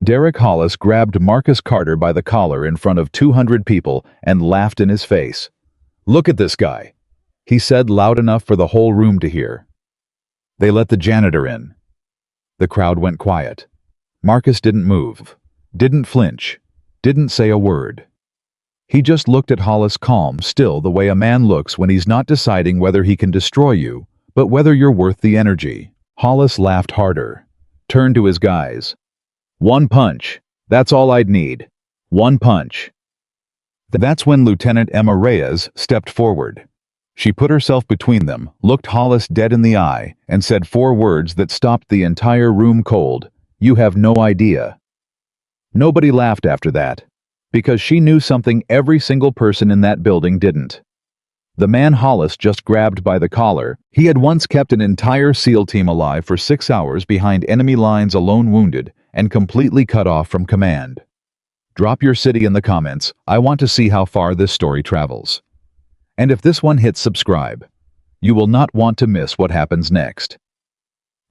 Derek Hollis grabbed Marcus Carter by the collar in front of 200 people and laughed in his face. "Look at this guy," he said loud enough for the whole room to hear. They let the janitor in. The crowd went quiet. Marcus didn't move, didn't flinch, didn't say a word. He just looked at Hollis calm, still the way a man looks when he's not deciding whether he can destroy you, but whether you're worth the energy. Hollis laughed harder, turned to his guys. "One punch. That's all I'd need. One punch." That's when Lieutenant Emma Reyes stepped forward. She put herself between them, looked Hollis dead in the eye, and said 4 words that stopped the entire room cold. "You have no idea." Nobody laughed after that, because she knew something every single person in that building didn't. The man Hollis just grabbed by the collar, he had once kept an entire SEAL team alive for 6 hours behind enemy lines alone, wounded, and completely cut off from command. Drop your city in the comments. I want to see how far this story travels. And if this one hits subscribe, you will not want to miss what happens next.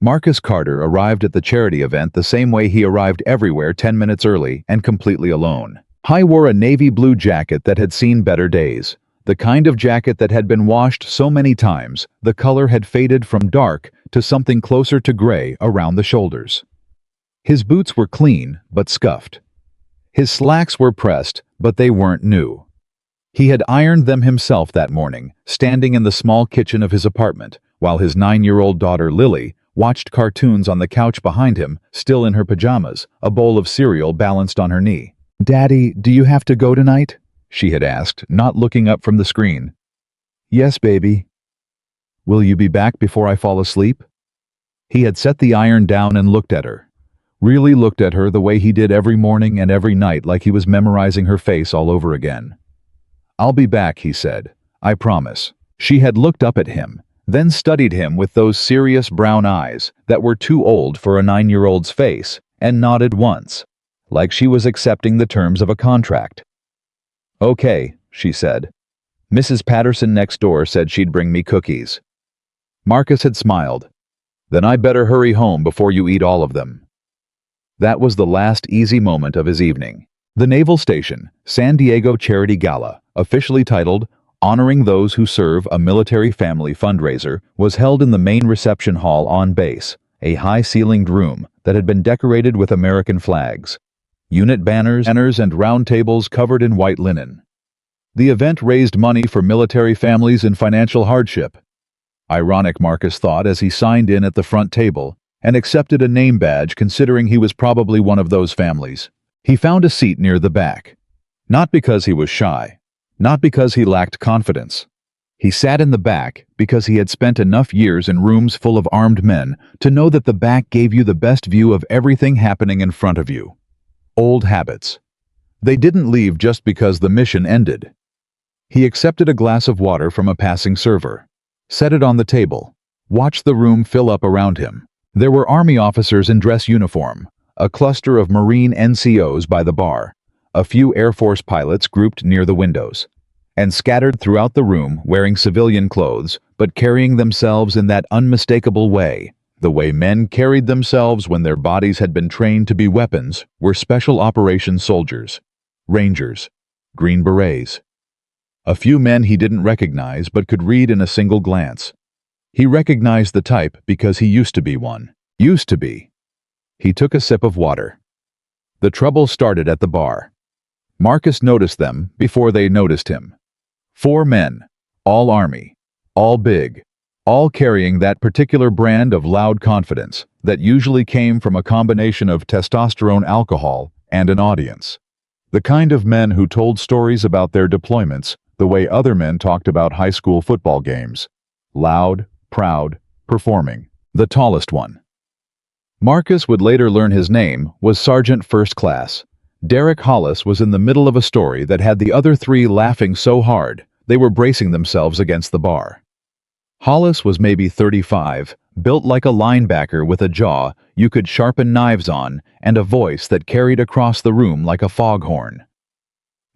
Marcus Carter arrived at the charity event the same way he arrived everywhere, 10 minutes early and completely alone. He wore a navy blue jacket that had seen better days. The kind of jacket that had been washed so many times, the color had faded from dark to something closer to gray around the shoulders. His boots were clean, but scuffed. His slacks were pressed, but they weren't new. He had ironed them himself that morning, standing in the small kitchen of his apartment, while his 9-year-old daughter Lily watched cartoons on the couch behind him, still in her pajamas, a bowl of cereal balanced on her knee. "Daddy, do you have to go tonight?" she had asked, not looking up from the screen. "Yes, baby." "Will you be back before I fall asleep?" He had set the iron down and looked at her. Really looked at her the way he did every morning and every night, like he was memorizing her face all over again. "I'll be back," he said. "I promise." She had looked up at him, then studied him with those serious brown eyes that were too old for a 9-year-old's face, and nodded once, like she was accepting the terms of a contract. "Okay," she said. "Mrs. Patterson next door said she'd bring me cookies." Marcus had smiled. "Then I better hurry home before you eat all of them." That was the last easy moment of his evening. The Naval Station, San Diego Charity Gala, officially titled Honoring Those Who Serve a Military Family Fundraiser, was held in the main reception hall on base, a high-ceilinged room that had been decorated with American flags, unit banners and round tables covered in white linen. The event raised money for military families in financial hardship. Ironic, Marcus thought as he signed in at the front table and accepted a name badge, considering he was probably one of those families. He found a seat near the back. Not because he was shy, not because he lacked confidence. He sat in the back because he had spent enough years in rooms full of armed men to know that the back gave you the best view of everything happening in front of you. Old habits. They didn't leave just because the mission ended. He accepted a glass of water from a passing server, set it on the table, watched the room fill up around him. There were Army officers in dress uniform, a cluster of Marine NCOs by the bar, a few Air Force pilots grouped near the windows, and scattered throughout the room wearing civilian clothes, but carrying themselves in that unmistakable way, the way men carried themselves when their bodies had been trained to be weapons, were special operations soldiers, Rangers, Green Berets. A few men he didn't recognize but could read in a single glance. He recognized the type because he used to be one. Used to be. He took a sip of water. The trouble started at the bar. Marcus noticed them before they noticed him. 4 men, all Army, all big, all carrying that particular brand of loud confidence that usually came from a combination of testosterone, alcohol, and an audience. The kind of men who told stories about their deployments the way other men talked about high school football games. Loud, proud, performing. The tallest one. Marcus would later learn his name was Sergeant First Class. Derek Hollis was in the middle of a story that had the other 3 laughing so hard they were bracing themselves against the bar. Hollis was maybe 35, built like a linebacker with a jaw you could sharpen knives on and a voice that carried across the room like a foghorn.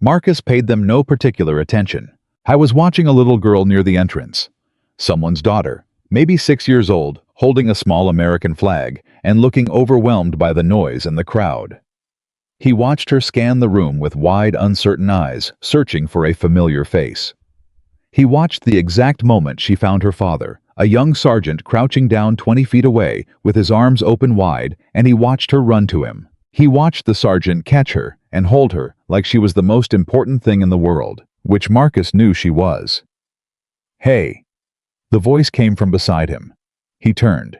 Marcus paid them no particular attention. I was watching a little girl near the entrance. Someone's daughter, maybe 6 years old, holding a small American flag and looking overwhelmed by the noise and the crowd. He watched her scan the room with wide, uncertain eyes, searching for a familiar face. He watched the exact moment she found her father, a young sergeant crouching down 20 feet away with his arms open wide, and he watched her run to him. He watched the sergeant catch her and hold her like she was the most important thing in the world, which Marcus knew she was. "Hey!" The voice came from beside him. He turned.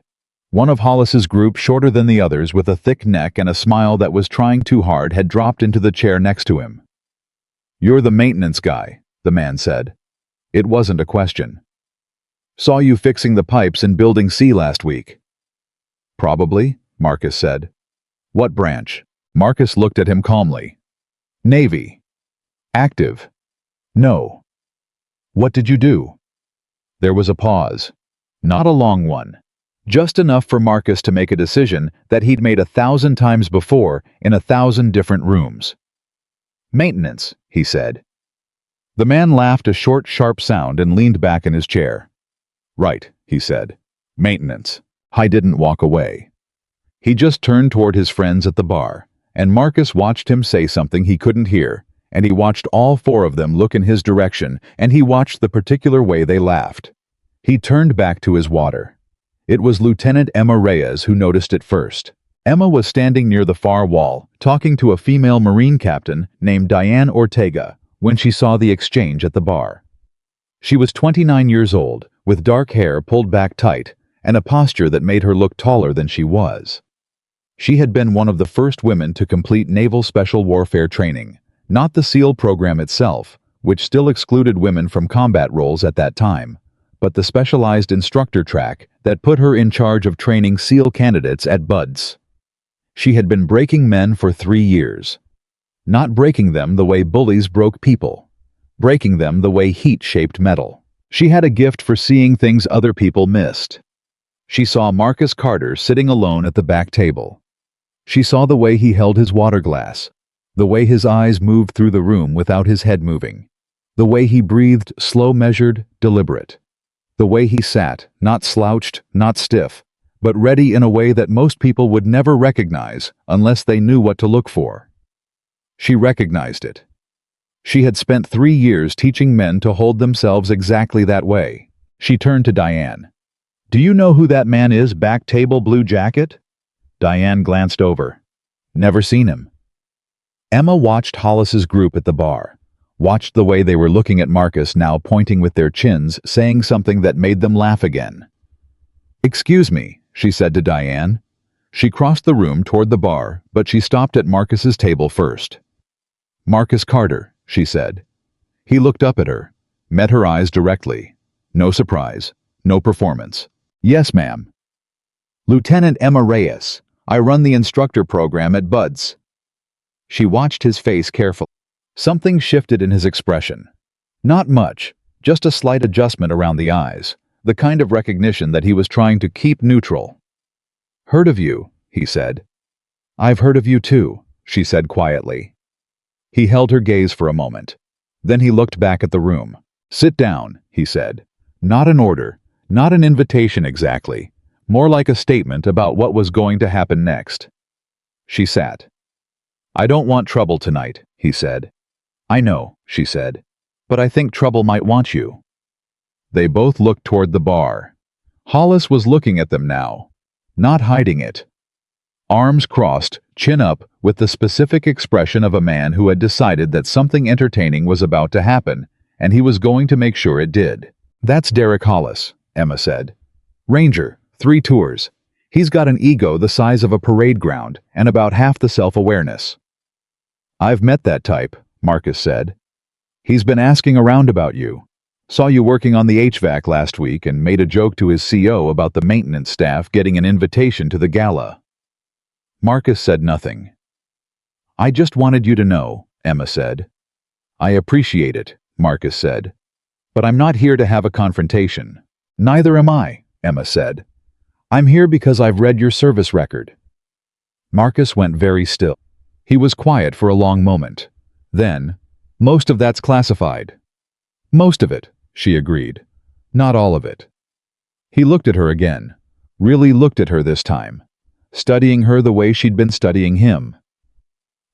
One of Hollis's group, shorter than the others, with a thick neck and a smile that was trying too hard, had dropped into the chair next to him. "You're the maintenance guy," the man said. It wasn't a question. "Saw you fixing the pipes in Building C last week." "Probably," Marcus said. "What branch?" Marcus looked at him calmly. "Navy." "Active?" "No." "What did you do?" There was a pause. Not a long one. Just enough for Marcus to make a decision that he'd made 1,000 times before in 1,000 different rooms. "Maintenance," he said. The man laughed a short, sharp sound and leaned back in his chair. "Right," he said. "Maintenance." I didn't walk away. He just turned toward his friends at the bar, and Marcus watched him say something he couldn't hear, and he watched all four of them look in his direction, and he watched the particular way they laughed. He turned back to his water. It was Lieutenant Emma Reyes who noticed it first. Emma was standing near the far wall, talking to a female Marine captain named Diane Ortega, when she saw the exchange at the bar. She was 29 years old, with dark hair pulled back tight, and a posture that made her look taller than she was. She had been one of the first women to complete Naval Special Warfare training, not the SEAL program itself, which still excluded women from combat roles at that time, but the specialized instructor track that put her in charge of training SEAL candidates at BUD/S. She had been breaking men for 3 years. Not breaking them the way bullies broke people. Breaking them the way heat shaped metal. She had a gift for seeing things other people missed. She saw Marcus Carter sitting alone at the back table. She saw the way he held his water glass, the way his eyes moved through the room without his head moving, the way he breathed slow, measured, deliberate. The way he sat, not slouched, not stiff, but ready in a way that most people would never recognize unless they knew what to look for. She recognized it. She had spent 3 years teaching men to hold themselves exactly that way. She turned to Diane. "Do you know who that man is, back table, blue jacket?" Diane glanced over. "Never seen him." Emma watched Hollis's group at the bar. Watched the way they were looking at Marcus, now pointing with their chins, saying something that made them laugh again. "Excuse me," she said to Diane. She crossed the room toward the bar, but she stopped at Marcus's table first. "Marcus Carter," she said. He looked up at her, met her eyes directly. No surprise, no performance. "Yes, ma'am." "Lieutenant Emma Reyes. I run the instructor program at BUD/S." She watched his face carefully. Something shifted in his expression. Not much, just a slight adjustment around the eyes, the kind of recognition that he was trying to keep neutral. "Heard of you," he said. "I've heard of you too," she said quietly. He held her gaze for a moment. Then he looked back at the room. "Sit down," he said. Not an order, not an invitation exactly, more like a statement about what was going to happen next. She sat. "I don't want trouble tonight," he said. "I know," she said, "but I think trouble might want you." They both looked toward the bar. Hollis was looking at them now, not hiding it. Arms crossed, chin up, with the specific expression of a man who had decided that something entertaining was about to happen, and he was going to make sure it did. "That's Derek Hollis," Emma said. "Ranger, 3 tours. He's got an ego the size of a parade ground and about half the self-awareness." "I've met that type," Marcus said. "He's been asking around about you. Saw you working on the HVAC last week and made a joke to his CO about the maintenance staff getting an invitation to the gala." Marcus said nothing. "I just wanted you to know," Emma said. "I appreciate it," Marcus said. "But I'm not here to have a confrontation." "Neither am I," Emma said. "I'm here because I've read your service record." Marcus went very still. He was quiet for a long moment. Then, "Most of that's classified." "Most of it," she agreed. "Not all of it." He looked at her again. Really looked at her this time. Studying her the way she'd been studying him.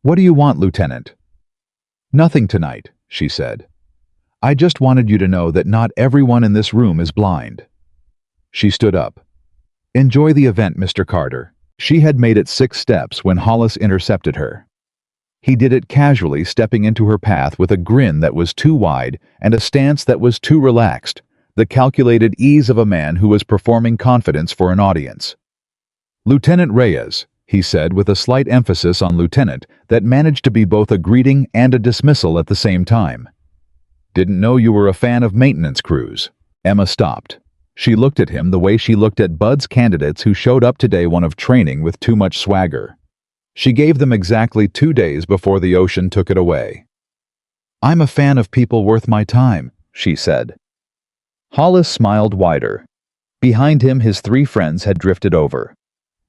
"What do you want, Lieutenant?" "Nothing tonight," she said. "I just wanted you to know that not everyone in this room is blind." She stood up. "Enjoy the event, Mr. Carter." She had made it 6 steps when Hollis intercepted her. He did it casually, stepping into her path with a grin that was too wide and a stance that was too relaxed, the calculated ease of a man who was performing confidence for an audience. "Lieutenant Reyes," he said with a slight emphasis on lieutenant that managed to be both a greeting and a dismissal at the same time. "Didn't know you were a fan of maintenance crews." Emma stopped. She looked at him the way she looked at Bud's candidates who showed up to day one of training with too much swagger. She gave them exactly 2 days before the ocean took it away. "I'm a fan of people worth my time," she said. Hollis smiled wider. Behind him, his 3 friends had drifted over.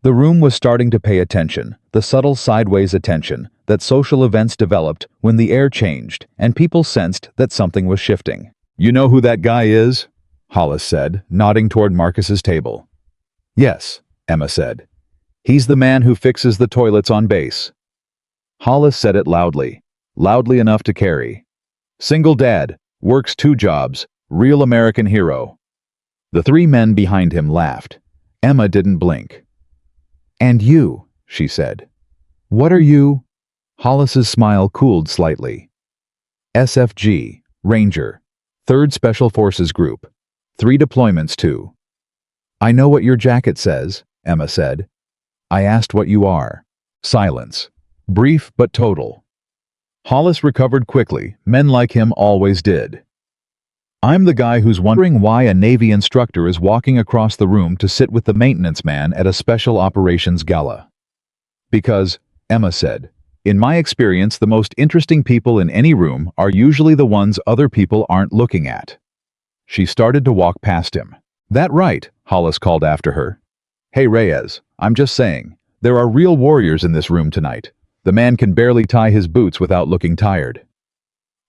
The room was starting to pay attention, the subtle sideways attention that social events developed when the air changed and people sensed that something was shifting. "You know who that guy is?" Hollis said, nodding toward Marcus's table. "Yes," Emma said. "He's the man who fixes the toilets on base." Hollis said it loudly, loudly enough to carry. "Single dad, works 2 jobs, real American hero." The 3 men behind him laughed. Emma didn't blink. "And you," she said. "What are you?" Hollis's smile cooled slightly. "SFG, Ranger, 3rd Special Forces Group. 3 deployments too." "I know what your jacket says," Emma said. "I asked what you are." Silence. Brief but total. Hollis recovered quickly. Men like him always did. "I'm the guy who's wondering why a Navy instructor is walking across the room to sit with the maintenance man at a special operations gala." "Because," Emma said, "in my experience, the most interesting people in any room are usually the ones other people aren't looking at." She started to walk past him. "That right," Hollis called after her. "Hey Reyes, I'm just saying, there are real warriors in this room tonight. The man can barely tie his boots without looking tired."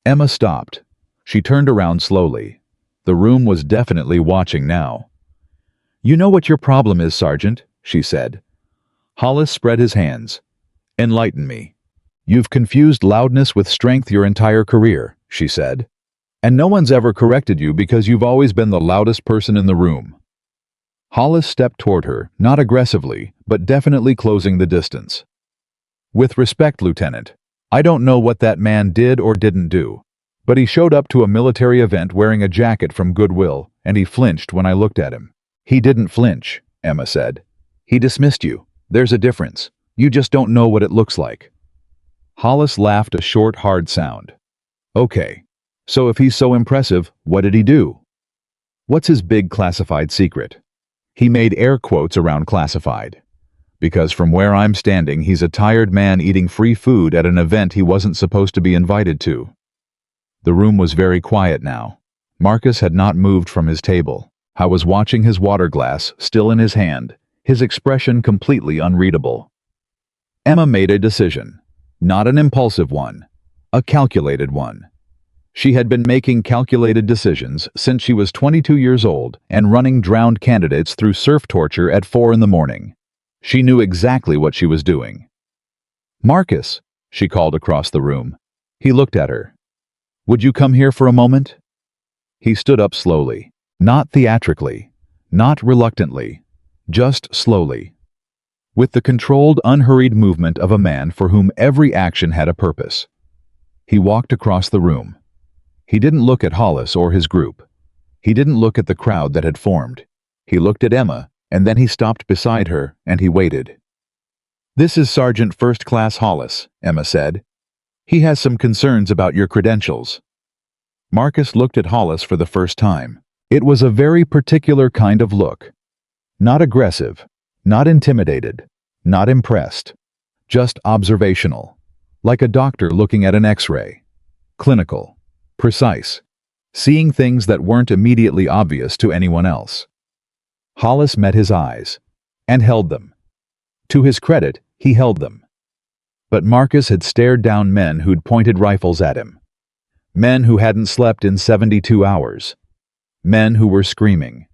Emma stopped. She turned around slowly. The room was definitely watching now. "You know what your problem is, Sergeant," she said. Hollis spread his hands. "Enlighten me." "You've confused loudness with strength your entire career," she said. "And no one's ever corrected you because you've always been the loudest person in the room." Hollis stepped toward her, not aggressively, but definitely closing the distance. "With respect, Lieutenant, I don't know what that man did or didn't do, but he showed up to a military event wearing a jacket from Goodwill, and he flinched when I looked at him." "He didn't flinch," Emma said. "He dismissed you. There's a difference. You just don't know what it looks like." Hollis laughed a short, hard sound. "Okay. So if he's so impressive, what did he do? What's his big classified secret?" He made air quotes around classified. "Because from where I'm standing, he's a tired man eating free food at an event he wasn't supposed to be invited to." The room was very quiet now. Marcus had not moved from his table. I was watching his water glass, still in his hand, his expression completely unreadable. Emma made a decision. Not an impulsive one. A calculated one. She had been making calculated decisions since she was 22 years old and running drowned candidates through surf torture at 4 in the morning. She knew exactly what she was doing. "Marcus," she called across the room. He looked at her. "Would you come here for a moment?" He stood up slowly, not theatrically, not reluctantly, just slowly, with the controlled, unhurried movement of a man for whom every action had a purpose. He walked across the room. He didn't look at Hollis or his group. He didn't look at the crowd that had formed. He looked at Emma, and then he stopped beside her, and he waited. "This is Sergeant First Class Hollis," Emma said. "He has some concerns about your credentials." Marcus looked at Hollis for the first time. It was a very particular kind of look. Not aggressive, not intimidated, not impressed. Just observational. Like a doctor looking at an X-ray. Clinical. Precise. Seeing things that weren't immediately obvious to anyone else. Hollis met his eyes. And held them. To his credit, he held them. But Marcus had stared down men who'd pointed rifles at him. Men who hadn't slept in 72 hours. Men who were screaming.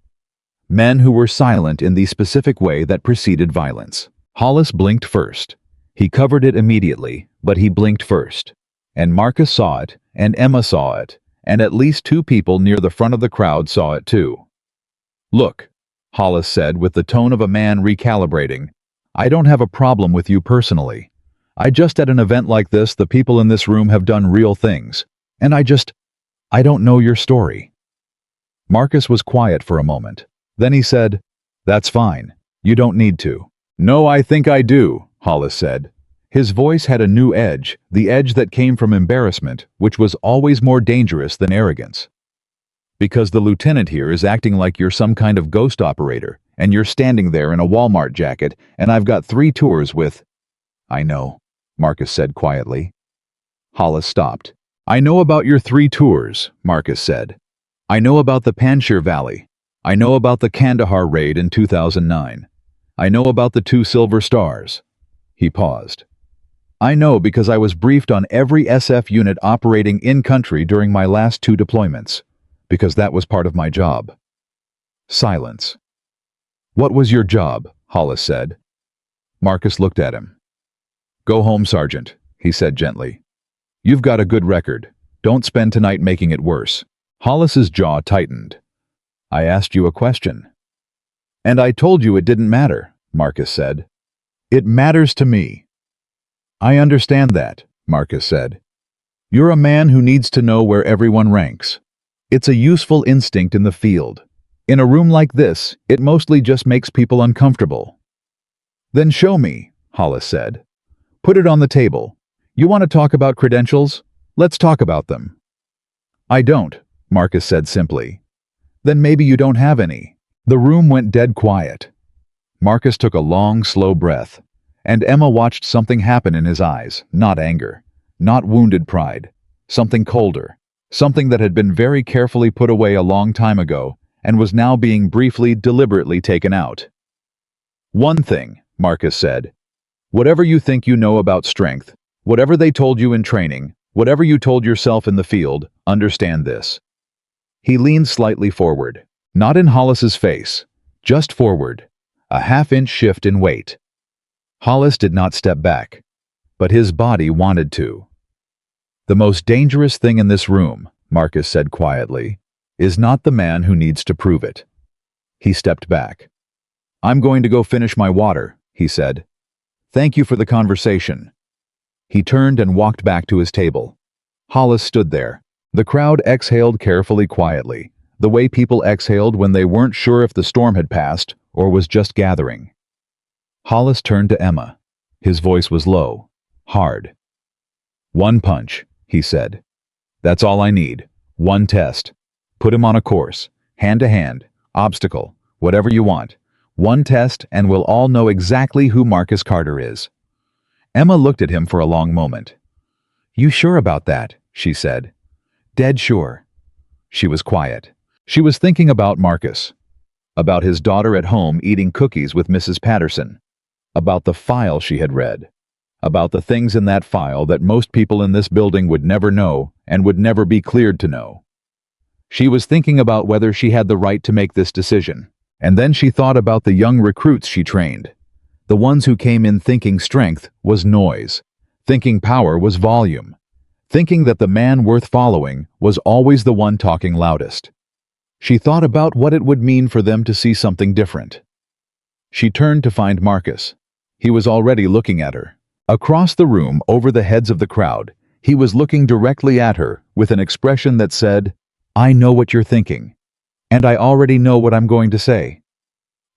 Men who were silent in the specific way that preceded violence. Hollis blinked first. He covered it immediately, but he blinked first. And Marcus saw it, and Emma saw it, and at least 2 people near the front of the crowd saw it too. "Look," Hollis said with the tone of a man recalibrating, "I don't have a problem with you personally. I just at an event like this the people in this room have done real things. And I don't know your story." Marcus was quiet for a moment. Then he said, "That's fine. You don't need to." "No, I think I do," Hollis said. His voice had a new edge, the edge that came from embarrassment, which was always more dangerous than arrogance. "Because the lieutenant here is acting like you're some kind of ghost operator, and you're standing there in a Walmart jacket, and I've got 3 tours with—" "I know," Marcus said quietly. Hollis stopped. "I know about your 3 tours," Marcus said. "I know about the Panjshir Valley. I know about the Kandahar raid in 2009. I know about the 2 Silver Stars." He paused. "I know because I was briefed on every SF unit operating in-country during my last 2 deployments, because that was part of my job." Silence. "What was your job?" Hollis said. Marcus looked at him. "Go home, Sergeant," he said gently. "You've got a good record. Don't spend tonight making it worse." Hollis's jaw tightened. "I asked you a question." "And I told you it didn't matter," Marcus said. "It matters to me." "I understand that," Marcus said. "You're a man who needs to know where everyone ranks. It's a useful instinct in the field. In a room like this, it mostly just makes people uncomfortable." "Then show me," Hollis said. "Put it on the table. You want to talk about credentials? Let's talk about them." "I don't," Marcus said simply. "Then maybe you don't have any." The room went dead quiet. Marcus took a long, slow breath, and Emma watched something happen in his eyes, not anger, not wounded pride, something colder, something that had been very carefully put away a long time ago and was now being briefly, deliberately taken out. "One thing," Marcus said. "Whatever you think you know about strength, whatever they told you in training, whatever you told yourself in the field, understand this." He leaned slightly forward, not in Hollis's face, just forward, a half-inch shift in weight. Hollis did not step back, but his body wanted to. "The most dangerous thing in this room," Marcus said quietly, "is not the man who needs to prove it." He stepped back. "I'm going to go finish my water," he said. "Thank you for the conversation." He turned and walked back to his table. Hollis stood there. The crowd exhaled carefully, quietly, the way people exhaled when they weren't sure if the storm had passed or was just gathering. Hollis turned to Emma. His voice was low, hard. "One punch," he said. "That's all I need. One test. Put him on a course, hand-to-hand, obstacle, whatever you want. One test and we'll all know exactly who Marcus Carter is." Emma looked at him for a long moment. "You sure about that?" she said. "Dead sure." She was quiet. She was thinking about Marcus, about his daughter at home eating cookies with Mrs. Patterson, about the file she had read, about the things in that file that most people in this building would never know and would never be cleared to know. She was thinking about whether she had the right to make this decision, and then she thought about the young recruits she trained, the ones who came in thinking strength was noise, thinking power was volume, thinking that the man worth following was always the one talking loudest. She thought about what it would mean for them to see something different. She turned to find Marcus. He was already looking at her. Across the room, over the heads of the crowd, he was looking directly at her with an expression that said, "I know what you're thinking, and I already know what I'm going to say."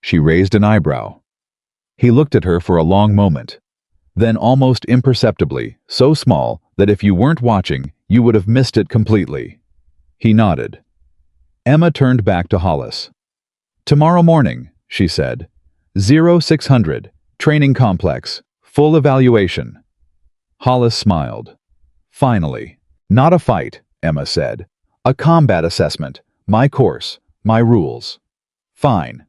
She raised an eyebrow. He looked at her for a long moment. Then almost imperceptibly, so small that if you weren't watching, you would have missed it completely. He nodded. Emma turned back to Hollis. "Tomorrow morning," she said. 0600, training complex, full evaluation." Hollis smiled. "Finally. Not a fight," Emma said. "A combat assessment. My course. My rules." "Fine.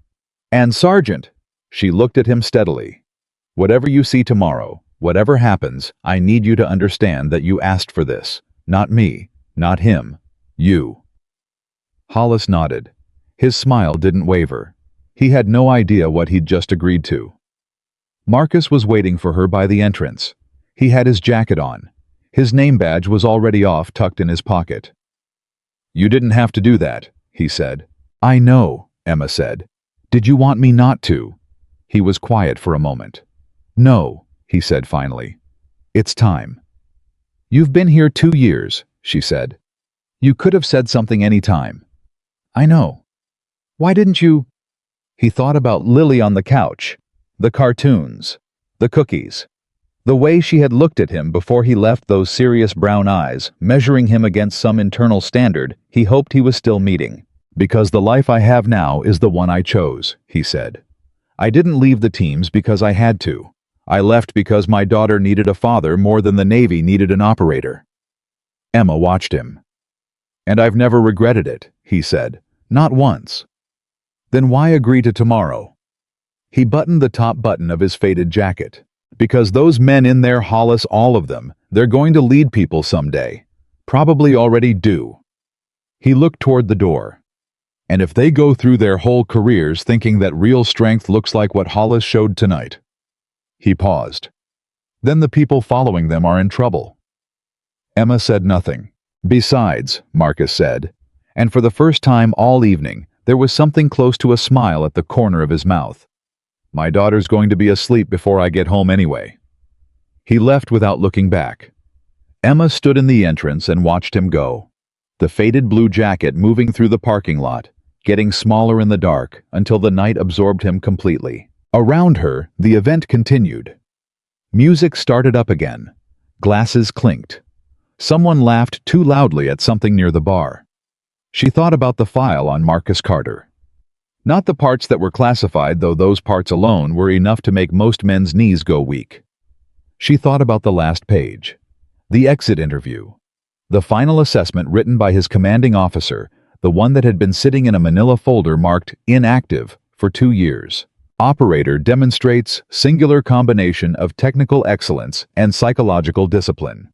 And Sergeant," she looked at him steadily. "Whatever you see tomorrow, whatever happens, I need you to understand that you asked for this. Not me, not him, you." Hollis nodded. His smile didn't waver. He had no idea what he'd just agreed to. Marcus was waiting for her by the entrance. He had his jacket on. His name badge was already off, tucked in his pocket. "You didn't have to do that," he said. "I know," Emma said. "Did you want me not to?" He was quiet for a moment. "No," he said finally. "It's time." "You've been here 2 years," she said. "You could have said something any time." "I know. Why didn't you—" He thought about Lily on the couch, the cartoons, the cookies, the way she had looked at him before he left, those serious brown eyes, measuring him against some internal standard he hoped he was still meeting. "Because the life I have now is the one I chose," he said. "I didn't leave the teams because I had to. I left because my daughter needed a father more than the Navy needed an operator." Emma watched him. "And I've never regretted it," he said. "Not once." "Then why agree to tomorrow?" He buttoned the top button of his faded jacket. "Because those men in there, Hollis, all of them, they're going to lead people someday. Probably already do." He looked toward the door. "And if they go through their whole careers thinking that real strength looks like what Hollis showed tonight." He paused. "Then the people following them are in trouble." Emma said nothing. "Besides," Marcus said, and for the first time all evening, there was something close to a smile at the corner of his mouth, "my daughter's going to be asleep before I get home anyway." He left without looking back. Emma stood in the entrance and watched him go. The faded blue jacket moving through the parking lot, getting smaller in the dark until the night absorbed him completely. Around her, the event continued. Music started up again. Glasses clinked. Someone laughed too loudly at something near the bar. She thought about the file on Marcus Carter. Not the parts that were classified, though those parts alone were enough to make most men's knees go weak. She thought about the last page. The exit interview. The final assessment written by his commanding officer, the one that had been sitting in a manila folder marked inactive for 2 years. Operator demonstrates singular combination of technical excellence and psychological discipline.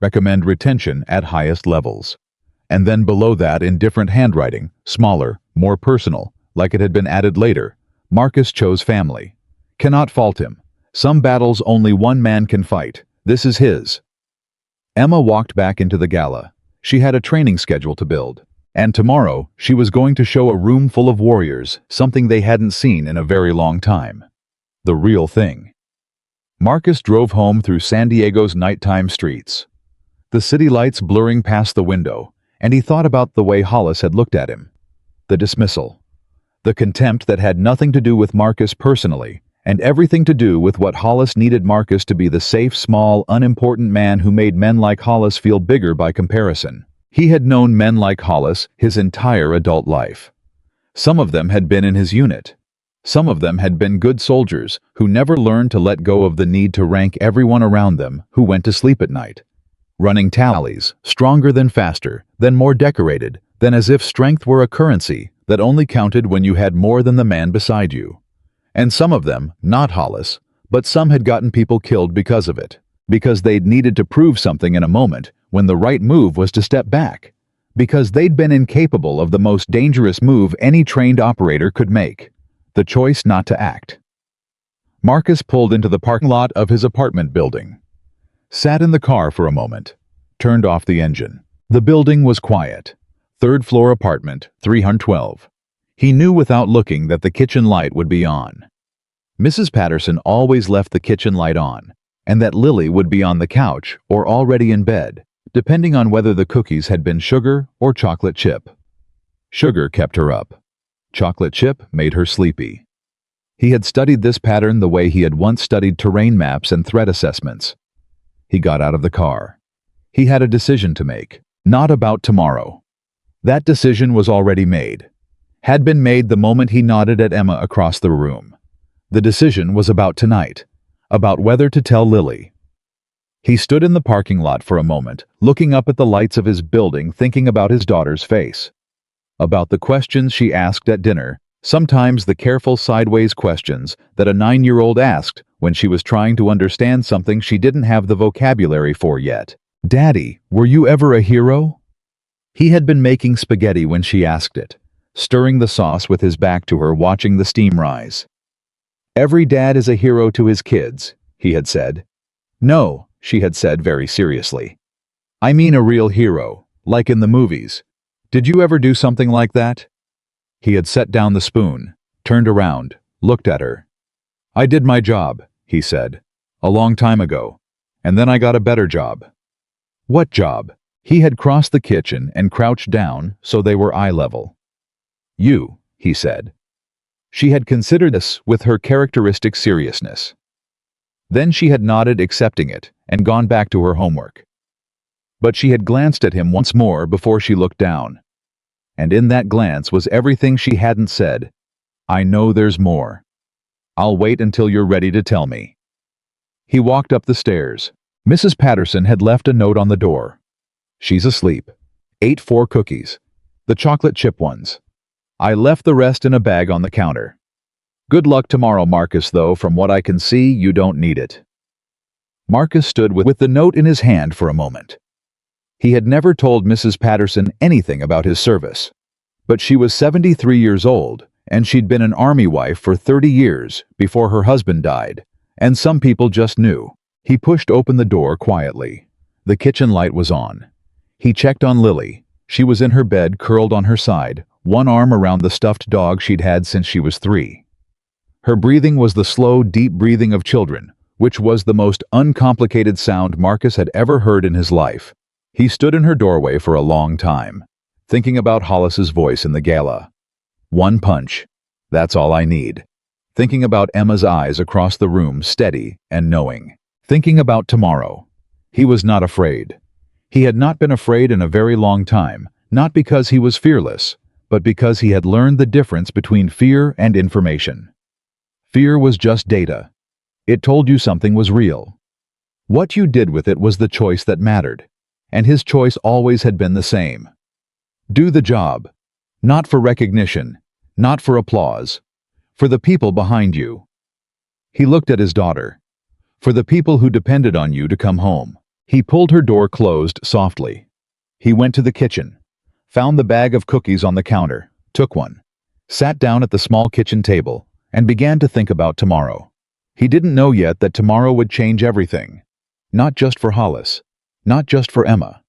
Recommend retention at highest levels. And then below that, in different handwriting, smaller, more personal, like it had been added later, Marcus chose family. Cannot fault him. Some battles only one man can fight. This is his. Emma walked back into the gala. She had a training schedule to build. And tomorrow, she was going to show a room full of warriors, something they hadn't seen in a very long time. The real thing. Marcus drove home through San Diego's nighttime streets. The city lights blurring past the window, and he thought about the way Hollis had looked at him. The dismissal. The contempt that had nothing to do with Marcus personally, and everything to do with what Hollis needed Marcus to be, the safe, small, unimportant man who made men like Hollis feel bigger by comparison. He had known men like Hollis his entire adult life. Some of them had been in his unit. Some of them had been good soldiers who never learned to let go of the need to rank everyone around them who went to sleep at night. Running tallies, stronger than faster, than more decorated, than as if strength were a currency that only counted when you had more than the man beside you. And some of them, not Hollis, but some had gotten people killed because of it. Because they'd needed to prove something in a moment when the right move was to step back. Because they'd been incapable of the most dangerous move any trained operator could make, the choice not to act. Marcus pulled into the parking lot of his apartment building. Sat in the car for a moment. Turned off the engine. The building was quiet. 3rd floor apartment, 312. He knew without looking that the kitchen light would be on. Mrs. Patterson always left the kitchen light on, and that Lily would be on the couch or already in bed, depending on whether the cookies had been sugar or chocolate chip. Sugar kept her up. Chocolate chip made her sleepy. He had studied this pattern the way he had once studied terrain maps and threat assessments. He got out of the car. He had a decision to make, not about tomorrow. That decision was already made. Had been made the moment he nodded at Emma across the room. The decision was about tonight, about whether to tell Lily. He stood in the parking lot for a moment, looking up at the lights of his building, thinking about his daughter's face. About the questions she asked at dinner, sometimes the careful sideways questions that a 9-year-old asked when she was trying to understand something she didn't have the vocabulary for yet. "Daddy, were you ever a hero?" He had been making spaghetti when she asked it, stirring the sauce with his back to her, watching the steam rise. Every dad is a hero to his kids, he had said. No, she had said very seriously. I mean a real hero, like in the movies. Did you ever do something like that? He had set down the spoon, turned around, looked at her. I did my job, he said, a long time ago, and then I got a better job. What job? He had crossed the kitchen and crouched down so they were eye level. You, he said. She had considered this with her characteristic seriousness. Then she had nodded, accepting it, and gone back to her homework. But she had glanced at him once more before she looked down. And in that glance was everything she hadn't said. I know there's more. I'll wait until you're ready to tell me. He walked up the stairs. Mrs. Patterson had left a note on the door. She's asleep. Ate 4 cookies. The chocolate chip ones. I left the rest in a bag on the counter. Good luck tomorrow, Marcus, though from what I can see, you don't need it. Marcus stood with the note in his hand for a moment. He had never told Mrs. Patterson anything about his service. But she was 73 years old, and she'd been an army wife for 30 years before her husband died, and some people just knew. He pushed open the door quietly. The kitchen light was on. He checked on Lily. She was in her bed, curled on her side, one arm around the stuffed dog she'd had since she was 3. Her breathing was the slow, deep breathing of children, which was the most uncomplicated sound Marcus had ever heard in his life. He stood in her doorway for a long time, thinking about Hollis's voice in the gala. 1 punch. That's all I need. Thinking about Emma's eyes across the room, steady and knowing. Thinking about tomorrow. He was not afraid. He had not been afraid in a very long time, not because he was fearless, but because he had learned the difference between fear and information. Fear was just data. It told you something was real. What you did with it was the choice that mattered, and his choice always had been the same. Do the job. Not for recognition, not for applause, for the people behind you. He looked at his daughter. For the people who depended on you to come home. He pulled her door closed softly. He went to the kitchen, found the bag of cookies on the counter, took one, sat down at the small kitchen table, and began to think about tomorrow. He didn't know yet that tomorrow would change everything. Not just for Hollis, not just for Emma,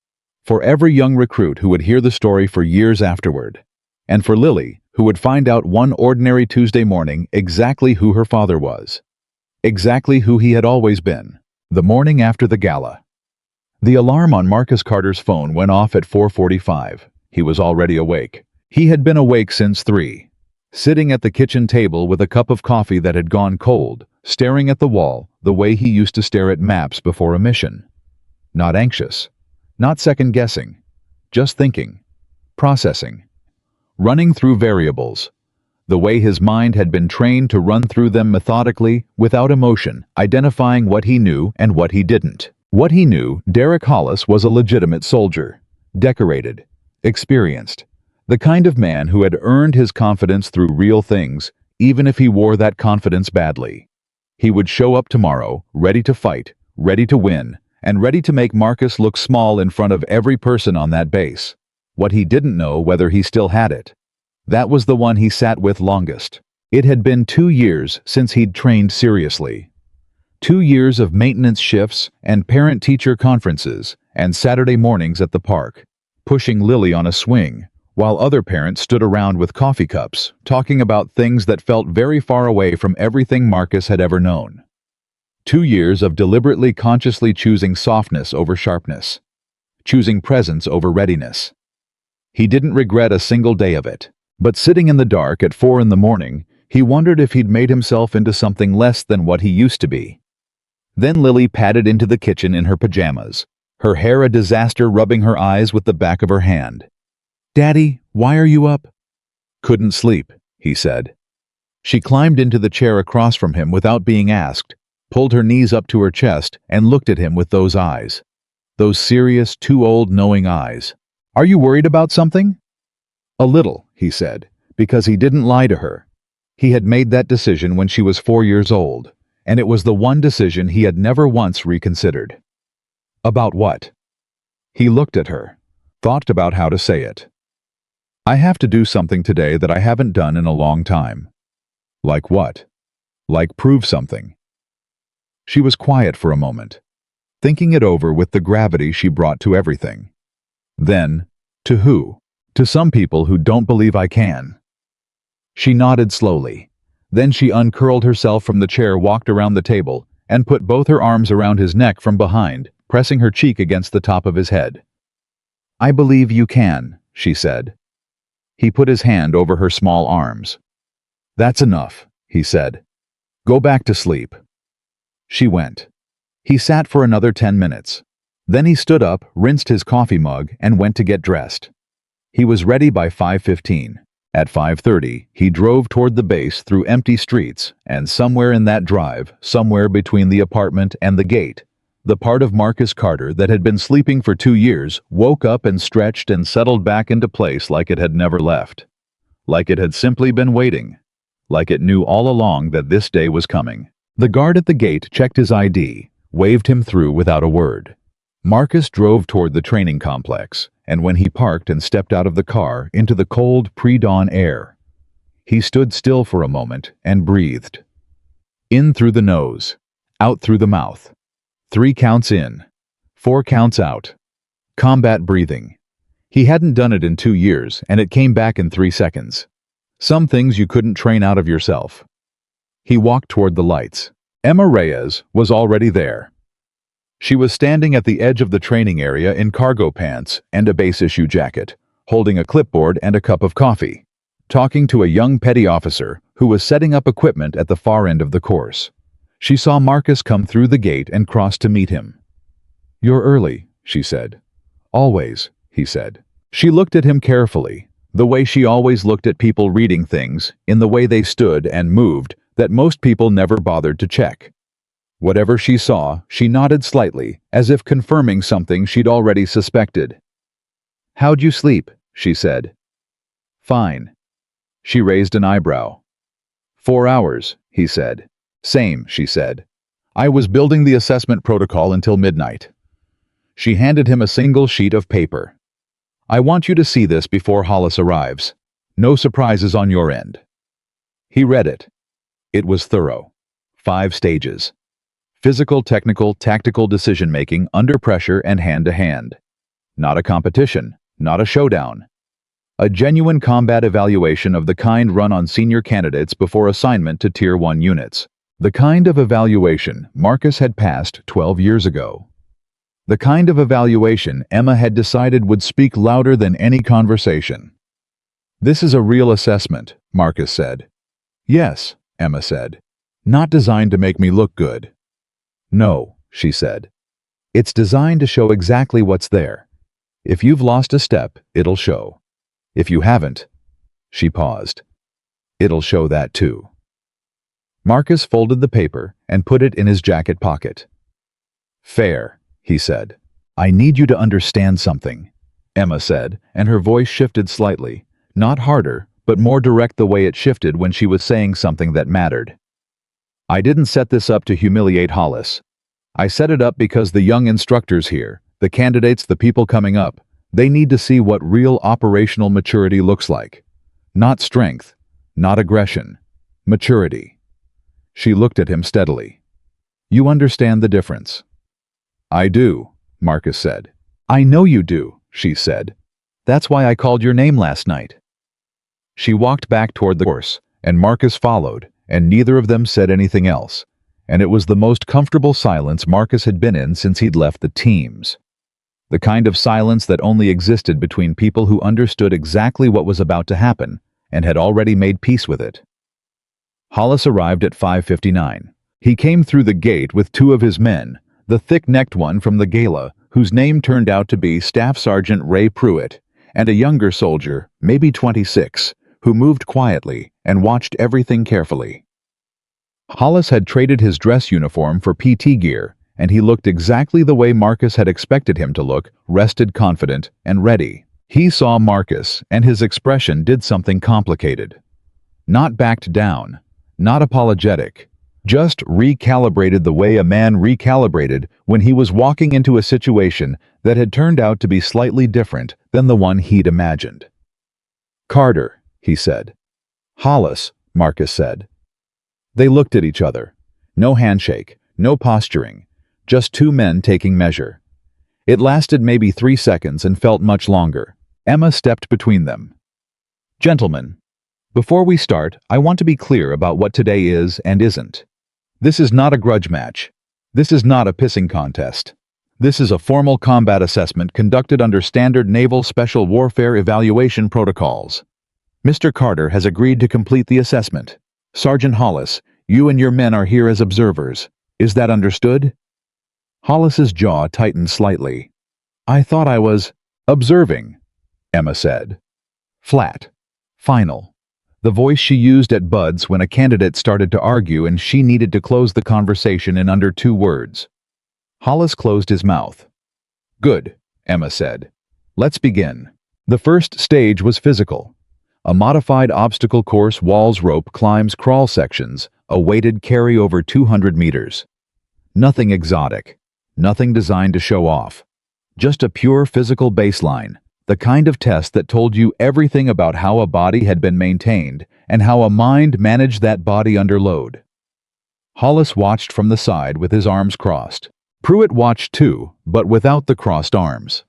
for every young recruit who would hear the story for years afterward, and for Lily, who would find out one ordinary Tuesday morning exactly who her father was. Exactly who he had always been, the morning after the gala. The alarm on Marcus Carter's phone went off at 4:45. He was already awake. He had been awake since 3. Sitting at the kitchen table with a cup of coffee that had gone cold, staring at the wall the way he used to stare at maps before a mission. Not anxious, not second-guessing, just thinking, processing, running through variables, the way his mind had been trained to run through them methodically, without emotion, identifying what he knew and what he didn't. What he knew, Derek Hollis was a legitimate soldier, decorated, experienced, the kind of man who had earned his confidence through real things, even if he wore that confidence badly. He would show up tomorrow, ready to fight, ready to win, and ready to make Marcus look small in front of every person on that base. What he didn't know whether he still had it. That was the one he sat with longest. It had been 2 years since he'd trained seriously. 2 years of maintenance shifts and parent-teacher conferences and Saturday mornings at the park, pushing Lily on a swing, while other parents stood around with coffee cups, talking about things that felt very far away from everything Marcus had ever known. 2 years of deliberately consciously choosing softness over sharpness, choosing presence over readiness. He didn't regret a single day of it, but sitting in the dark at 4 in the morning, he wondered if he'd made himself into something less than what he used to be. Then Lily padded into the kitchen in her pajamas, her hair a disaster, rubbing her eyes with the back of her hand. "Daddy, why are you up?" "Couldn't sleep," he said. She climbed into the chair across from him without being asked, pulled her knees up to her chest, and looked at him with those eyes. Those serious, too old, knowing eyes. "Are you worried about something?" "A little," he said, because he didn't lie to her. He had made that decision when she was 4 years old, and it was the one decision he had never once reconsidered. "About what?" He looked at her, thought about how to say it. "I have to do something today that I haven't done in a long time." "Like what?" Like prove something. She was quiet for a moment, thinking it over with the gravity she brought to everything. Then, to who? To some people who don't believe I can. She nodded slowly. Then she uncurled herself from the chair, walked around the table, and put both her arms around his neck from behind, pressing her cheek against the top of his head. I believe you can, she said. He put his hand over her small arms. That's enough, he said. Go back to sleep. She went. He sat for another 10 minutes. Then he stood up, rinsed his coffee mug, and went to get dressed. He was ready by 5:15. At 5:30, he drove toward the base through empty streets, and somewhere in that drive, somewhere between the apartment and the gate, the part of Marcus Carter that had been sleeping for 2 years woke up and stretched and settled back into place like it had never left. Like it had simply been waiting. Like it knew all along that this day was coming. The guard at the gate checked his ID, waved him through without a word. Marcus drove toward the training complex, and when he parked and stepped out of the car into the cold pre-dawn air, he stood still for a moment and breathed. In through the nose, out through the mouth. 3 counts in, 4 counts out. Combat breathing. He hadn't done it in 2 years, and it came back in 3 seconds. Some things you couldn't train out of yourself. He walked toward the lights. Emma Reyes was already there. She was standing at the edge of the training area in cargo pants and a base-issue jacket, holding a clipboard and a cup of coffee, talking to a young petty officer who was setting up equipment at the far end of the course. She saw Marcus come through the gate and crossed to meet him. You're early, she said. Always, he said. She looked at him carefully, the way she always looked at people reading things, in the way they stood and moved, that most people never bothered to check. Whatever she saw, she nodded slightly, as if confirming something she'd already suspected. How'd you sleep? She said. Fine. She raised an eyebrow. 4 hours, he said. Same, she said. I was building the assessment protocol until midnight. She handed him a single sheet of paper. I want you to see this before Hollis arrives. No surprises on your end. He read it. It was thorough. 5 stages. Physical, technical, tactical decision-making under pressure and hand-to-hand. Not a competition, not a showdown. A genuine combat evaluation of the kind run on senior candidates before assignment to Tier 1 units. The kind of evaluation Marcus had passed 12 years ago. The kind of evaluation Emma had decided would speak louder than any conversation. This is a real assessment, Marcus said. Yes, Emma said. Not designed to make me look good. No, she said. It's designed to show exactly what's there. If you've lost a step, it'll show. If you haven't, she paused. It'll show that too. Marcus folded the paper and put it in his jacket pocket. Fair, he said. I need you to understand something, Emma said, and her voice shifted slightly, not harder, but more direct the way it shifted when she was saying something that mattered. I didn't set this up to humiliate Hollis. I set it up because the young instructors here, the candidates, the people coming up, they need to see what real operational maturity looks like. Not strength, not aggression, maturity. She looked at him steadily. You understand the difference? I do, Marcus said. I know you do, she said. That's why I called your name last night. She walked back toward the course, and Marcus followed, and neither of them said anything else, and it was the most comfortable silence Marcus had been in since he'd left the teams. The kind of silence that only existed between people who understood exactly what was about to happen and had already made peace with it. Hollis arrived at 5:59. He came through the gate with 2 of his men, the thick-necked one from the gala, whose name turned out to be Staff Sergeant Ray Pruitt, and a younger soldier, maybe 26, who moved quietly and watched everything carefully. Hollis had traded his dress uniform for PT gear, and he looked exactly the way Marcus had expected him to look, rested, confident, and ready. He saw Marcus, and his expression did something complicated. Not backed down, not apologetic, just recalibrated the way a man recalibrated when he was walking into a situation that had turned out to be slightly different than the one he'd imagined. Carter, he said. Hollis, Marcus said. They looked at each other. No handshake, no posturing, just two men taking measure. It lasted maybe 3 seconds and felt much longer. Emma stepped between them. "Gentlemen, before we start, I want to be clear about what today is and isn't. This is not a grudge match. This is not a pissing contest. This is a formal combat assessment conducted under standard naval special warfare evaluation protocols. Mr. Carter has agreed to complete the assessment. Sergeant Hollis, you and your men are here as observers. Is that understood?" Hollis's jaw tightened slightly. "I thought I was observing," Emma said. Flat. Final. The voice she used at Bud's when a candidate started to argue and she needed to close the conversation in under 2 words. Hollis closed his mouth. "Good," Emma said. "Let's begin." The first stage was physical. A modified obstacle course walls rope climbs crawl sections, a weighted carry over 200 meters. Nothing exotic. Nothing designed to show off. Just a pure physical baseline, the kind of test that told you everything about how a body had been maintained and how a mind managed that body under load. Hollis watched from the side with his arms crossed. Pruitt watched too, but without the crossed arms.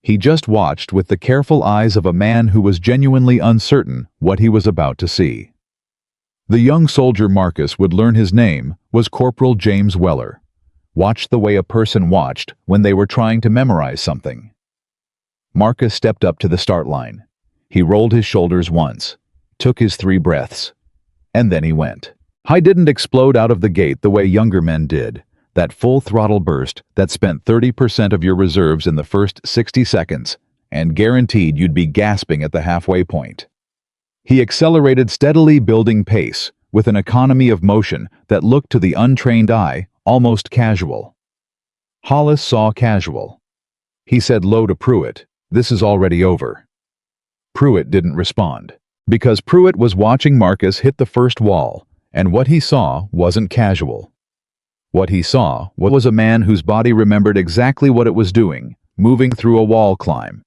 He just watched with the careful eyes of a man who was genuinely uncertain what he was about to see. The young soldier Marcus would learn his name was Corporal James Weller. Watched the way a person watched when they were trying to memorize something. Marcus stepped up to the start line. He rolled his shoulders once, took his 3 breaths, and then he went. I didn't explode out of the gate the way younger men did, that full throttle burst that spent 30% of your reserves in the first 60 seconds and guaranteed you'd be gasping at the halfway point. He accelerated steadily, building pace with an economy of motion that looked to the untrained eye almost casual. Hollis saw casual. He said low to Pruitt, "This is already over." Pruitt didn't respond, because Pruitt was watching Marcus hit the first wall, and what he saw wasn't casual. What he saw was a man whose body remembered exactly what it was doing, moving through a wall climb.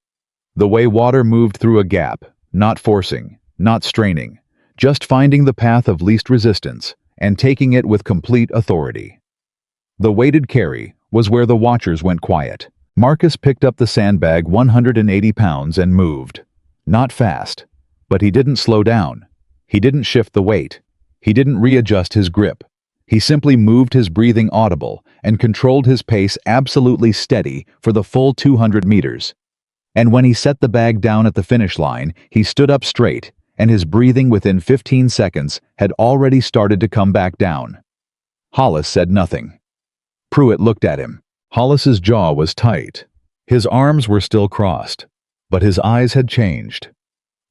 The way water moved through a gap, not forcing, not straining, just finding the path of least resistance and taking it with complete authority. The weighted carry was where the watchers went quiet. Marcus picked up the sandbag 180 pounds and moved. Not fast, but he didn't slow down. He didn't shift the weight. He didn't readjust his grip. He simply moved his breathing audible and controlled his pace absolutely steady for the full 200 meters. And when he set the bag down at the finish line, he stood up straight, and his breathing within 15 seconds had already started to come back down. Hollis said nothing. Pruitt looked at him. Hollis's jaw was tight. His arms were still crossed, but his eyes had changed.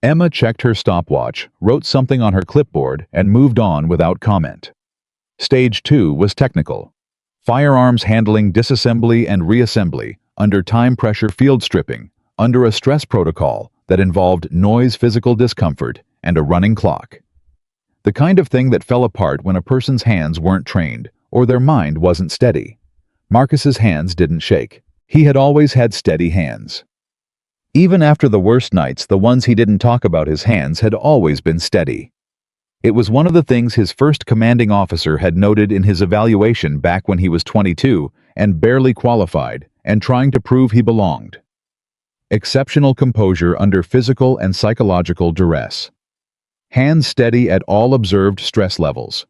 Emma checked her stopwatch, wrote something on her clipboard, and moved on without comment. Stage 2 was technical. Firearms handling, disassembly and reassembly, under time-pressure field stripping, under a stress protocol that involved noise, physical discomfort, and a running clock. The kind of thing that fell apart when a person's hands weren't trained or their mind wasn't steady. Marcus's hands didn't shake. He had always had steady hands. Even after the worst nights, the ones he didn't talk about, his hands had always been steady. It was one of the things his first commanding officer had noted in his evaluation back when he was 22 and barely qualified and trying to prove he belonged. Exceptional composure under physical and psychological duress. Hands steady at all observed stress levels.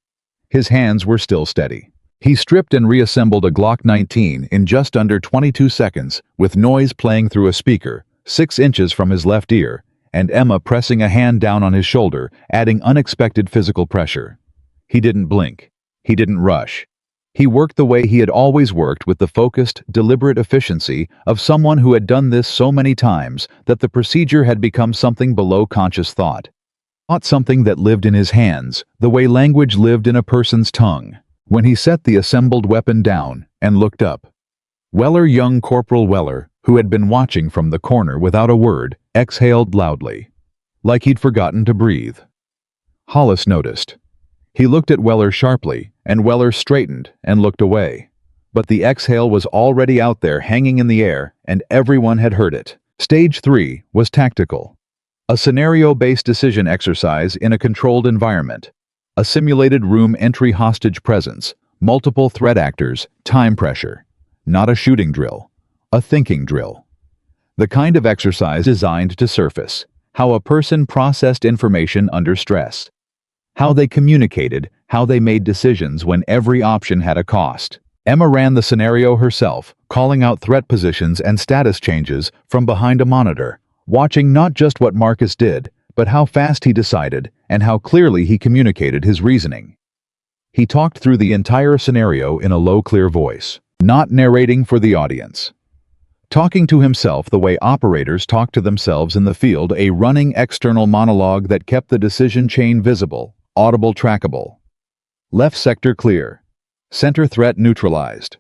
His hands were still steady. He stripped and reassembled a Glock 19 in just under 22 seconds with noise playing through a speaker 6 inches from his left ear and Emma pressing a hand down on his shoulder, adding unexpected physical pressure. He didn't blink. He didn't rush. He worked the way he had always worked, with the focused, deliberate efficiency of someone who had done this so many times that the procedure had become something below conscious thought. Not something that lived in his hands, the way language lived in a person's tongue. When he set the assembled weapon down and looked up, young Corporal Weller, who had been watching from the corner without a word, exhaled loudly, like he'd forgotten to breathe. Hollis noticed. He looked at Weller sharply, and Weller straightened and looked away. But the exhale was already out there, hanging in the air, and everyone had heard it. Stage 3 was tactical. A scenario-based decision exercise in a controlled environment. A simulated room entry hostage presence, multiple threat actors, time pressure. Not a shooting drill. A thinking drill. The kind of exercise designed to surface how a person processed information under stress. How they communicated, how they made decisions when every option had a cost. Emma ran the scenario herself, calling out threat positions and status changes from behind a monitor, watching not just what Marcus did, but how fast he decided and how clearly he communicated his reasoning. He talked through the entire scenario in a low, clear voice, not narrating for the audience. Talking to himself the way operators talk to themselves in the field, a running external monologue that kept the decision chain visible, audible, trackable. Left sector clear. Center threat neutralized.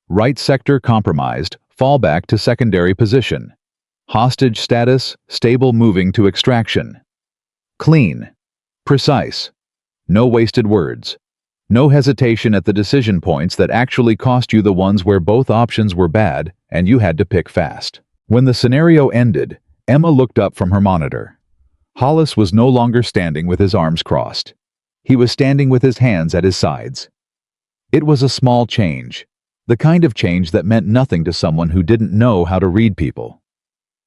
Right sector compromised, fall back to secondary position. Hostage status, stable, moving to extraction. Clean. Precise. No wasted words. No hesitation at the decision points that actually cost you, the ones where both options were bad and you had to pick fast. When the scenario ended, Emma looked up from her monitor. Hollis was no longer standing with his arms crossed. He was standing with his hands at his sides. It was a small change, the kind of change that meant nothing to someone who didn't know how to read people.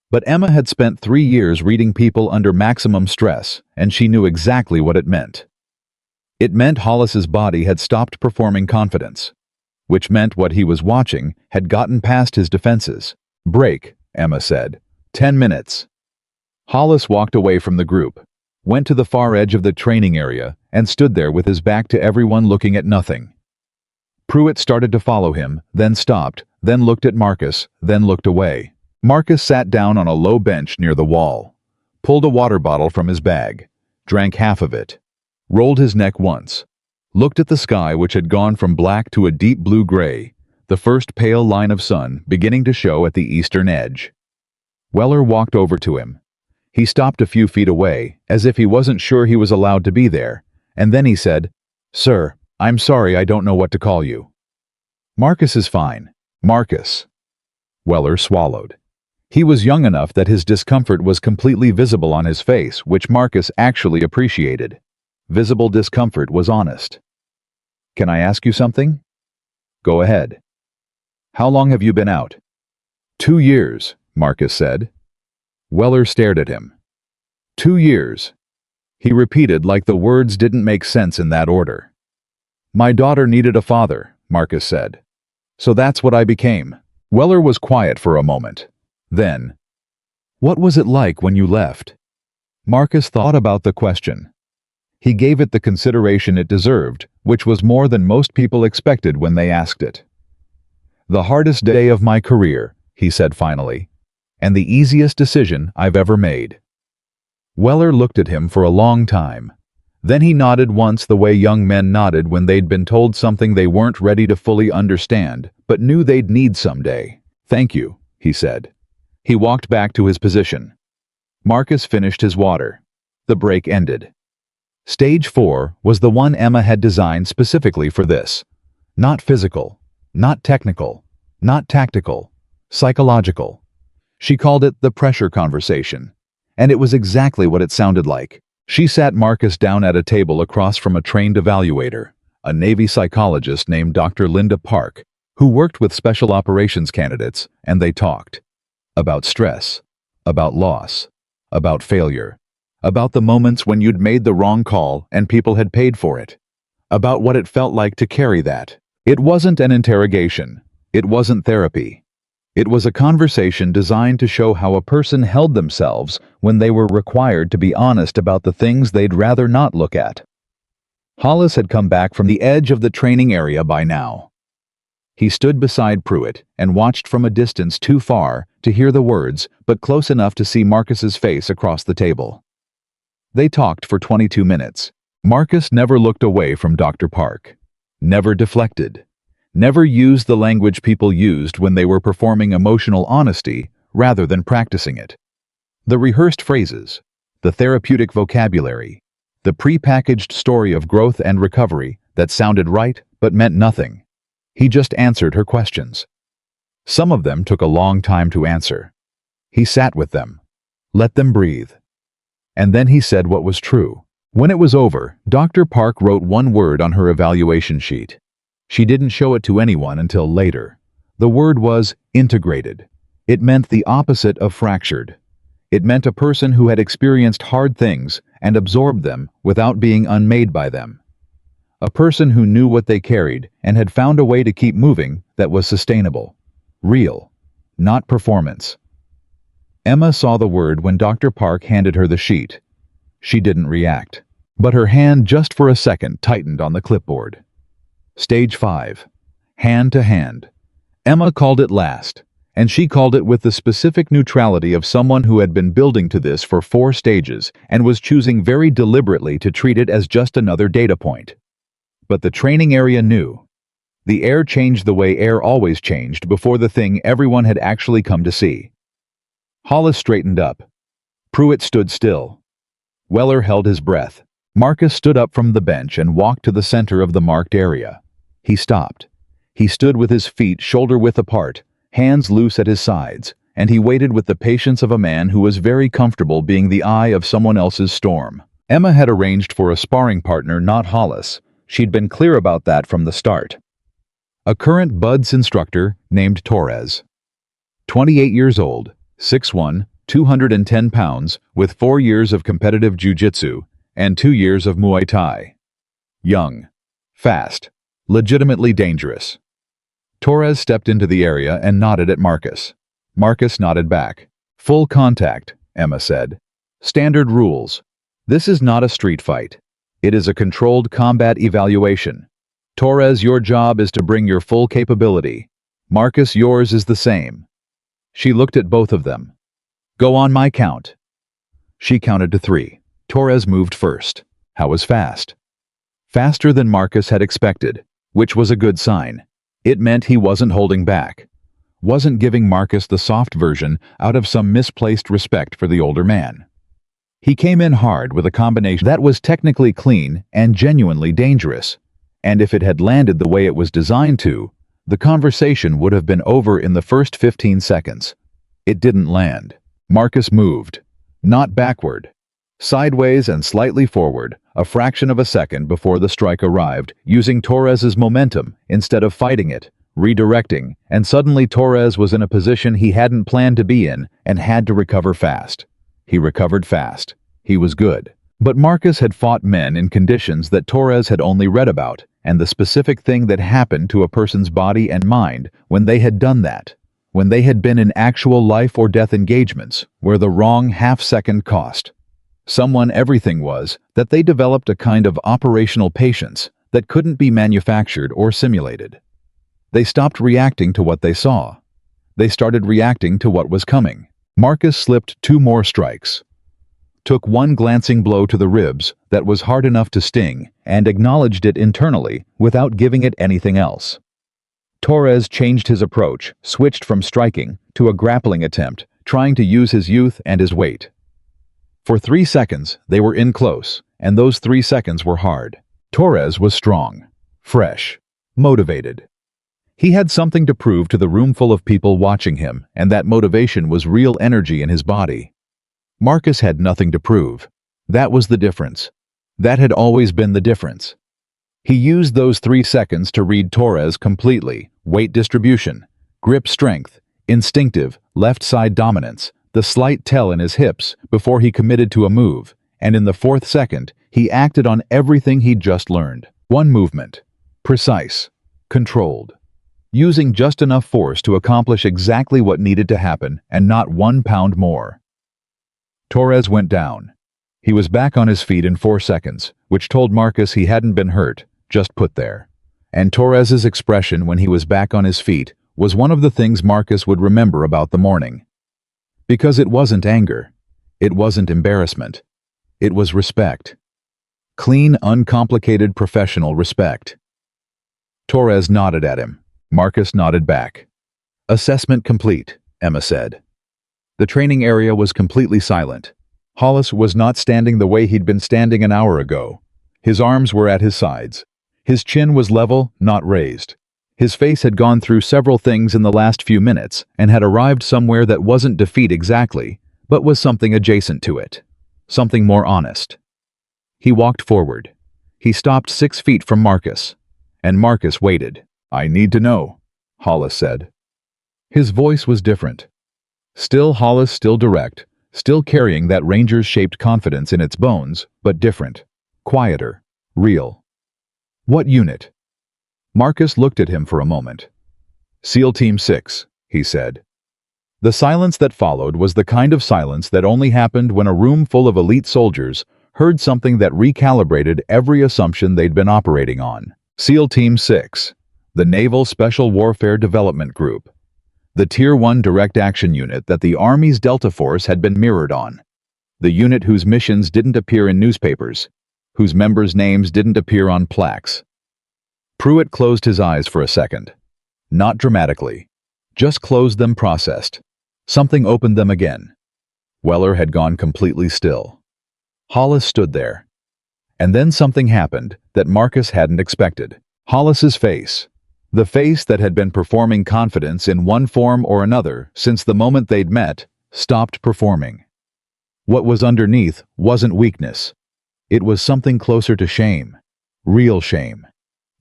But Emma had spent 3 years reading people under maximum stress, and she knew exactly what it meant. It meant Hollis's body had stopped performing confidence, which meant what he was watching had gotten past his defenses. Break, Emma said. 10 minutes. Hollis walked away from the group, went to the far edge of the training area, and stood there with his back to everyone, looking at nothing. Pruitt started to follow him, then stopped, then looked at Marcus, then looked away. Marcus sat down on a low bench near the wall, pulled a water bottle from his bag, drank half of it, rolled his neck once, looked at the sky, which had gone from black to a deep blue-gray, the first pale line of sun beginning to show at the eastern edge. Weller walked over to him. He stopped a few feet away, as if he wasn't sure he was allowed to be there, and then he said, "Sir, I'm sorry, I don't know what to call you." "Marcus is fine." "Marcus." Weller swallowed. He was young enough that his discomfort was completely visible on his face, which Marcus actually appreciated. Visible discomfort was honest. "Can I ask you something?" "Go ahead." "How long have you been out?" 2 years, Marcus said. Weller stared at him. 2 years. He repeated like the words didn't make sense in that order. "My daughter needed a father," Marcus said. "So that's what I became." Weller was quiet for a moment. Then, "What was it like when you left?" Marcus thought about the question. He gave it the consideration it deserved, which was more than most people expected when they asked it. "The hardest day of my career," he said finally, "and the easiest decision I've ever made." Weller looked at him for a long time. Then he nodded once, the way young men nodded when they'd been told something they weren't ready to fully understand, but knew they'd need someday. "Thank you," he said. He walked back to his position. Marcus finished his water. The break ended. Stage 4 was the one Emma had designed specifically for this. Not physical, not technical, not tactical, psychological. She called it the pressure conversation. And it was exactly what it sounded like. She sat Marcus down at a table across from a trained evaluator, a Navy psychologist named Dr. Linda Park, who worked with special operations candidates, and they talked. About stress, about loss, about failure, about the moments when you'd made the wrong call and people had paid for it, about what it felt like to carry that. It wasn't an interrogation. It wasn't therapy. It was a conversation designed to show how a person held themselves when they were required to be honest about the things they'd rather not look at. Hollis had come back from the edge of the training area by now. He stood beside Pruitt and watched from a distance too far to hear the words, but close enough to see Marcus's face across the table. They talked for 22 minutes. Marcus never looked away from Dr. Park. Never deflected. Never used the language people used when they were performing emotional honesty rather than practicing it. The rehearsed phrases, the therapeutic vocabulary, the pre-packaged story of growth and recovery that sounded right but meant nothing. He just answered her questions. Some of them took a long time to answer. He sat with them, let them breathe. And then he said what was true. When it was over, Dr. Park wrote one word on her evaluation sheet. She didn't show it to anyone until later. The word was integrated. It meant the opposite of fractured. It meant a person who had experienced hard things and absorbed them without being unmade by them. A person who knew what they carried and had found a way to keep moving that was sustainable. Real, not performance. Emma saw the word when Dr. Park handed her the sheet. She didn't react, but her hand just for a second tightened on the clipboard. Stage 5. Hand to hand. Emma called it last, and she called it with the specific neutrality of someone who had been building to this for 4 stages and was choosing very deliberately to treat it as just another data point. But the training area knew. The air changed the way air always changed before the thing everyone had actually come to see. Hollis straightened up. Pruitt stood still. Weller held his breath. Marcus stood up from the bench and walked to the center of the marked area. He stopped. He stood with his feet shoulder-width apart, hands loose at his sides, and he waited with the patience of a man who was very comfortable being the eye of someone else's storm. Emma had arranged for a sparring partner, not Hollis. She'd been clear about that from the start. A current BUD/S instructor named Torres. 28 years old, 6'1", 210 pounds, with 4 years of competitive jiu-jitsu and 2 years of Muay Thai. Young, fast, legitimately dangerous. Torres stepped into the area and nodded at Marcus. Marcus nodded back. Full contact, Emma said. Standard rules. This is not a street fight. It is a controlled combat evaluation. Torres, your job is to bring your full capability. Marcus, yours is the same. She looked at both of them. Go on my count. She counted to 3. Torres moved first. How was fast? Faster than Marcus had expected, which was a good sign. It meant he wasn't holding back. Wasn't giving Marcus the soft version out of some misplaced respect for the older man. He came in hard with a combination that was technically clean and genuinely dangerous. And if it had landed the way it was designed to, the conversation would have been over in the first 15 seconds. It didn't land. Marcus moved. Not backward. Sideways and slightly forward, a fraction of a second before the strike arrived, using Torres's momentum instead of fighting it, redirecting, and suddenly Torres was in a position he hadn't planned to be in and had to recover fast. He recovered fast. He was good. But Marcus had fought men in conditions that Torres had only read about, and the specific thing that happened to a person's body and mind when they had done that, when they had been in actual life or death engagements, where the wrong half-second cost. Someone everything was that they developed a kind of operational patience that couldn't be manufactured or simulated. They stopped reacting to what they saw. They started reacting to what was coming. Marcus slipped 2 more strikes. Took 1 glancing blow to the ribs that was hard enough to sting and acknowledged it internally without giving it anything else. Torres changed his approach, switched from striking to a grappling attempt, trying to use his youth and his weight. For 3 seconds, they were in close, and those 3 seconds were hard. Torres was strong, fresh, motivated. He had something to prove to the room full of people watching him, and that motivation was real energy in his body. Marcus had nothing to prove. That was the difference. That had always been the difference. He used those 3 seconds to read Torres completely, weight distribution, grip strength, instinctive, left side dominance, the slight tell in his hips before he committed to a move, and in the 4th second, he acted on everything he'd just learned. 1 movement. Precise. Controlled. Using just enough force to accomplish exactly what needed to happen and not 1 pound more. Torres went down. He was back on his feet in 4 seconds, which told Marcus he hadn't been hurt, just put there. And Torres's expression when he was back on his feet was one of the things Marcus would remember about the morning. Because it wasn't anger. It wasn't embarrassment. It was respect. Clean, uncomplicated professional respect. Torres nodded at him. Marcus nodded back. Assessment complete, Emma said. The training area was completely silent. Hollis was not standing the way he'd been standing an hour ago. His arms were at his sides. His chin was level, not raised. His face had gone through several things in the last few minutes and had arrived somewhere that wasn't defeat exactly, but was something adjacent to it. Something more honest. He walked forward. He stopped 6 feet from Marcus, and Marcus waited. "I need to know," Hollis said. His voice was different. Still Hollis, still direct, still carrying that Rangers-shaped confidence in its bones, but different, quieter, real. "What unit?" Marcus looked at him for a moment. "SEAL Team 6, he said. The silence that followed was the kind of silence that only happened when a room full of elite soldiers heard something that recalibrated every assumption they'd been operating on. SEAL Team 6, the Naval Special Warfare Development Group, the Tier 1 direct action unit that the Army's Delta Force had been mirrored on, the unit whose missions didn't appear in newspapers, whose members' names didn't appear on plaques. Pruitt closed his eyes for a second. Not dramatically. Just closed them, processed. Something opened them again. Weller had gone completely still. Hollis stood there. And then something happened that Marcus hadn't expected. Hollis's face, the face that had been performing confidence in one form or another since the moment they'd met, stopped performing. What was underneath wasn't weakness. It was something closer to shame. Real shame.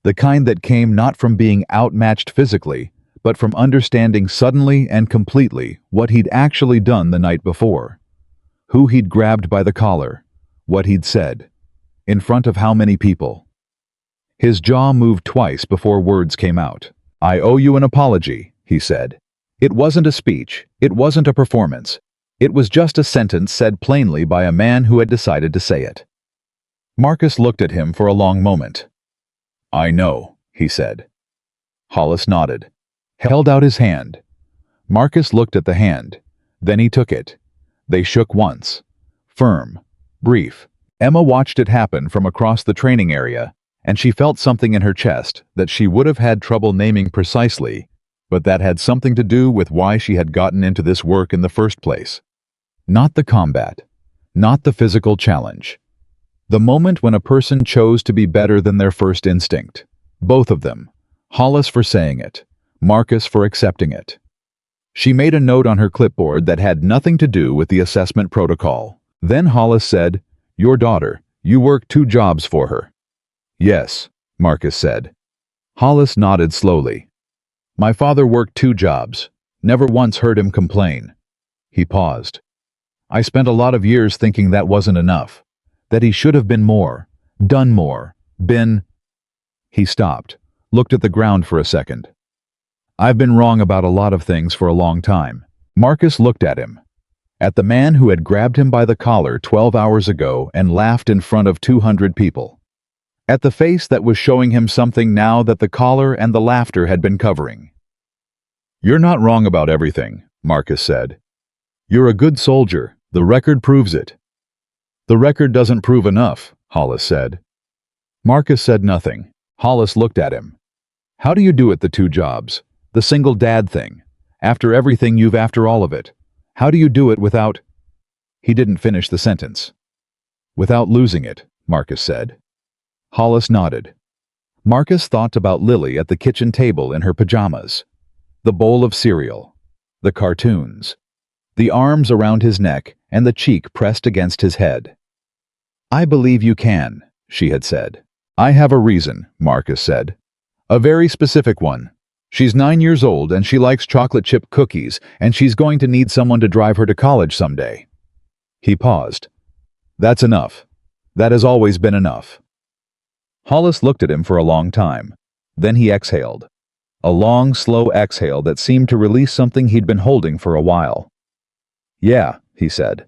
The kind that came not from being outmatched physically, but from understanding suddenly and completely what he'd actually done the night before. Who he'd grabbed by the collar. What he'd said. In front of how many people? His jaw moved twice before words came out. "I owe you an apology," he said. It wasn't a speech. It wasn't a performance. It was just a sentence said plainly by a man who had decided to say it. Marcus looked at him for a long moment. "I know," he said. Hollis nodded. Held out his hand. Marcus looked at the hand. Then he took it. They shook once. Firm. Brief. Emma watched it happen from across the training area, and she felt something in her chest that she would have had trouble naming precisely, but that had something to do with why she had gotten into this work in the first place. Not the combat. Not the physical challenge. The moment when a person chose to be better than their first instinct. Both of them. Hollis for saying it. Marcus for accepting it. She made a note on her clipboard that had nothing to do with the assessment protocol. Then Hollis said, "Your daughter, you work 2 jobs for her." "Yes," Marcus said. Hollis nodded slowly. "My father worked 2 jobs. Never once heard him complain." He paused. "I spent a lot of years thinking that wasn't enough. That he should have been more, done more, been—" He stopped, looked at the ground for a second. "I've been wrong about a lot of things for a long time." Marcus looked at him. At the man who had grabbed him by the collar 12 hours ago and laughed in front of 200 people. At the face that was showing him something now that the collar and the laughter had been covering. "You're not wrong about everything," Marcus said. "You're a good soldier. The record proves it." "The record doesn't prove enough," Hollis said. Marcus said nothing. Hollis looked at him. "How do you do it, the 2 jobs? The single dad thing. After everything after all of it. How do you do it without—" He didn't finish the sentence. "Without losing it," Marcus said. Hollis nodded. Marcus thought about Lily at the kitchen table in her pajamas. The bowl of cereal. The cartoons. The arms around his neck and the cheek pressed against his head. "I believe you can," she had said. "I have a reason," Marcus said. "A very specific one. She's 9 years old and she likes chocolate chip cookies, and she's going to need someone to drive her to college someday." He paused. "That's enough. That has always been enough." Hollis looked at him for a long time. Then he exhaled. A long, slow exhale that seemed to release something he'd been holding for a while. "Yeah," he said.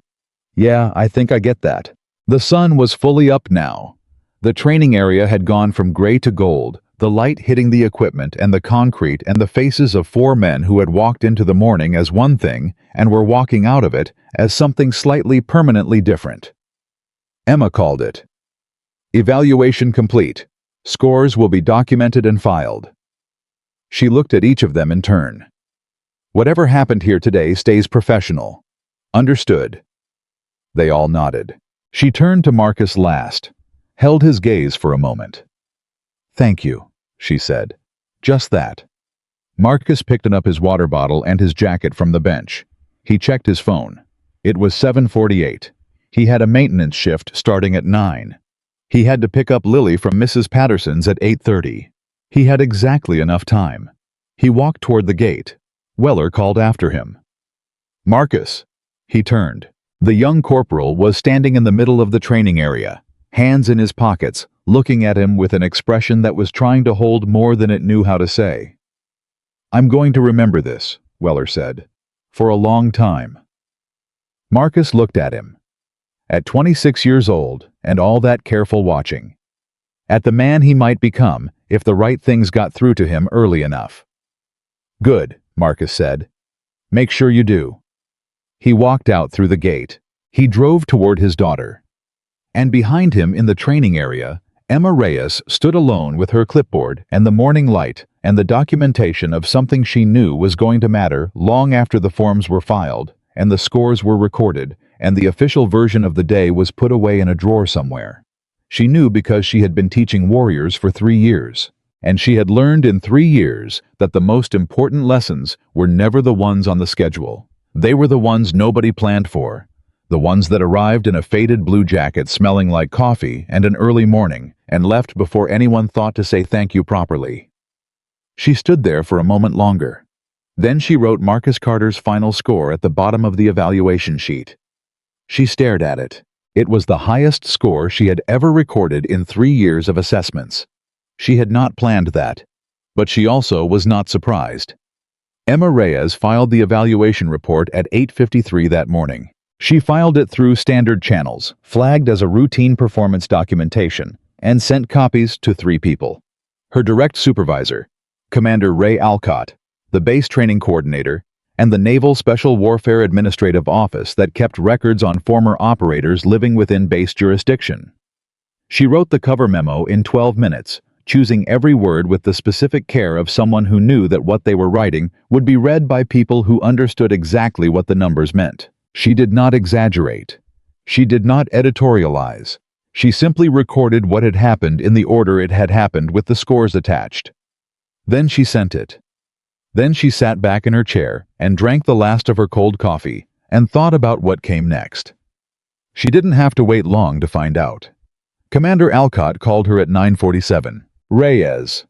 "Yeah, I think I get that." The sun was fully up now. The training area had gone from gray to gold, the light hitting the equipment and the concrete and the faces of 4 men who had walked into the morning as one thing and were walking out of it as something slightly permanently different. Emma called it. "Evaluation complete. Scores will be documented and filed." She looked at each of them in turn. "Whatever happened here today stays professional. Understood?" They all nodded. She turned to Marcus last, held his gaze for a moment. "Thank you," she said. "Just that." Marcus picked up his water bottle and his jacket from the bench. He checked his phone. It was 7:48. He had a maintenance shift starting at 9. He had to pick up Lily from Mrs. Patterson's at 8:30. He had exactly enough time. He walked toward the gate. Weller called after him. "Marcus." He turned. The young corporal was standing in the middle of the training area, hands in his pockets, looking at him with an expression that was trying to hold more than it knew how to say. "I'm going to remember this," Weller said, "for a long time." Marcus looked at him. At 26 years old, and all that careful watching. At the man he might become if the right things got through to him early enough. "Good," Marcus said. "Make sure you do." He walked out through the gate. He drove toward his daughter. And behind him in the training area, Emma Reyes stood alone with her clipboard and the morning light and the documentation of something she knew was going to matter long after the forms were filed and the scores were recorded and the official version of the day was put away in a drawer somewhere. She knew because she had been teaching warriors for 3 years, and she had learned in 3 years that the most important lessons were never the ones on the schedule. They were the ones nobody planned for, the ones that arrived in a faded blue jacket smelling like coffee and an early morning and left before anyone thought to say thank you properly. She stood there for a moment longer. Then she wrote Marcus Carter's final score at the bottom of the evaluation sheet. She stared at it. It was the highest score she had ever recorded in 3 years of assessments. She had not planned that, but she also was not surprised. Emma Reyes filed the evaluation report at 8:53 that morning. She filed it through standard channels, flagged as a routine performance documentation, and sent copies to 3 people. Her direct supervisor, Commander Ray Alcott, the base training coordinator, and the Naval Special Warfare Administrative Office that kept records on former operators living within base jurisdiction. She wrote the cover memo in 12 minutes, choosing every word with the specific care of someone who knew that what they were writing would be read by people who understood exactly what the numbers meant. She did not exaggerate. She did not editorialize. She simply recorded what had happened in the order it had happened with the scores attached. Then she sent it. Then she sat back in her chair and drank the last of her cold coffee and thought about what came next. She didn't have to wait long to find out. Commander Alcott called her at 9:47. "Reyes."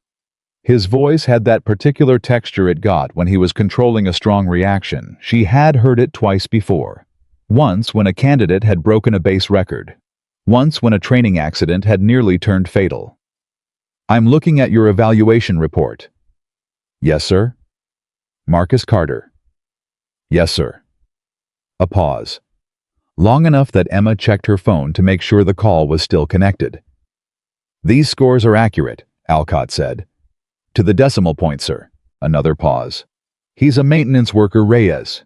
His voice had that particular texture it got when he was controlling a strong reaction. She had heard it twice before. Once when a candidate had broken a base record. Once when a training accident had nearly turned fatal. "I'm looking at your evaluation report." "Yes, sir." "Marcus Carter." "Yes, sir." A pause. Long enough that Emma checked her phone to make sure the call was still connected. "These scores are accurate," Alcott said. "To the decimal point, sir." Another pause. "He's a maintenance worker, Reyes."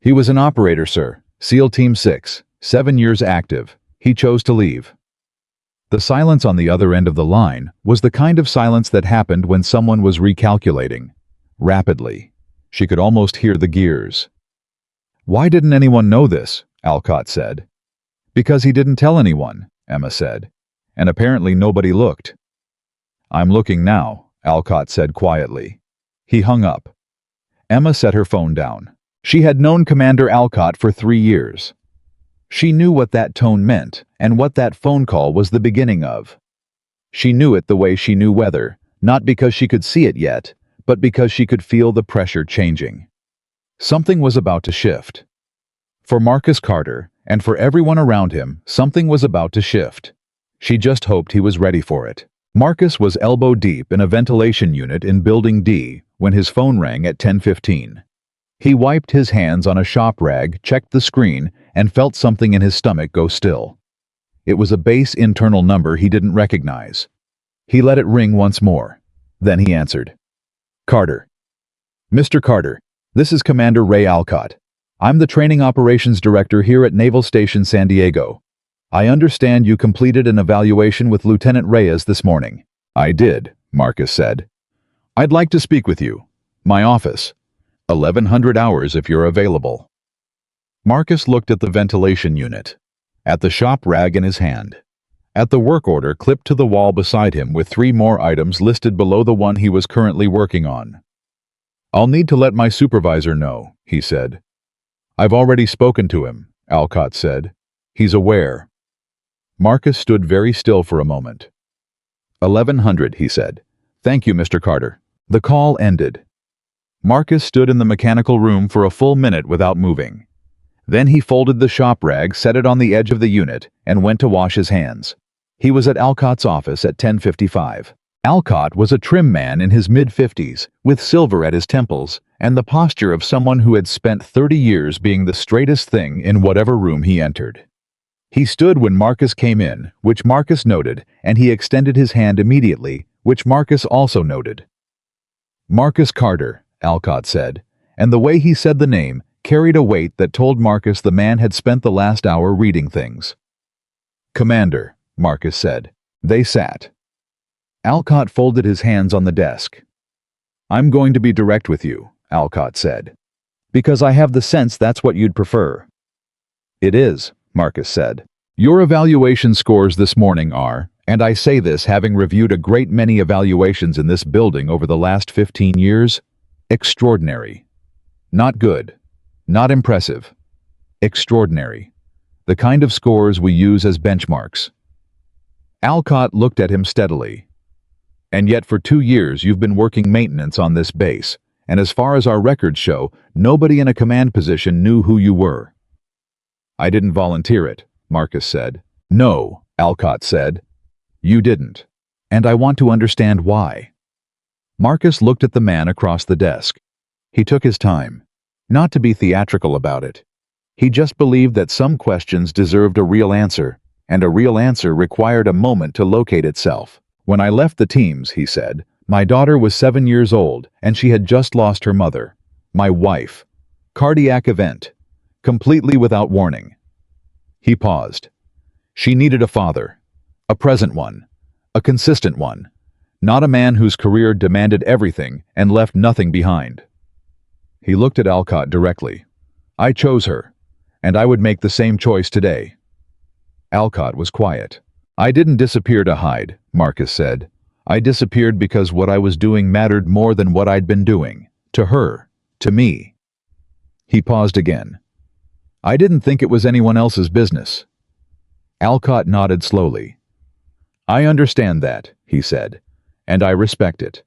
"He was an operator, sir. SEAL Team 6, 7 years active. He chose to leave." The silence on the other end of the line was the kind of silence that happened when someone was recalculating. Rapidly. She could almost hear the gears. "Why didn't anyone know this?" Alcott said. "Because he didn't tell anyone," Emma said. "And apparently nobody looked." "I'm looking now," Alcott said quietly. He hung up. Emma set her phone down. She had known Commander Alcott for 3 years. She knew what that tone meant and what that phone call was the beginning of. She knew it the way she knew weather, not because she could see it yet, but because she could feel the pressure changing. Something was about to shift. For Marcus Carter, and for everyone around him, something was about to shift. She just hoped he was ready for it. Marcus was elbow deep in a ventilation unit in Building D when his phone rang at 10:15. He wiped his hands on a shop rag, checked the screen, and felt something in his stomach go still. It was a base internal number he didn't recognize. He let it ring once more. Then he answered. "Carter." "Mr. Carter, this is Commander Ray Alcott. I'm the Training Operations Director here at Naval Station San Diego. I understand you completed an evaluation with Lieutenant Reyes this morning." "I did," Marcus said. "I'd like to speak with you. My office. 1100 hours if you're available." Marcus looked at the ventilation unit, at the shop rag in his hand, at the work order clipped to the wall beside him with 3 more items listed below the one he was currently working on. "I'll need to let my supervisor know," he said. "I've already spoken to him," Alcott said. "He's aware." Marcus stood very still for a moment. 1100, he said. Thank you, Mr. Carter. The call ended. Marcus stood in the mechanical room for a full minute without moving. Then he folded the shop rag, set it on the edge of the unit, and went to wash his hands. He was at Alcott's office at 10:55. Alcott was a trim man in his mid-50s, with silver at his temples, and the posture of someone who had spent 30 years being the straightest thing in whatever room he entered. He stood when Marcus came in, which Marcus noted, and he extended his hand immediately, which Marcus also noted. Marcus Carter, Alcott said, and the way he said the name carried a weight that told Marcus the man had spent the last hour reading things. Commander, Marcus said. They sat. Alcott folded his hands on the desk. I'm going to be direct with you, Alcott said. Because I have the sense that's what you'd prefer. It is, Marcus said. Your evaluation scores this morning are, and I say this having reviewed a great many evaluations in this building over the last 15 years, extraordinary. Not good. Not impressive. Extraordinary. The kind of scores we use as benchmarks. Alcott looked at him steadily. And yet for 2 years you've been working maintenance on this base, and as far as our records show, nobody in a command position knew who you were. I didn't volunteer it, Marcus said. No, Alcott said. You didn't. And I want to understand why. Marcus looked at the man across the desk. He took his time. Not to be theatrical about it. He just believed that some questions deserved a real answer, and a real answer required a moment to locate itself. When I left the teams, he said, my daughter was 7 years old, and she had just lost her mother. My wife. Cardiac event. Completely without warning. He paused. She needed a father. A present one. A consistent one. Not a man whose career demanded everything and left nothing behind. He looked at Alcott directly. I chose her, and I would make the same choice today. Alcott was quiet. I didn't disappear to hide, Marcus said. I disappeared because what I was doing mattered more than what I'd been doing. To her. To me. He paused again. I didn't think it was anyone else's business. Alcott nodded slowly. I understand that, he said, and I respect it.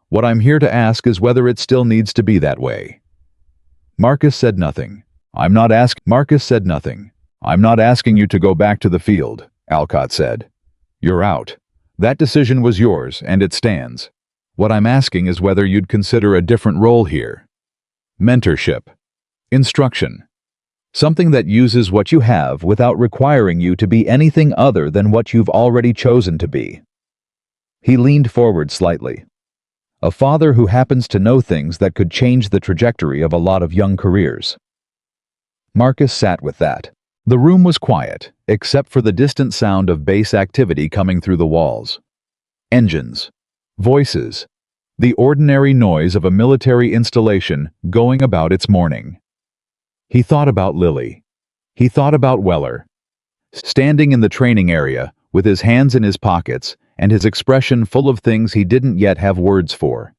What I'm here to ask is whether it still needs to be that way. Marcus said nothing. Marcus said nothing. I'm not asking you to go back to the field, Alcott said. You're out. That decision was yours, and it stands. What I'm asking is whether you'd consider a different role here. Mentorship. Instruction. Something that uses what you have without requiring you to be anything other than what you've already chosen to be. He leaned forward slightly. A father who happens to know things that could change the trajectory of a lot of young careers. Marcus sat with that. The room was quiet, except for the distant sound of base activity coming through the walls. Engines. Voices. The ordinary noise of a military installation going about its morning. He thought about Lily. He thought about Weller. Standing in the training area, with his hands in his pockets, and his expression full of things he didn't yet have words for.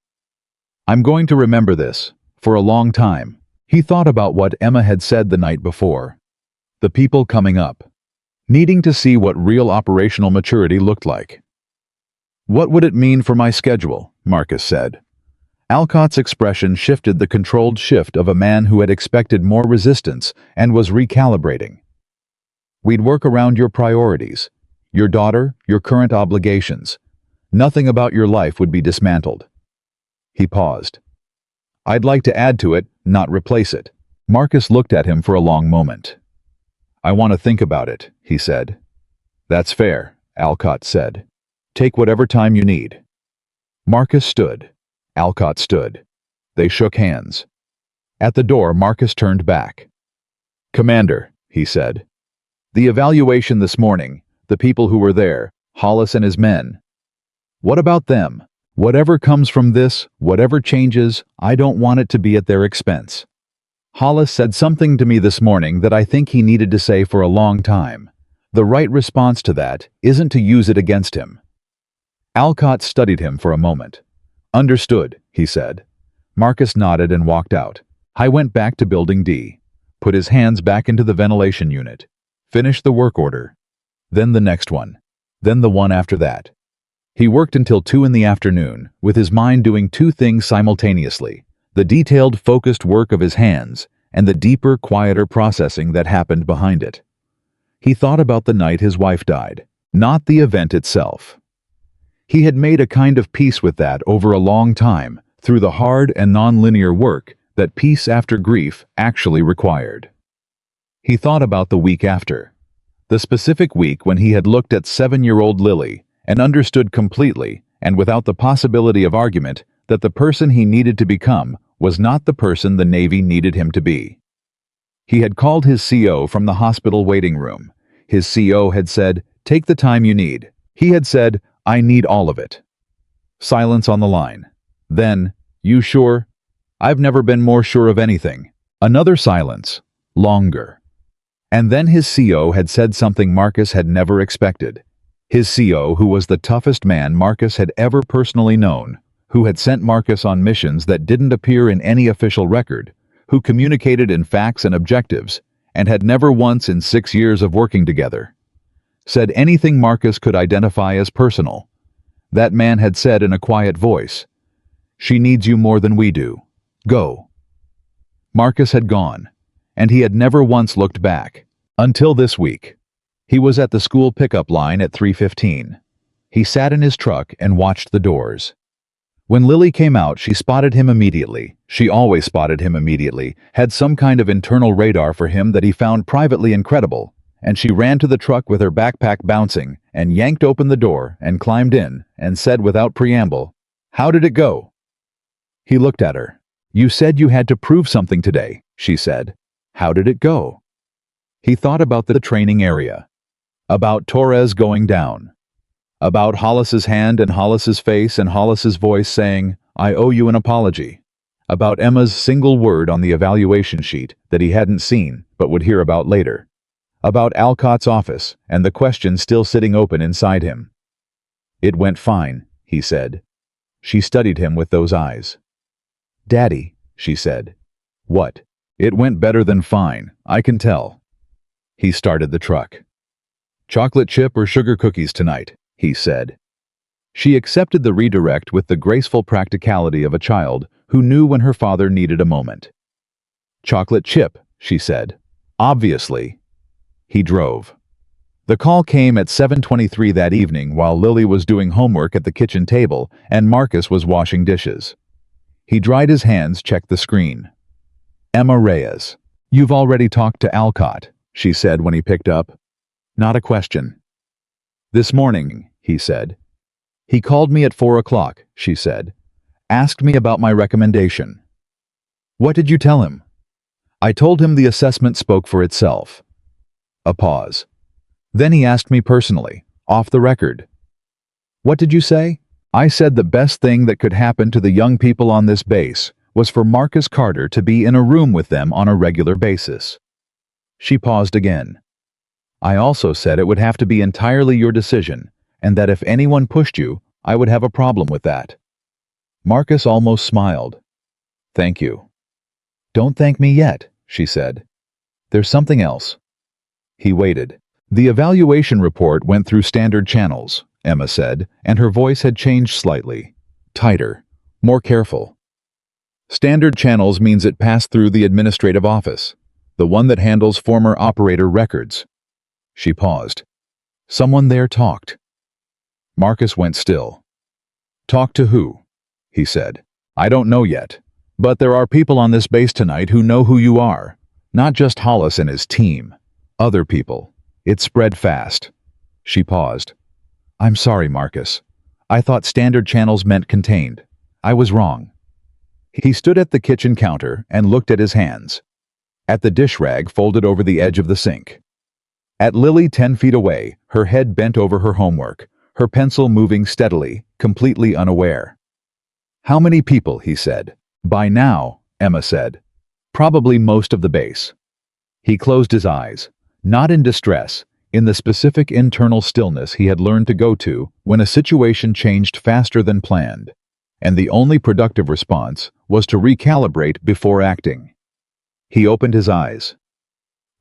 I'm going to remember this, for a long time. He thought about what Emma had said the night before. The people coming up. Needing to see what real operational maturity looked like. What would it mean for my schedule? Marcus said. Alcott's expression shifted the controlled shift of a man who had expected more resistance and was recalibrating. We'd work around your priorities, your daughter, your current obligations. Nothing about your life would be dismantled. He paused. I'd like to add to it, not replace it. Marcus looked at him for a long moment. I want to think about it, he said. That's fair, Alcott said. Take whatever time you need. Marcus stood. Alcott stood. They shook hands. At the door, Marcus turned back. Commander, he said. The evaluation this morning, the people who were there, Hollis and his men. What about them? Whatever comes from this, whatever changes, I don't want it to be at their expense. Hollis said something to me this morning that I think he needed to say for a long time. The right response to that isn't to use it against him. Alcott studied him for a moment. Understood, he said. Marcus nodded and walked out. I went back to Building D, put his hands back into the ventilation unit, finished the work order. then the next one, then the one after that. He worked until 2 in the afternoon, with his mind doing two things simultaneously: the detailed, focused work of his hands and the deeper, quieter processing that happened behind it. He thought about the night his wife died, not the event itself. He had made a kind of peace with that over a long time, through the hard and non-linear work that peace after grief actually required. He thought about the week after, the specific week when he had looked at 7-year-old Lily and understood completely, and without the possibility of argument, that the person he needed to become was not the person the Navy needed him to be. He had called his CO from the hospital waiting room. His CO had said, "Take the time you need." He had said, "I need all of it." Silence on the line. Then, "You sure?" "I've never been more sure of anything." Another silence. Longer. And then his CO had said something Marcus had never expected. His CO, who was the toughest man Marcus had ever personally known, who had sent Marcus on missions that didn't appear in any official record, who communicated in facts and objectives, and had never once in 6 years of working together said anything Marcus could identify as personal. That man had said in a quiet voice, "She needs you more than we do. Go." Marcus had gone, and he had never once looked back. Until this week. He was at the school pickup line at 3:15. He sat in his truck and watched the doors. When Lily came out, she spotted him immediately. She always spotted him immediately, had some kind of internal radar for him that he found privately incredible, and she ran to the truck with her backpack bouncing and yanked open the door and climbed in and said without preamble, "How did it go?" He looked at her. "You said you had to prove something today," she said. "How did it go?" He thought about the training area, about Torres going down, about Hollis's hand and Hollis's face and Hollis's voice saying, "I owe you an apology," about Emma's single word on the evaluation sheet that he hadn't seen but would hear about later, about Alcott's office and the question still sitting open inside him. "It went fine," he said. She studied him with those eyes. "Daddy," she said. "What?" "It went better than fine, I can tell." He started the truck. "Chocolate chip or sugar cookies tonight?" he said. She accepted the redirect with the graceful practicality of a child who knew when her father needed a moment. "Chocolate chip," she said. "Obviously." He drove. The call came at 7:23 that evening while Lily was doing homework at the kitchen table and Marcus was washing dishes. He dried his hands, checked the screen. "Emma Reyes. You've already talked to Alcott," she said when he picked up. Not a question. "This morning," he said. "He called me at 4 o'clock, she said. "Asked me about my recommendation." "What did you tell him?" "I told him the assessment spoke for itself." A pause. "Then he asked me personally, off the record." "What did you say?" "I said the best thing that could happen to the young people on this base was for Marcus Carter to be in a room with them on a regular basis." She paused again. "I also said it would have to be entirely your decision, and that if anyone pushed you, I would have a problem with that." Marcus almost smiled. "Thank you." "Don't thank me yet," she said. "There's something else." He waited. "The evaluation report went through standard channels," Emma said, and her voice had changed slightly. Tighter. More careful. "Standard channels means it passed through the administrative office, the one that handles former operator records." She paused. Someone there talked. Marcus went still. "Talk to who?" he said. "I don't know yet. But there are people on this base tonight who know who you are. Not just Hollis and his team. Other people. It spread fast." She paused. "I'm sorry, Marcus. I thought standard channels meant contained. I was wrong." He stood at the kitchen counter and looked at his hands. At the dish rag folded over the edge of the sink. At Lily 10 feet away, her head bent over her homework, her pencil moving steadily, completely unaware. "How many people?" he said. "By now," Emma said. "Probably most of the base." He closed his eyes, not in distress, in the specific internal stillness he had learned to go to when a situation changed faster than planned, and the only productive response was to recalibrate before acting. He opened his eyes.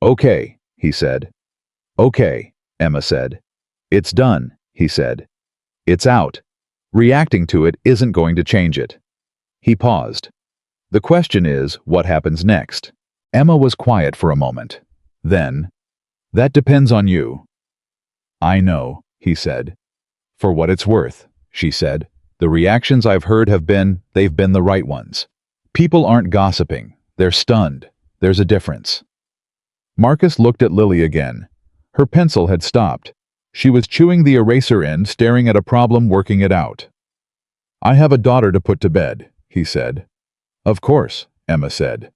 "Okay," he said. "Okay, Emma said. It's done, he said. It's out. Reacting to it isn't going to change it. He paused. The question is, what happens next? Emma was quiet for a moment. Then, that depends on you. I know, he said. For what it's worth, she said. The reactions I've heard they've been the right ones. People aren't gossiping. They're stunned. There's a difference. Marcus looked at Lily again. Her pencil had stopped. She was chewing the eraser end, staring at a problem, working it out. I have a daughter to put to bed, he said. Of course, Emma said.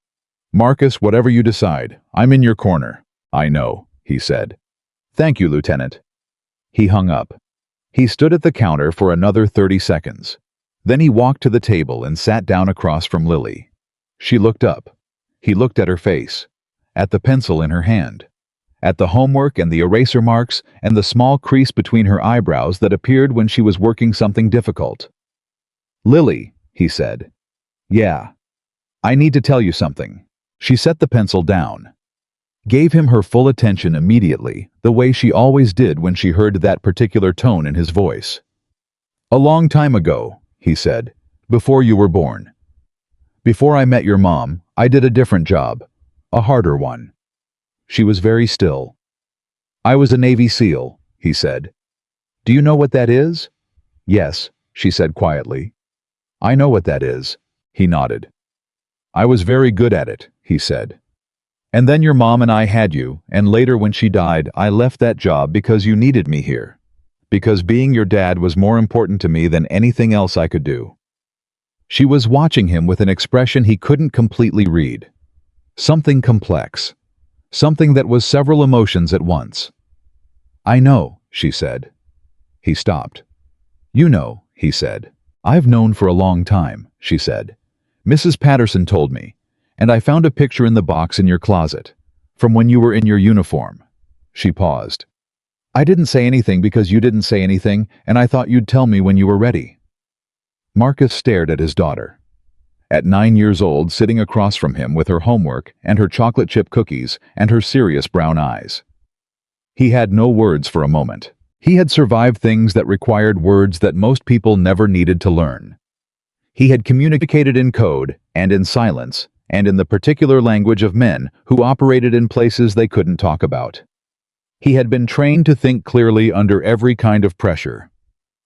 Marcus, whatever you decide, I'm in your corner. I know, he said. Thank you, Lieutenant. He hung up. He stood at the counter for another 30 seconds. Then he walked to the table and sat down across from Lily. She looked up. He looked at her face, at the pencil in her hand, at the homework and the eraser marks and the small crease between her eyebrows that appeared when she was working something difficult. Lily, he said. Yeah. I need to tell you something. She set the pencil down. Gave him her full attention immediately, the way she always did when she heard that particular tone in his voice. A long time ago, he said, before you were born. Before I met your mom, I did a different job, a harder one. She was very still. I was a Navy SEAL, he said. Do you know what that is? Yes, she said quietly. I know what that is, he nodded. I was very good at it, he said. And then your mom and I had you, and later when she died, I left that job because you needed me here. Because being your dad was more important to me than anything else I could do. She was watching him with an expression he couldn't completely read. Something complex. Something that was several emotions at once. I know, she said. He stopped. You know, he said. I've known for a long time, she said. Mrs. Patterson told me, and I found a picture in the box in your closet, from when you were in your uniform. She paused. I didn't say anything because you didn't say anything, and I thought you'd tell me when you were ready. Marcus stared at his daughter. At 9 years old, sitting across from him with her homework and her chocolate chip cookies and her serious brown eyes. He had no words for a moment. He had survived things that required words that most people never needed to learn. He had communicated in code and in silence and in the particular language of men who operated in places they couldn't talk about. He had been trained to think clearly under every kind of pressure.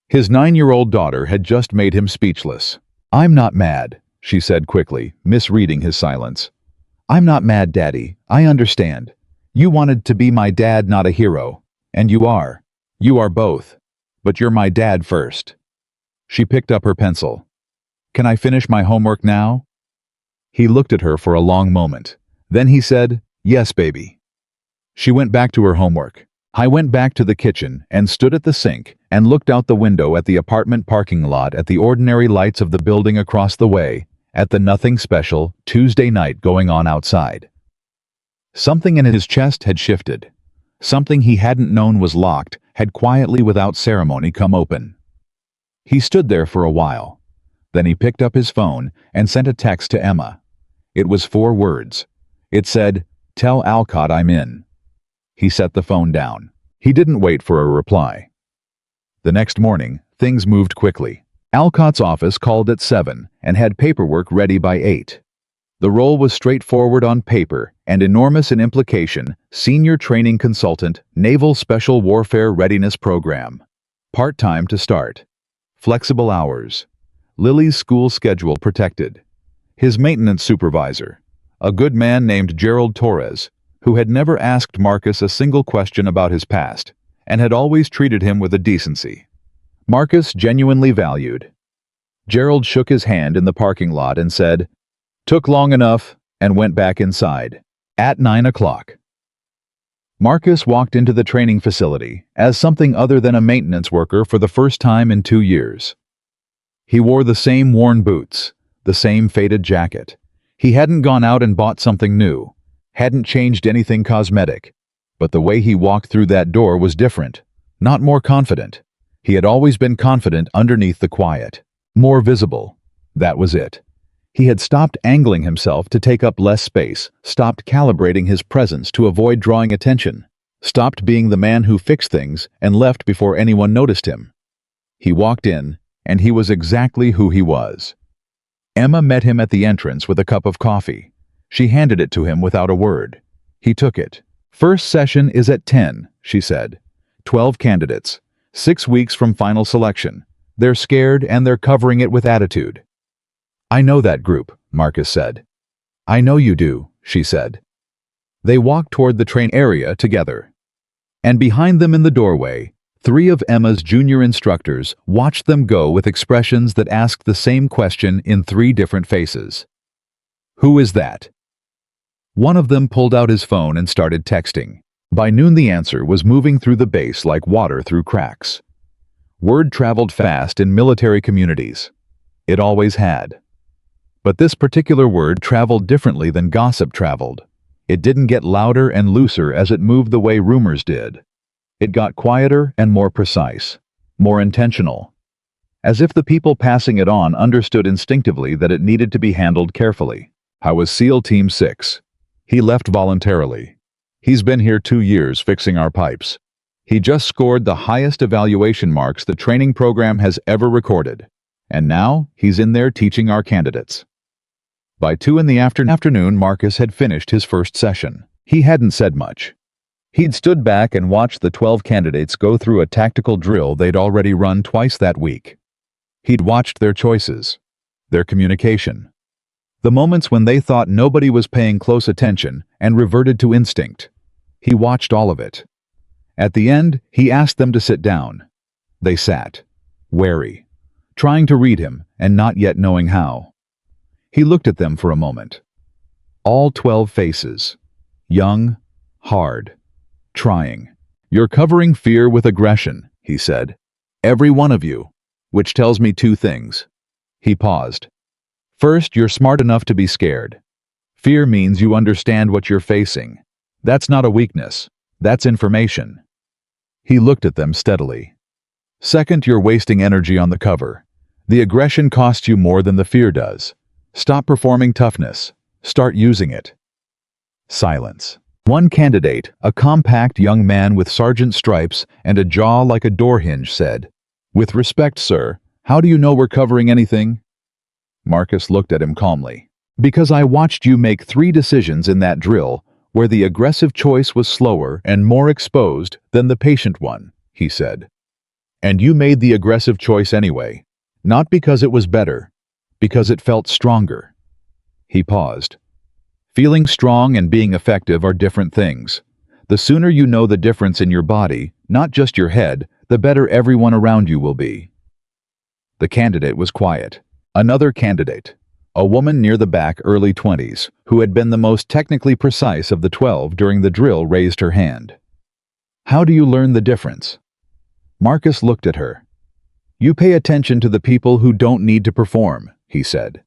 His 9-year-old daughter had just made him speechless. I'm not mad, she said quickly, misreading his silence. I'm not mad, Daddy. I understand. You wanted to be my dad, not a hero. And you are. You are both. But you're my dad first. She picked up her pencil. Can I finish my homework now? He looked at her for a long moment. Then he said, Yes, baby. She went back to her homework. I went back to the kitchen and stood at the sink and looked out the window at the apartment parking lot, at the ordinary lights of the building across the way, at the nothing special Tuesday night going on outside. Something in his chest had shifted. Something he hadn't known was locked had quietly, without ceremony, come open. He stood there for a while. Then he picked up his phone and sent a text to Emma. It was 4 words. It said, Tell Alcott I'm in. He set the phone down. He didn't wait for a reply. The next morning, things moved quickly. Alcott's office called at 7 and had paperwork ready by 8. The role was straightforward on paper and enormous in implication: Senior Training Consultant, Naval Special Warfare Readiness Program. Part-time to start. Flexible hours. Lily's school schedule protected. His maintenance supervisor, a good man named Gerald Torres, who had never asked Marcus a single question about his past and had always treated him with a decency Marcus genuinely valued. Gerald shook his hand in the parking lot and said, Took long enough, and went back inside. At 9 o'clock. Marcus walked into the training facility as something other than a maintenance worker for the first time in 2 years. He wore the same worn boots, the same faded jacket. He hadn't gone out and bought something new, hadn't changed anything cosmetic, but the way he walked through that door was different, not more confident. He had always been confident underneath the quiet, more visible. That was it. He had stopped angling himself to take up less space, stopped calibrating his presence to avoid drawing attention. stopped being the man who fixed things and left before anyone noticed him. He walked in, and he was exactly who he was. Emma met him at the entrance with a cup of coffee. She handed it to him without a word. He took it. "First session is at 10, she said. 12 candidates. 6 weeks from final selection. They're scared and they're covering it with attitude." "I know that group," Marcus said. "I know you do," she said. They walked toward the train area together. And behind them in the doorway, 3 of Emma's junior instructors watched them go with expressions that asked the same question in 3 different faces. "Who is that?" One of them pulled out his phone and started texting. By noon the answer was moving through the base like water through cracks. Word traveled fast in military communities. It always had. But this particular word traveled differently than gossip traveled. It didn't get louder and looser as it moved the way rumors did. It got quieter and more precise, more intentional. As if the people passing it on understood instinctively that it needed to be handled carefully. "How was SEAL Team 6? He left voluntarily. He's been here 2 years fixing our pipes. He just scored the highest evaluation marks the training program has ever recorded. And now he's in there teaching our candidates." By 2 in the afternoon, Marcus had finished his first session. He hadn't said much. He'd stood back and watched the 12 candidates go through a tactical drill they'd already run twice that week. He'd watched their choices, their communication, the moments when they thought nobody was paying close attention and reverted to instinct. He watched all of it. At the end, he asked them to sit down. They sat, wary, trying to read him and not yet knowing how. He looked at them for a moment. All 12 faces, young, hard, trying. "You're covering fear with aggression," he said. "Every one of you, which tells me 2 things." He paused. "First, you're smart enough to be scared. Fear means you understand what you're facing. That's not a weakness. That's information." He looked at them steadily. "Second, you're wasting energy on the cover. The aggression costs you more than the fear does. Stop performing toughness. Start using it." Silence. One candidate, a compact young man with sergeant stripes and a jaw like a door hinge, said, "With respect, sir, how do you know we're covering anything?" Marcus looked at him calmly. "Because I watched you make 3 decisions in that drill where the aggressive choice was slower and more exposed than the patient one," he said. "And you made the aggressive choice anyway, not because it was better, because it felt stronger." He paused. Feeling strong and being effective are different things. The sooner you know the difference in your body, not just your head, the better everyone around you will be. The candidate was quiet. Another candidate, a woman near the back, early 20s, who had been the most technically precise of the 12 during the drill, raised her hand. "How do you learn the difference?" Marcus looked at her. "You pay attention to the people who don't need to perform," he said.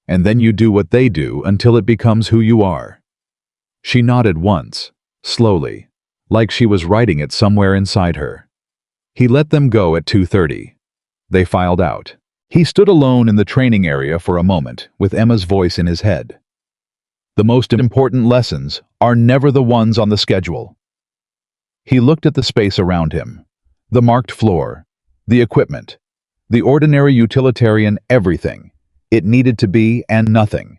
"And then you do what they do until it becomes who you are." She nodded once, slowly, like she was writing it somewhere inside her. He let them go at 2:30. They filed out. He stood alone in the training area for a moment, with Emma's voice in his head. "The most important lessons are never the ones on the schedule." He looked at the space around him. The marked floor, the equipment, the ordinary utilitarian everything. It needed to be and nothing.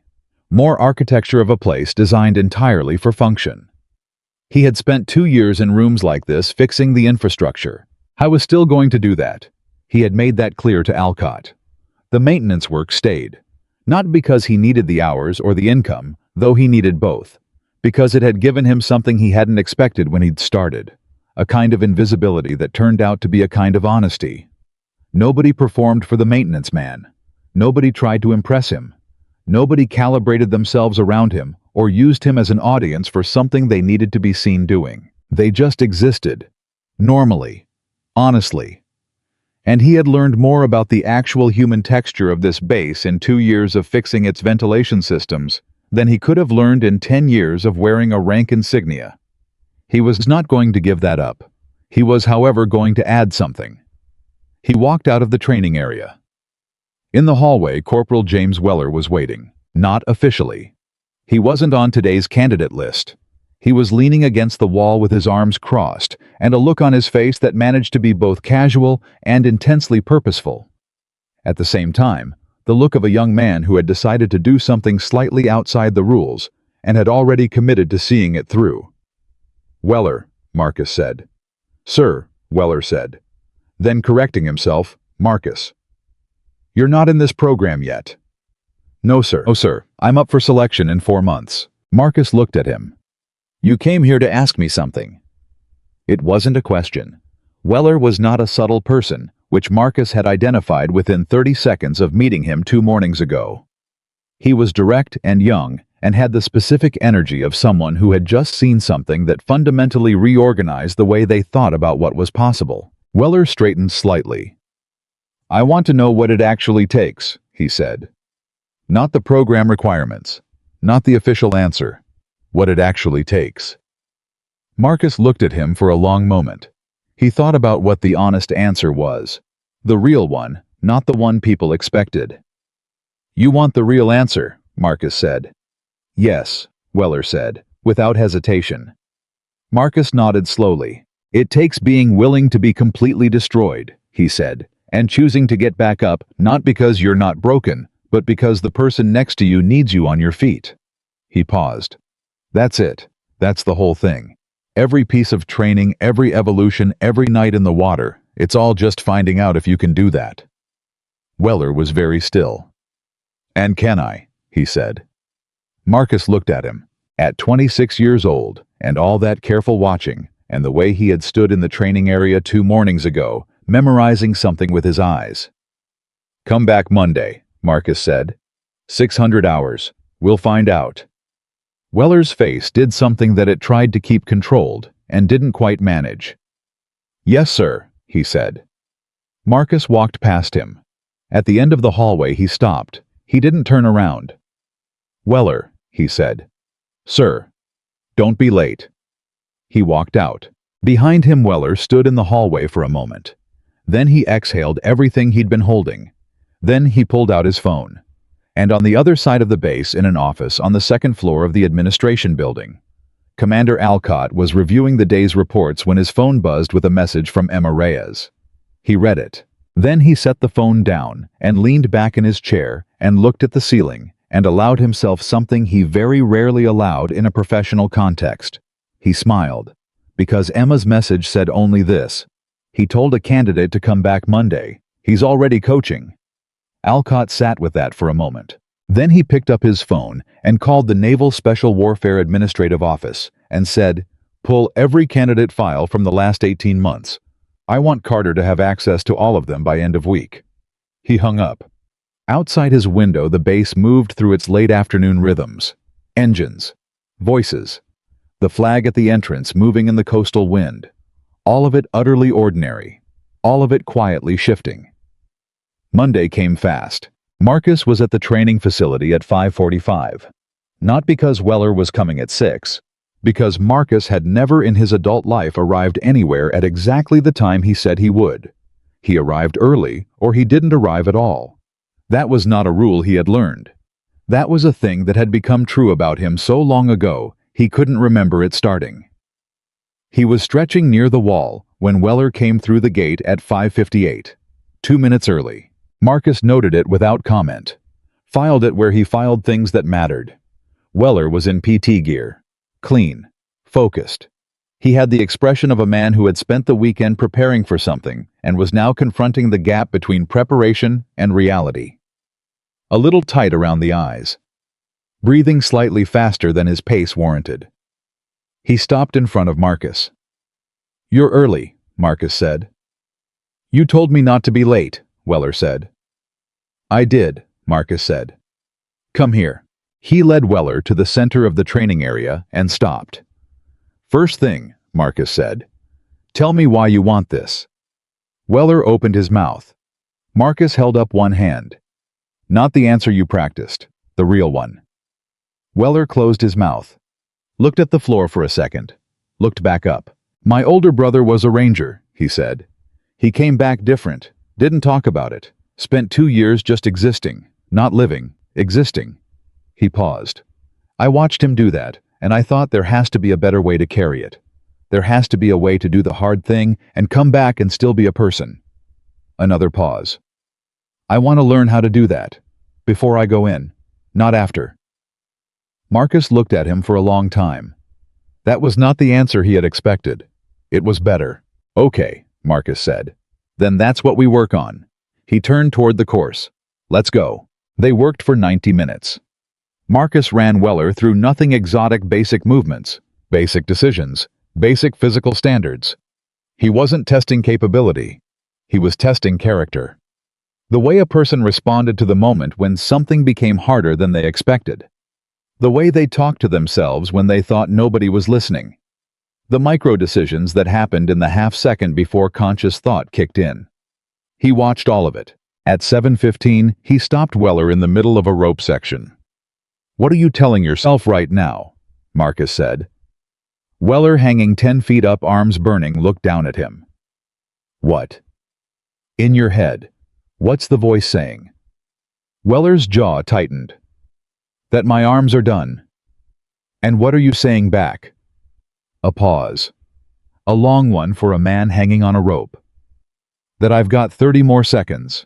More architecture of a place designed entirely for function. He had spent 2 years in rooms like this fixing the infrastructure. I was still going to do that. He had made that clear to Alcott. The maintenance work stayed. Not because he needed the hours or the income, though he needed both. Because it had given him something he hadn't expected when he'd started. A kind of invisibility that turned out to be a kind of honesty. Nobody performed for the maintenance man. Nobody tried to impress him. Nobody calibrated themselves around him or used him as an audience for something they needed to be seen doing. They just existed. Normally. Honestly. And he had learned more about the actual human texture of this base in 2 years of fixing its ventilation systems than he could have learned in 10 years of wearing a rank insignia. He was not going to give that up. He was, however, going to add something. He walked out of the training area. In the hallway, Corporal James Weller was waiting. Not officially. He wasn't on today's candidate list. He was leaning against the wall with his arms crossed, and a look on his face that managed to be both casual and intensely purposeful. At the same time, the look of a young man who had decided to do something slightly outside the rules and had already committed to seeing it through. "Weller," Marcus said. "Sir," Weller said. Then correcting himself, "Marcus. You're not in this program yet." "No, sir. Oh, sir. I'm up for selection in 4 months." Marcus looked at him. "You came here to ask me something." It wasn't a question. Weller was not a subtle person, which Marcus had identified within 30 seconds of meeting him 2 mornings ago. He was direct and young, and had the specific energy of someone who had just seen something that fundamentally reorganized the way they thought about what was possible. Weller straightened slightly. "I want to know what it actually takes," he said. "Not the program requirements, not the official answer. What it actually takes." Marcus looked at him for a long moment. He thought about what the honest answer was. The real one, not the one people expected. "You want the real answer," Marcus said. "Yes," Weller said, without hesitation. Marcus nodded slowly. "It takes being willing to be completely destroyed," he said, "and choosing to get back up, not because you're not broken, but because the person next to you needs you on your feet." He paused. "That's it. That's the whole thing. Every piece of training, every evolution, every night in the water, it's all just finding out if you can do that." Weller was very still. "And can I?" he said. Marcus looked at him. At 26 years old, and all that careful watching, and the way he had stood in the training area 2 mornings ago, memorizing something with his eyes. "Come back Monday," Marcus said. 600 hours. We'll find out." Weller's face did something that it tried to keep controlled, and didn't quite manage. "Yes, sir," he said. Marcus walked past him. At the end of the hallway he stopped. He didn't turn around. "Weller," he said. "Sir. Don't be late." He walked out. Behind him Weller stood in the hallway for a moment. Then he exhaled everything he'd been holding. Then he pulled out his phone. And on the other side of the base, in an office on the 2nd floor of the administration building, Commander Alcott was reviewing the day's reports when his phone buzzed with a message from Emma Reyes. He read it. Then he set the phone down and leaned back in his chair and looked at the ceiling and allowed himself something he very rarely allowed in a professional context. He smiled, because Emma's message said only this: "He told a candidate to come back Monday. He's already coaching." Alcott sat with that for a moment. Then he picked up his phone and called the Naval Special Warfare Administrative Office and said, "Pull every candidate file from the last 18 months. I want Carter to have access to all of them by end of week." He hung up. Outside his window, the base moved through its late afternoon rhythms. Engines. Voices. The flag at the entrance moving in the coastal wind. All of it utterly ordinary. All of it quietly shifting. Monday came fast. Marcus was at the training facility at 5:45. Not because Weller was coming at 6. Because Marcus had never in his adult life arrived anywhere at exactly the time he said he would. He arrived early, or he didn't arrive at all. That was not a rule he had learned. That was a thing that had become true about him so long ago, he couldn't remember it starting. He was stretching near the wall when Weller came through the gate at 5:58, 2 minutes early. Marcus noted it without comment. Filed it where he filed things that mattered. Weller was in PT gear. Clean. Focused. He had the expression of a man who had spent the weekend preparing for something and was now confronting the gap between preparation and reality. A little tight around the eyes. Breathing slightly faster than his pace warranted. He stopped in front of Marcus. "You're early," Marcus said. "You told me not to be late," Weller said. "I did," Marcus said. "Come here." He led Weller to the center of the training area and stopped. "First thing," Marcus said, "tell me why you want this." Weller opened his mouth. Marcus held up one hand. "Not the answer you practiced, the real one." Weller closed his mouth. Looked at the floor for a second. Looked back up. "My older brother was a ranger," he said. "He came back different, didn't talk about it, spent 2 years just existing, not living, existing." He paused. "I watched him do that, and I thought there has to be a better way to carry it. There has to be a way to do the hard thing and come back and still be a person. Another pause. I want to learn how to do that. Before I go in, not after. Marcus looked at him for a long time. That was not the answer he had expected. It was better. Okay, Marcus said. Then that's what we work on. He turned toward the course. Let's go. They worked for 90 minutes. Marcus ran Weller through nothing exotic basic movements, basic decisions, basic physical standards. He wasn't testing capability. He was testing character. The way a person responded to the moment when something became harder than they expected. The way they talked to themselves when they thought nobody was listening. The micro-decisions that happened in the half-second before conscious thought kicked in. He watched all of it. At 7:15, he stopped Weller in the middle of a rope section. "What are you telling yourself right now?" Marcus said. Weller, hanging 10 feet up, arms burning, looked down at him. "What?" "In your head. What's the voice saying?" Weller's jaw tightened. "That my arms are done." "And what are you saying back?" A pause. A long one for a man hanging on a rope. "That I've got 30 more seconds."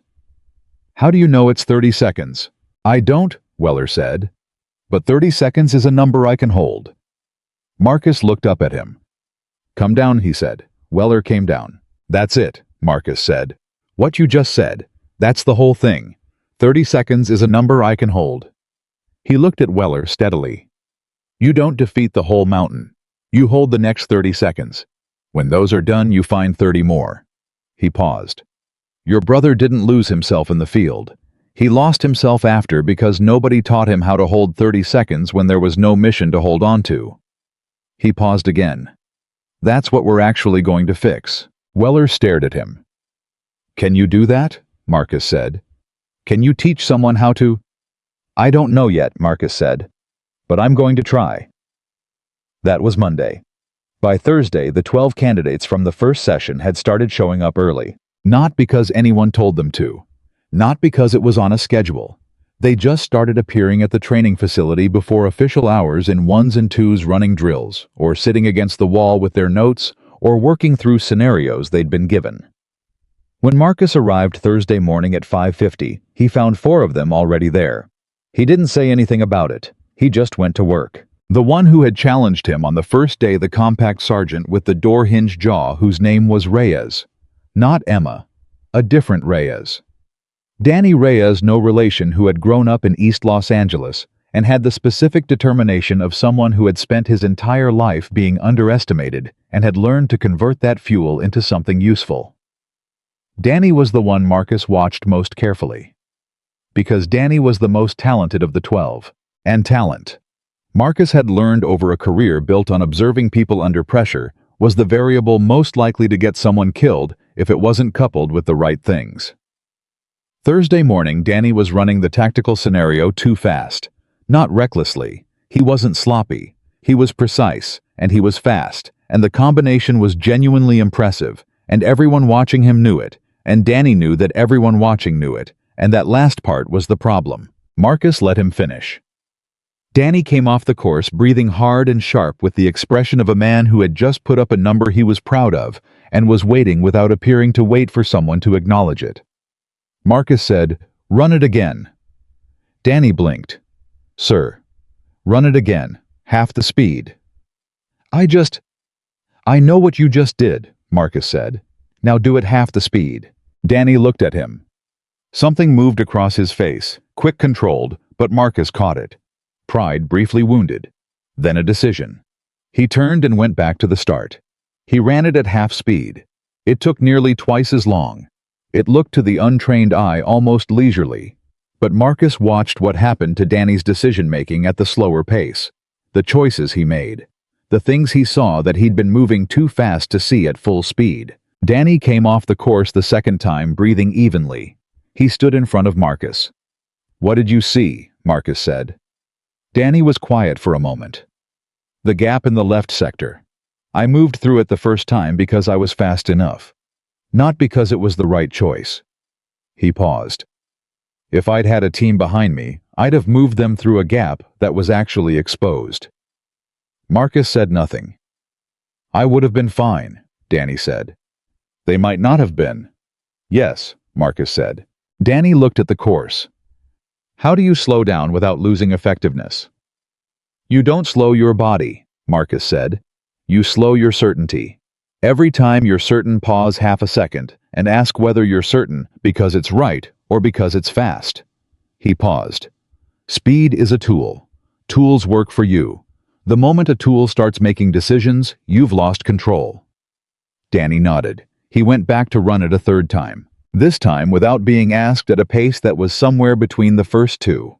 "How do you know it's 30 seconds?" "I don't," Weller said. "But 30 seconds is a number I can hold." Marcus looked up at him. "Come down," he said. Weller came down. "That's it," Marcus said. "What you just said. That's the whole thing. 30 seconds is a number I can hold." He looked at Weller steadily. "You don't defeat the whole mountain. You hold the next 30 seconds. When those are done, you find 30 more. He paused. "Your brother didn't lose himself in the field. He lost himself after because nobody taught him how to hold 30 seconds when there was no mission to hold on to." He paused again. "That's what we're actually going to fix." Weller stared at him. "Can you do that?" Marcus said. "Can you teach someone how to?" "I don't know yet," Marcus said. "But I'm going to try." That was Monday. By Thursday, the 12 candidates from the first session had started showing up early. Not because anyone told them to. Not because it was on a schedule. They just started appearing at the training facility before official hours in ones and twos, running drills, or sitting against the wall with their notes, or working through scenarios they'd been given. When Marcus arrived Thursday morning at 5:50, he found 4 of them already there. He didn't say anything about it. He just went to work. The one who had challenged him on the first day, the compact sergeant with the door-hinged jaw whose name was Reyes. Not Emma. A different Reyes. Danny Reyes, no relation, who had grown up in East Los Angeles and had the specific determination of someone who had spent his entire life being underestimated and had learned to convert that fuel into something useful. Danny was the one Marcus watched most carefully. Because Danny was the most talented of the 12. And talent, Marcus had learned over a career built on observing people under pressure, was the variable most likely to get someone killed if it wasn't coupled with the right things. Thursday morning, Danny was running the tactical scenario too fast. Not recklessly. He wasn't sloppy. He was precise, and he was fast, and the combination was genuinely impressive, and everyone watching him knew it, and Danny knew that everyone watching knew it, and that last part was the problem. Marcus let him finish. Danny came off the course breathing hard and sharp with the expression of a man who had just put up a number he was proud of and was waiting without appearing to wait for someone to acknowledge it. Marcus said, "Run it again." Danny blinked. "Sir." "Run it again. Half the speed." I know what you just did," Marcus said. "Now do it half the speed." Danny looked at him. Something moved across his face, quick, controlled, but Marcus caught it. Pride briefly wounded. Then a decision. He turned and went back to the start. He ran it at half speed. It took nearly twice as long. It looked to the untrained eye almost leisurely. But Marcus watched what happened to Danny's decision-making at the slower pace. The choices he made. The things he saw that he'd been moving too fast to see at full speed. Danny came off the course the second time, breathing evenly. He stood in front of Marcus. "What did you see?" Marcus said. Danny was quiet for a moment. "The gap in the left sector. I moved through it the first time because I was fast enough. Not because it was the right choice." He paused. "If I'd had a team behind me, I'd have moved them through a gap that was actually exposed." Marcus said nothing. I would have been fine, Danny said. They might not have been. Yes, Marcus said. Danny looked at the course. How do you slow down without losing effectiveness? You don't slow your body, Marcus said. You slow your certainty. Every time you're certain, pause half a second and ask whether you're certain because it's right or because it's fast. He paused. Speed is a tool. Tools work for you. The moment a tool starts making decisions, you've lost control. Danny nodded. He went back to run it a third time, this time without being asked, at a pace that was somewhere between the first two.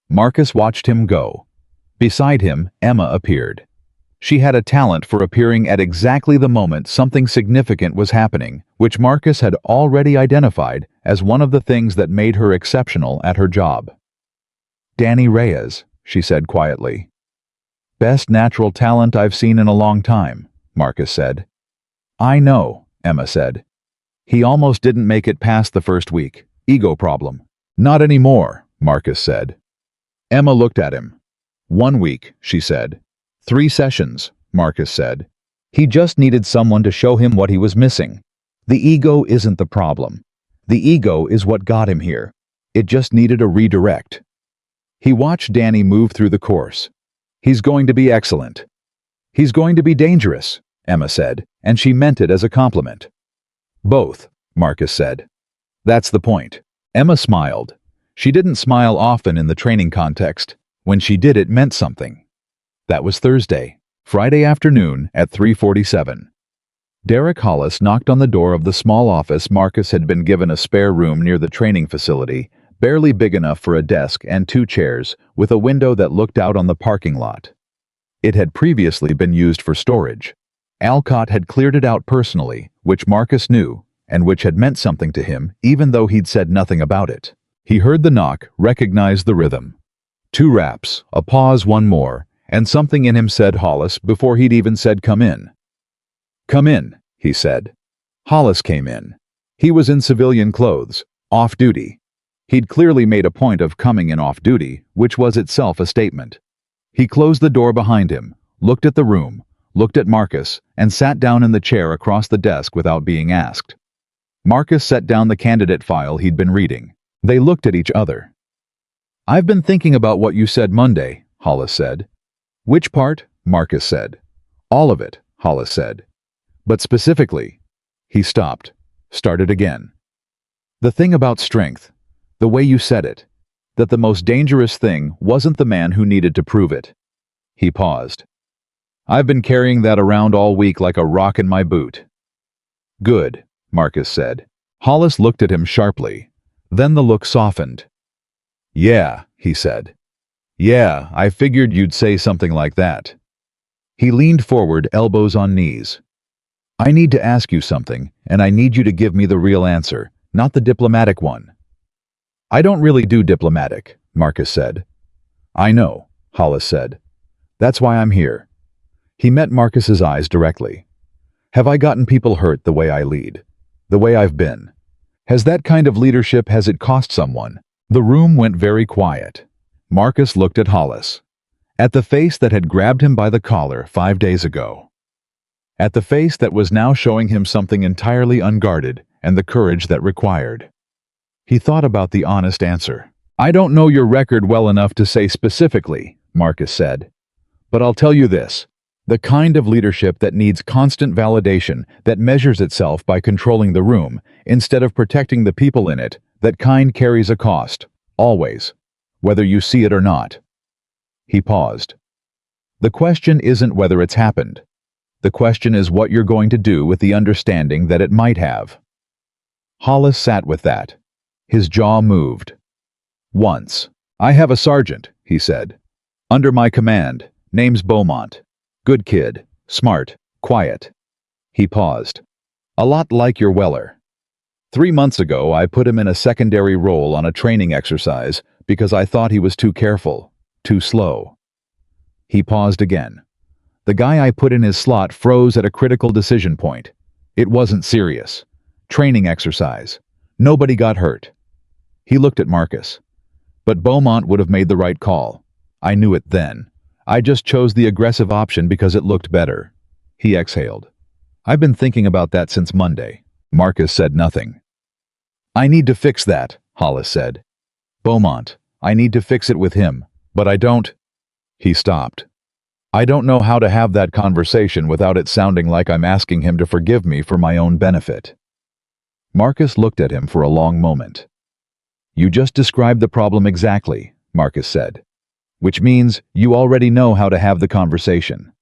Marcus watched him go. Beside him, Emma appeared. She had a talent for appearing at exactly the moment something significant was happening, which Marcus had already identified as one of the things that made her exceptional at her job. Danny Reyes, she said quietly. Best natural talent I've seen in a long time, Marcus said. I know, Emma said. He almost didn't make it past the first week. Ego problem. Not anymore, Marcus said. Emma looked at him. 1 week, she said. 3 sessions, Marcus said. He just needed someone to show him what he was missing. The ego isn't the problem. The ego is what got him here. It just needed a redirect. He watched Danny move through the course. He's going to be excellent. He's going to be dangerous, Emma said, and she meant it as a compliment. Both, Marcus said. That's the point. Emma smiled. She didn't smile often in the training context. When she did, it meant something. That was Thursday. Friday afternoon at 3:47. Derek Hollis knocked on the door of the small office. Marcus had been given a spare room near the training facility, barely big enough for a desk and 2 chairs, with a window that looked out on the parking lot. It had previously been used for storage. Alcott had cleared it out personally, which Marcus knew, and which had meant something to him, even though he'd said nothing about it. He heard the knock, recognized the rhythm. 2 raps, a pause, 1 more, and something in him said Hollis before he'd even said come in. Come in, he said. Hollis came in. He was in civilian clothes, off duty. He'd clearly made a point of coming in off duty, which was itself a statement. He closed the door behind him, looked at the room, looked at Marcus, and sat down in the chair across the desk without being asked. Marcus set down the candidate file he'd been reading. They looked at each other. I've been thinking about what you said Monday, Hollis said. Which part? Marcus said. All of it, Hollis said. But specifically. He stopped, started again. The thing about strength, the way you said it, that the most dangerous thing wasn't the man who needed to prove it. He paused. I've been carrying that around all week like a rock in my boot. Good, Marcus said. Hollis looked at him sharply. Then the look softened. Yeah, he said. Yeah, I figured you'd say something like that. He leaned forward, elbows on knees. I need to ask you something, and I need you to give me the real answer, not the diplomatic one. I don't really do diplomatic, Marcus said. I know, Hollis said. That's why I'm here. He met Marcus's eyes directly. Have I gotten people hurt the way I lead? The way I've been? Has that kind of leadership, has it cost someone? The room went very quiet. Marcus looked at Hollis. At the face that had grabbed him by the collar 5 days ago. At the face that was now showing him something entirely unguarded and the courage that required. He thought about the honest answer. I don't know your record well enough to say specifically, Marcus said. But I'll tell you this. The kind of leadership that needs constant validation, that measures itself by controlling the room, instead of protecting the people in it, that kind carries a cost, always, whether you see it or not. He paused. The question isn't whether it's happened. The question is what you're going to do with the understanding that it might have. Hollis sat with that. His jaw moved. Once. I have a sergeant, he said. Under my command, name's Beaumont. Good kid, smart, quiet. He paused. A lot like your Weller. 3 months ago, I put him in a secondary role on a training exercise because I thought he was too careful, too slow. He paused again. The guy I put in his slot froze at a critical decision point. It wasn't serious. Training exercise. Nobody got hurt. He looked at Marcus. But Beaumont would have made the right call. I knew it then. I just chose the aggressive option because it looked better. He exhaled. I've been thinking about that since Monday. Marcus said nothing. I need to fix that, Hollis said. Beaumont, I need to fix it with him, but I don't. He stopped. I don't know how to have that conversation without it sounding like I'm asking him to forgive me for my own benefit. Marcus looked at him for a long moment. You just described the problem exactly, Marcus said, which means you already know how to have the conversation.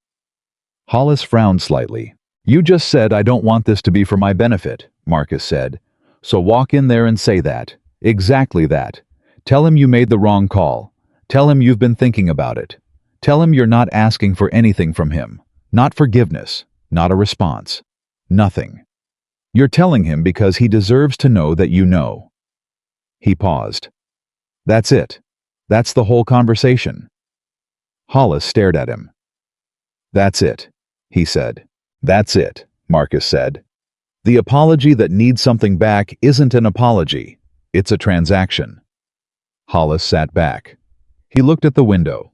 Hollis frowned slightly. You just said I don't want this to be for my benefit, Marcus said. So walk in there and say that. Exactly that. Tell him you made the wrong call. Tell him you've been thinking about it. Tell him you're not asking for anything from him. Not forgiveness. Not a response. Nothing. You're telling him because he deserves to know that you know. He paused. That's it. That's the whole conversation. Hollis stared at him. That's it, he said. That's it, Marcus said. The apology that needs something back isn't an apology. It's a transaction. Hollis sat back. He looked at the window.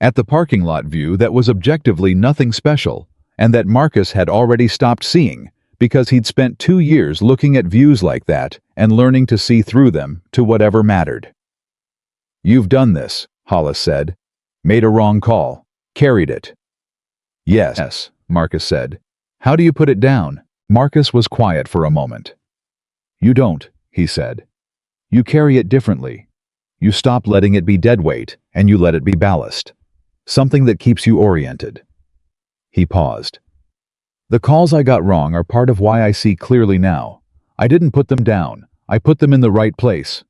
At the parking lot view that was objectively nothing special, and that Marcus had already stopped seeing because he'd spent 2 years looking at views like that and learning to see through them to whatever mattered. You've done this, Hollis said. Made a wrong call. Carried it. Yes, Marcus said. How do you put it down? Marcus was quiet for a moment. You don't, he said. You carry it differently. You stop letting it be deadweight, and you let it be ballast. Something that keeps you oriented. He paused. The calls I got wrong are part of why I see clearly now. I didn't put them down. I put them in the right place.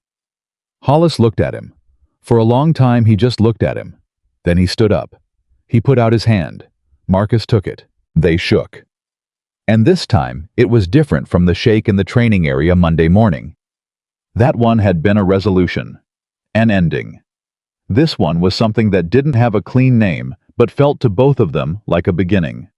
Hollis looked at him. For a long time he just looked at him. Then he stood up. He put out his hand. Marcus took it. They shook. And this time, it was different from the shake in the training area Monday morning. That one had been a resolution. An ending. This one was something that didn't have a clean name, but felt to both of them like a beginning.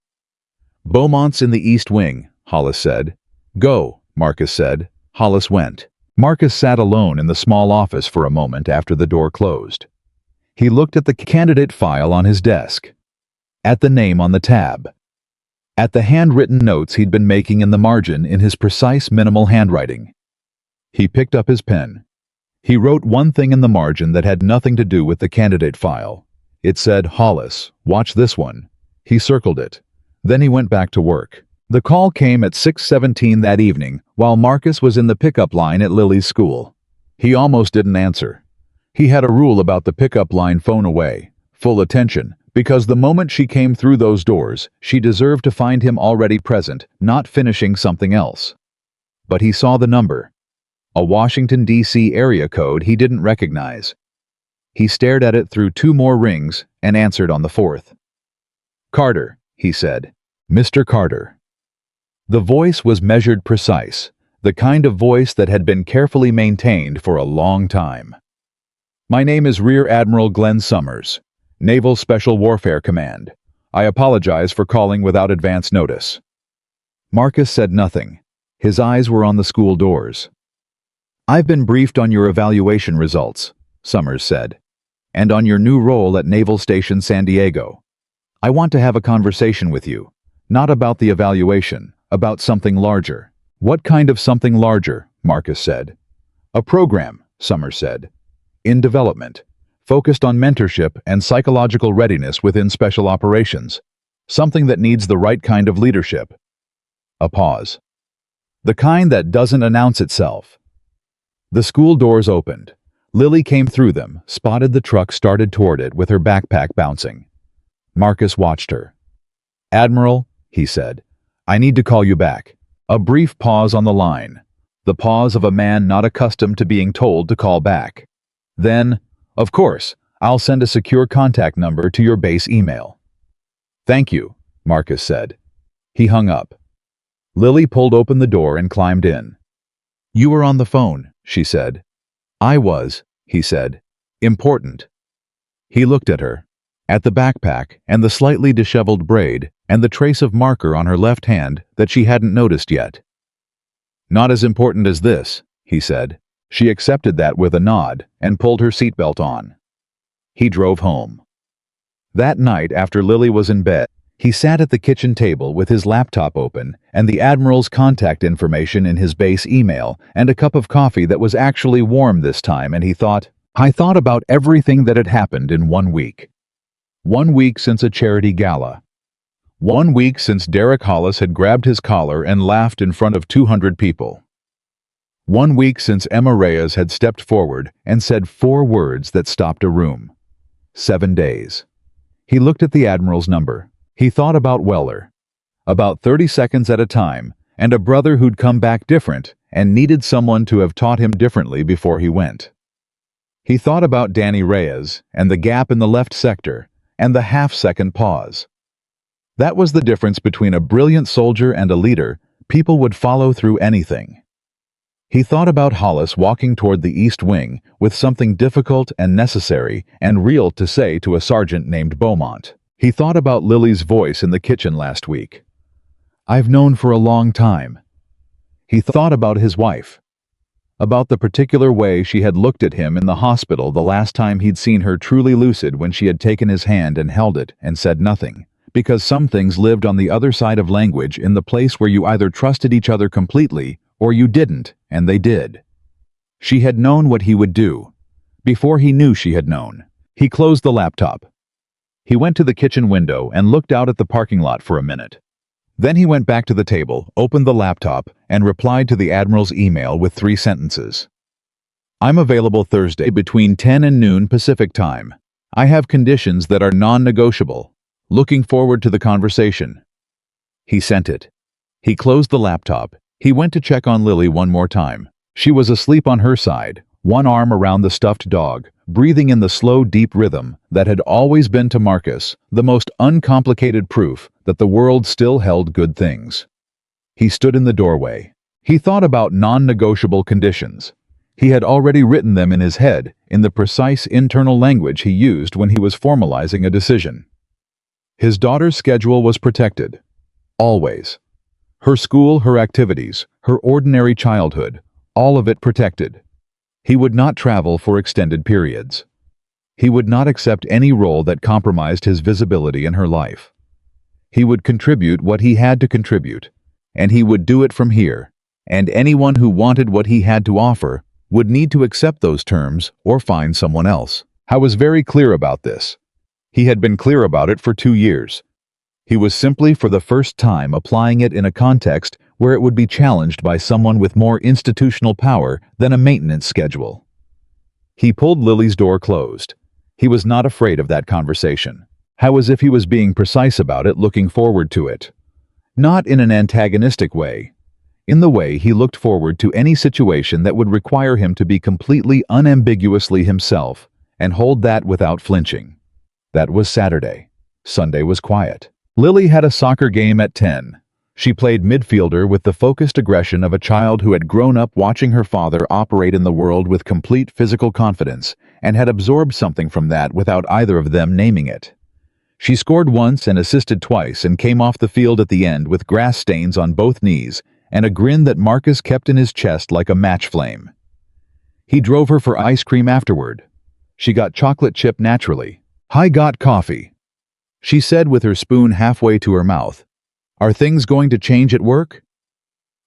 Beaumont's in the East Wing, Hollis said. Go, Marcus said. Hollis went. Marcus sat alone in the small office for a moment after the door closed. He looked at the candidate file on his desk. At the name on the tab. At the handwritten notes he'd been making in the margin in his precise minimal handwriting. He picked up his pen. He wrote one thing in the margin that had nothing to do with the candidate file. It said, Hollis, watch this one. He circled it. Then he went back to work. The call came at 6:17 that evening while Marcus was in the pickup line at Lily's school. He almost didn't answer. He had a rule about the pickup line phone away, full attention, because the moment she came through those doors, she deserved to find him already present, not finishing something else. But he saw the number. A Washington, D.C. area code he didn't recognize. He stared at it through 2 more rings and answered on the 4th. Carter, he said. Mr. Carter. The voice was measured precise, the kind of voice that had been carefully maintained for a long time. My name is Rear Admiral Glenn Summers, Naval Special Warfare Command. I apologize for calling without advance notice. Marcus said nothing. His eyes were on the school doors. I've been briefed on your evaluation results, Summers said, and on your new role at Naval Station San Diego. I want to have a conversation with you, not about the evaluation, about something larger. What kind of something larger? Marcus said. A program, Summers said. In development, focused on mentorship and psychological readiness within special operations. Something that needs the right kind of leadership. A pause. The kind that doesn't announce itself. The school doors opened. Lily came through them, spotted the truck, started toward it with her backpack bouncing. Marcus watched her. Admiral, he said, I need to call you back. A brief pause on the line. The pause of a man not accustomed to being told to call back. Then, of course, I'll send a secure contact number to your base email. Thank you, Marcus said. He hung up. Lily pulled open the door and climbed in. You were on the phone, she said. I was, he said. Important. He looked at her. At the backpack and the slightly disheveled braid and the trace of marker on her left hand that she hadn't noticed yet. Not as important as this, he said. She accepted that with a nod and pulled her seatbelt on. He drove home. That night, after Lily was in bed, he sat at the kitchen table with his laptop open and the Admiral's contact information in his base email and a cup of coffee that was actually warm this time, and I thought about everything that had happened in 1 week. 1 week since a charity gala. 1 week since Derek Hollis had grabbed his collar and laughed in front of 200 people. 1 week since Emma Reyes had stepped forward and said 4 words that stopped a room. 7 days. He looked at the Admiral's number. He thought about Weller. About 30 seconds at a time, and a brother who'd come back different and needed someone to have taught him differently before he went. He thought about Danny Reyes and the gap in the left sector and the half-second pause. That was the difference between a brilliant soldier and a leader. People would follow through anything. He thought about Hollis walking toward the East Wing with something difficult and necessary and real to say to a sergeant named Beaumont. He thought about Lily's voice in the kitchen last week. "I've known for a long time." He thought about his wife. About the particular way she had looked at him in the hospital the last time he'd seen her truly lucid, when she had taken his hand and held it and said nothing. Because some things lived on the other side of language, in the place where you either trusted each other completely or you didn't, and they did. She had known what he would do. Before he knew she had known. He closed the laptop. He went to the kitchen window and looked out at the parking lot for a minute. Then he went back to the table, opened the laptop, and replied to the Admiral's email with 3 sentences. "I'm available Thursday between 10 and noon Pacific time. I have conditions that are non-negotiable. Looking forward to the conversation." He sent it. He closed the laptop. He went to check on Lily one more time. She was asleep on her side, one arm around the stuffed dog, breathing in the slow, deep rhythm that had always been to Marcus the most uncomplicated proof that the world still held good things. He stood in the doorway. He thought about non-negotiable conditions. He had already written them in his head in the precise internal language he used when he was formalizing a decision. His daughter's schedule was protected. Always. Her school, her activities, her ordinary childhood, all of it protected. He would not travel for extended periods. He would not accept any role that compromised his visibility in her life. He would contribute what he had to contribute, and he would do it from here, and anyone who wanted what he had to offer would need to accept those terms or find someone else. I was very clear about this. He had been clear about it for 2 years. He was simply for the first time applying it in a context where it would be challenged by someone with more institutional power than a maintenance schedule. He pulled Lily's door closed. He was not afraid of that conversation. How as if he was being precise about it, looking forward to it. Not in an antagonistic way. In the way he looked forward to any situation that would require him to be completely unambiguously himself and hold that without flinching. That was Saturday. Sunday was quiet. Lily had a soccer game at 10. She played midfielder with the focused aggression of a child who had grown up watching her father operate in the world with complete physical confidence and had absorbed something from that without either of them naming it. She scored once and assisted twice and came off the field at the end with grass stains on both knees and a grin that Marcus kept in his chest like a match flame. He drove her for ice cream afterward. She got chocolate chip naturally. "I got coffee," she said with her spoon halfway to her mouth. "Are things going to change at work?"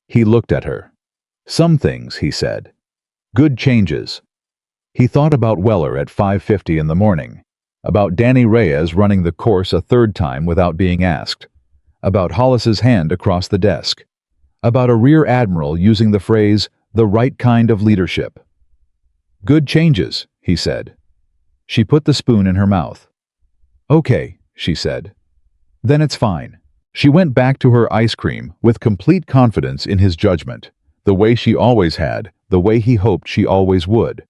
He looked at her. "Some things," he said. "Good changes." He thought about Weller at 5:50 in the morning, about Danny Reyes running the course a 3rd time without being asked, about Hollis's hand across the desk, about a rear admiral using the phrase, "the right kind of leadership." "Good changes," he said. She put the spoon in her mouth. "Okay," she said. "Then it's fine." She went back to her ice cream with complete confidence in his judgment, the way she always had, the way he hoped she always would.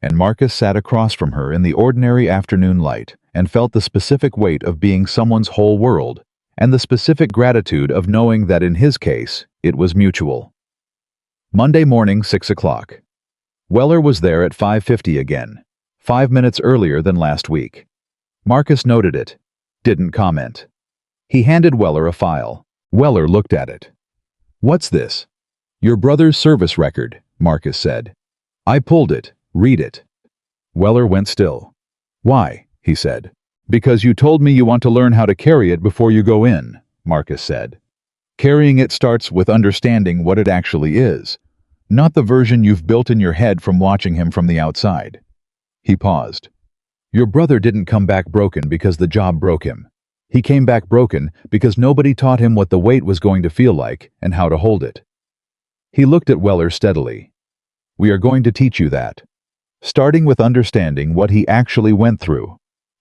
And Marcus sat across from her in the ordinary afternoon light and felt the specific weight of being someone's whole world, and the specific gratitude of knowing that in his case, it was mutual. Monday morning, 6 o'clock. Weller was there at 5:50 again, 5 minutes earlier than last week. Marcus noted it, didn't comment. He handed Weller a file. Weller looked at it. "What's this?" "Your brother's service record," Marcus said. "I pulled it. Read it." Weller went still. "Why?" he said. Because you told me you want to learn how to carry it before you go in, Marcus said. Carrying it starts with understanding what it actually is, not the version you've built in your head from watching him from the outside. He paused. Your brother didn't come back broken because the job broke him. He came back broken because nobody taught him what the weight was going to feel like and how to hold it. He looked at Weller steadily. We are going to teach you that. Starting with understanding what he actually went through.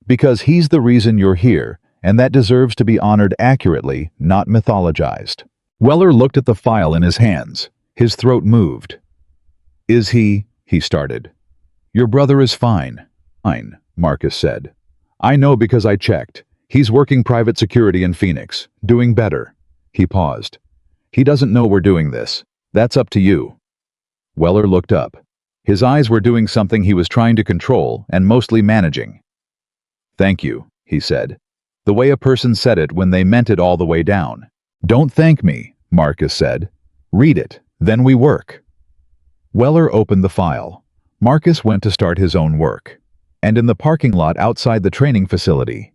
Because he's the reason you're here, and that deserves to be honored accurately, not mythologized. Weller looked at the file in his hands. His throat moved. Is he started. Your brother is fine. Fine, Marcus said. I know because I checked. He's working private security in Phoenix, doing better. He paused. He doesn't know we're doing this. That's up to you. Weller looked up. His eyes were doing something he was trying to control and mostly managing. Thank you, he said. The way a person said it when they meant it all the way down. Don't thank me, Marcus said. Read it, then we work. Weller opened the file. Marcus went to start his own work. And in the parking lot outside the training facility,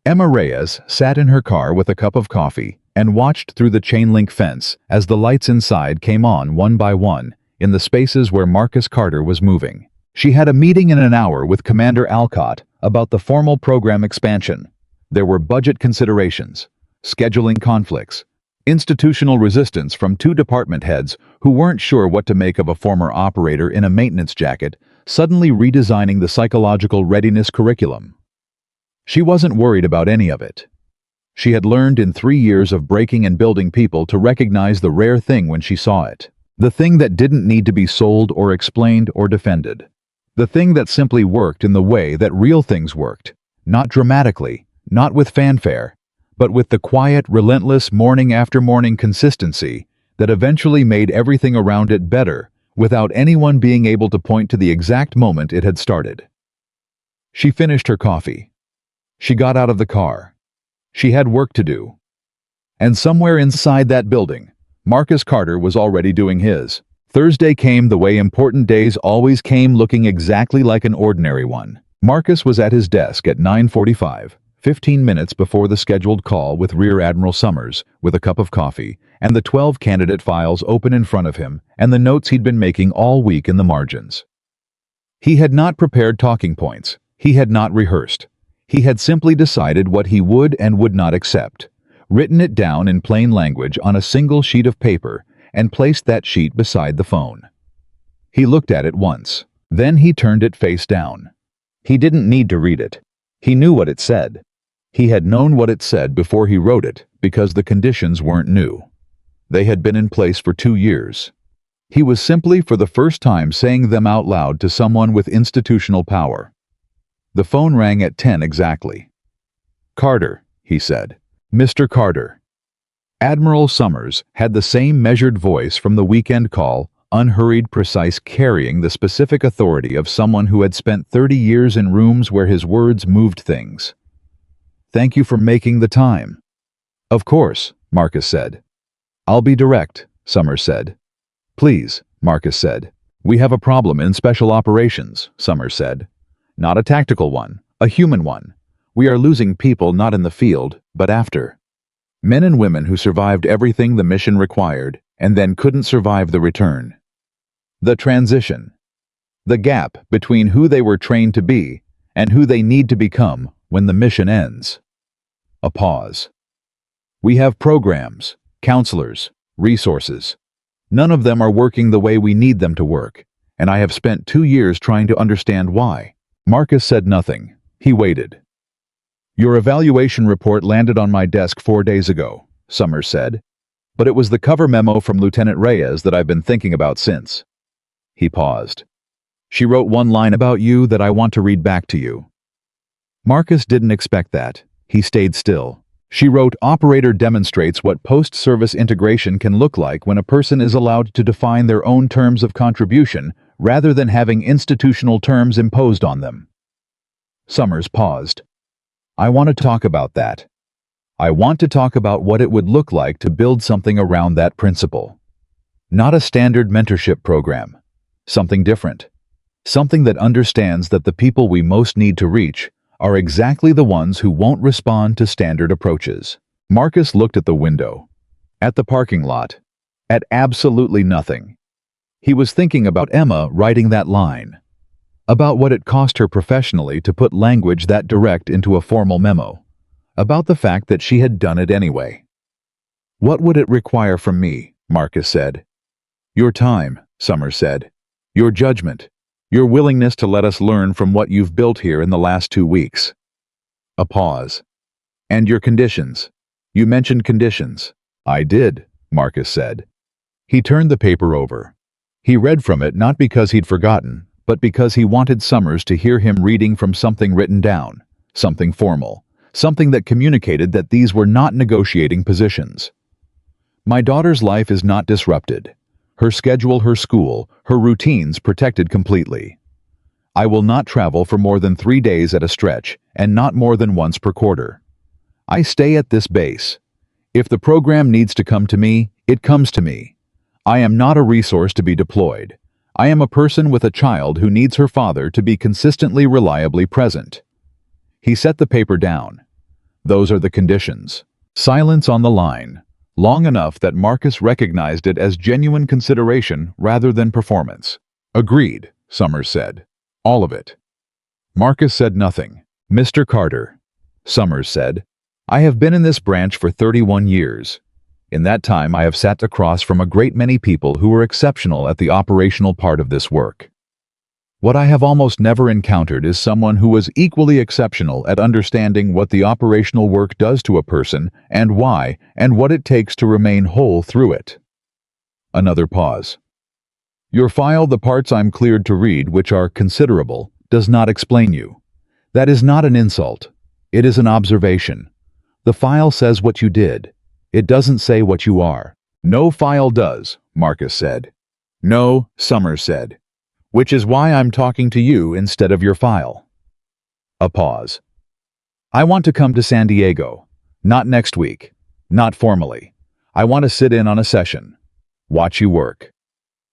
Emma Reyes sat in her car with a cup of coffee and watched through the chain-link fence as the lights inside came on one by one in the spaces where Marcus Carter was moving. She had a meeting in an hour with Commander Alcott about the formal program expansion. There were budget considerations, scheduling conflicts, institutional resistance from two department heads who weren't sure what to make of a former operator in a maintenance jacket suddenly redesigning the psychological readiness curriculum. She wasn't worried about any of it. She had learned in 3 years of breaking and building people to recognize the rare thing when she saw it. The thing that didn't need to be sold or explained or defended. The thing that simply worked in the way that real things worked, not dramatically, not with fanfare, but with the quiet, relentless morning after morning consistency that eventually made everything around it better without anyone being able to point to the exact moment it had started. She finished her coffee. She got out of the car. She had work to do. And somewhere inside that building, Marcus Carter was already doing his. Thursday came the way important days always came, looking exactly like an ordinary one. Marcus was at his desk at 9:45, 15 minutes before the scheduled call with Rear Admiral Summers, with a cup of coffee, and the 12 candidate files open in front of him, and the notes he'd been making all week in the margins. He had not prepared talking points. He had not rehearsed. He had simply decided what he would and would not accept, written it down in plain language on a single sheet of paper, and placed that sheet beside the phone. He looked at it once. Then he turned it face down. He didn't need to read it. He knew what it said. He had known what it said before he wrote it because the conditions weren't new. They had been in place for 2 years. He was simply for the first time saying them out loud to someone with institutional power. The phone rang at 10 exactly. Carter, he said. Mr. Carter. Admiral Summers had the same measured voice from the weekend call, unhurried, precise, carrying the specific authority of someone who had spent 30 years in rooms where his words moved things. Thank you for making the time. Of course, Marcus said. I'll be direct, Summers said. Please, Marcus said. We have a problem in special operations, Summers said. Not a tactical one, a human one. We are losing people not in the field, but after. Men and women who survived everything the mission required and then couldn't survive the return. The transition. The gap between who they were trained to be and who they need to become when the mission ends. A pause. We have programs, counselors, resources. None of them are working the way we need them to work, and I have spent 2 years trying to understand why. Marcus said nothing. He waited. Your evaluation report landed on my desk 4 days ago, Summers said, but it was the cover memo from Lieutenant Reyes that I've been thinking about since. He paused. She wrote one line about you that I want to read back to you. Marcus didn't expect that. He stayed still. She wrote, Operator demonstrates what post-service integration can look like when a person is allowed to define their own terms of contribution rather than having institutional terms imposed on them. Summers paused. I want to talk about that. I want to talk about what it would look like to build something around that principle. Not a standard mentorship program. Something different. Something that understands that the people we most need to reach are exactly the ones who won't respond to standard approaches. Marcus looked at the window, at the parking lot, at absolutely nothing. He was thinking about Emma writing that line, about what it cost her professionally to put language that direct into a formal memo, about the fact that she had done it anyway. "What would it require from me?" Marcus said. "Your time," Summers said. "Your judgment. Your willingness to let us learn from what you've built here in the last 2 weeks." A pause. "And your conditions. You mentioned conditions." "I did," Marcus said. He turned the paper over. He read from it not because he'd forgotten, but because he wanted Summers to hear him reading from something written down, something formal, something that communicated that these were not negotiating positions. "My daughter's life is not disrupted. Her schedule, her school, her routines protected completely. I will not travel for more than 3 days at a stretch, and not more than once per quarter. I stay at this base. If the program needs to come to me, it comes to me. I am not a resource to be deployed. I am a person with a child who needs her father to be consistently, reliably present." He set the paper down. "Those are the conditions." Silence on the line, long enough that Marcus recognized it as genuine consideration rather than performance. "Agreed," Summers said. "All of it." Marcus said nothing. "Mr. Carter," Summers said, "I have been in this branch for 31 years. In that time, I have sat across from a great many people who were exceptional at the operational part of this work. What I have almost never encountered is someone who was equally exceptional at understanding what the operational work does to a person and why, and what it takes to remain whole through it." Another pause. "Your file, the parts I'm cleared to read, which are considerable, does not explain you. That is not an insult. It is an observation. The file says what you did. It doesn't say what you are." "No file does," Marcus said. "No," Summers said. "Which is why I'm talking to you instead of your file." A pause. "I want to come to San Diego. Not next week. Not formally. I want to sit in on a session. Watch you work.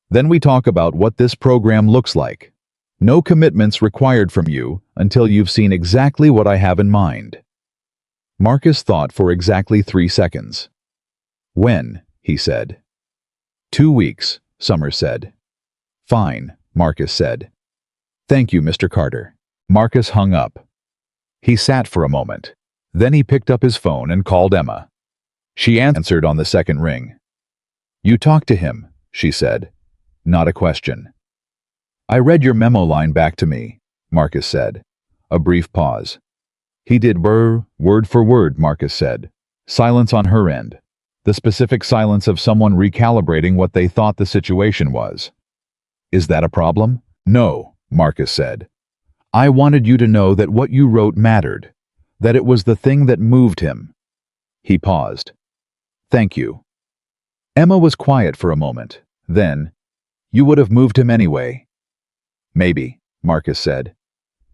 Then we talk about what this program looks like. No commitments required from you until you've seen exactly what I have in mind." Marcus thought for exactly 3 seconds. "When?" he said. 2 weeks, Summers said. "Fine," Marcus said. "Thank you, Mr. Carter." Marcus hung up. He sat for a moment. Then he picked up his phone and called Emma. She answered on the second ring. "You talked to him," she said. Not a question. "I read your memo line back to me," Marcus said. A brief pause. "He did word for word," Marcus said. Silence on her end. The specific silence of someone recalibrating what they thought the situation was. "Is that a problem?" "No," Marcus said. "I wanted you to know that what you wrote mattered, that it was the thing that moved him." He paused. "Thank you." Emma was quiet for a moment. Then, "You would have moved him anyway." "Maybe," Marcus said.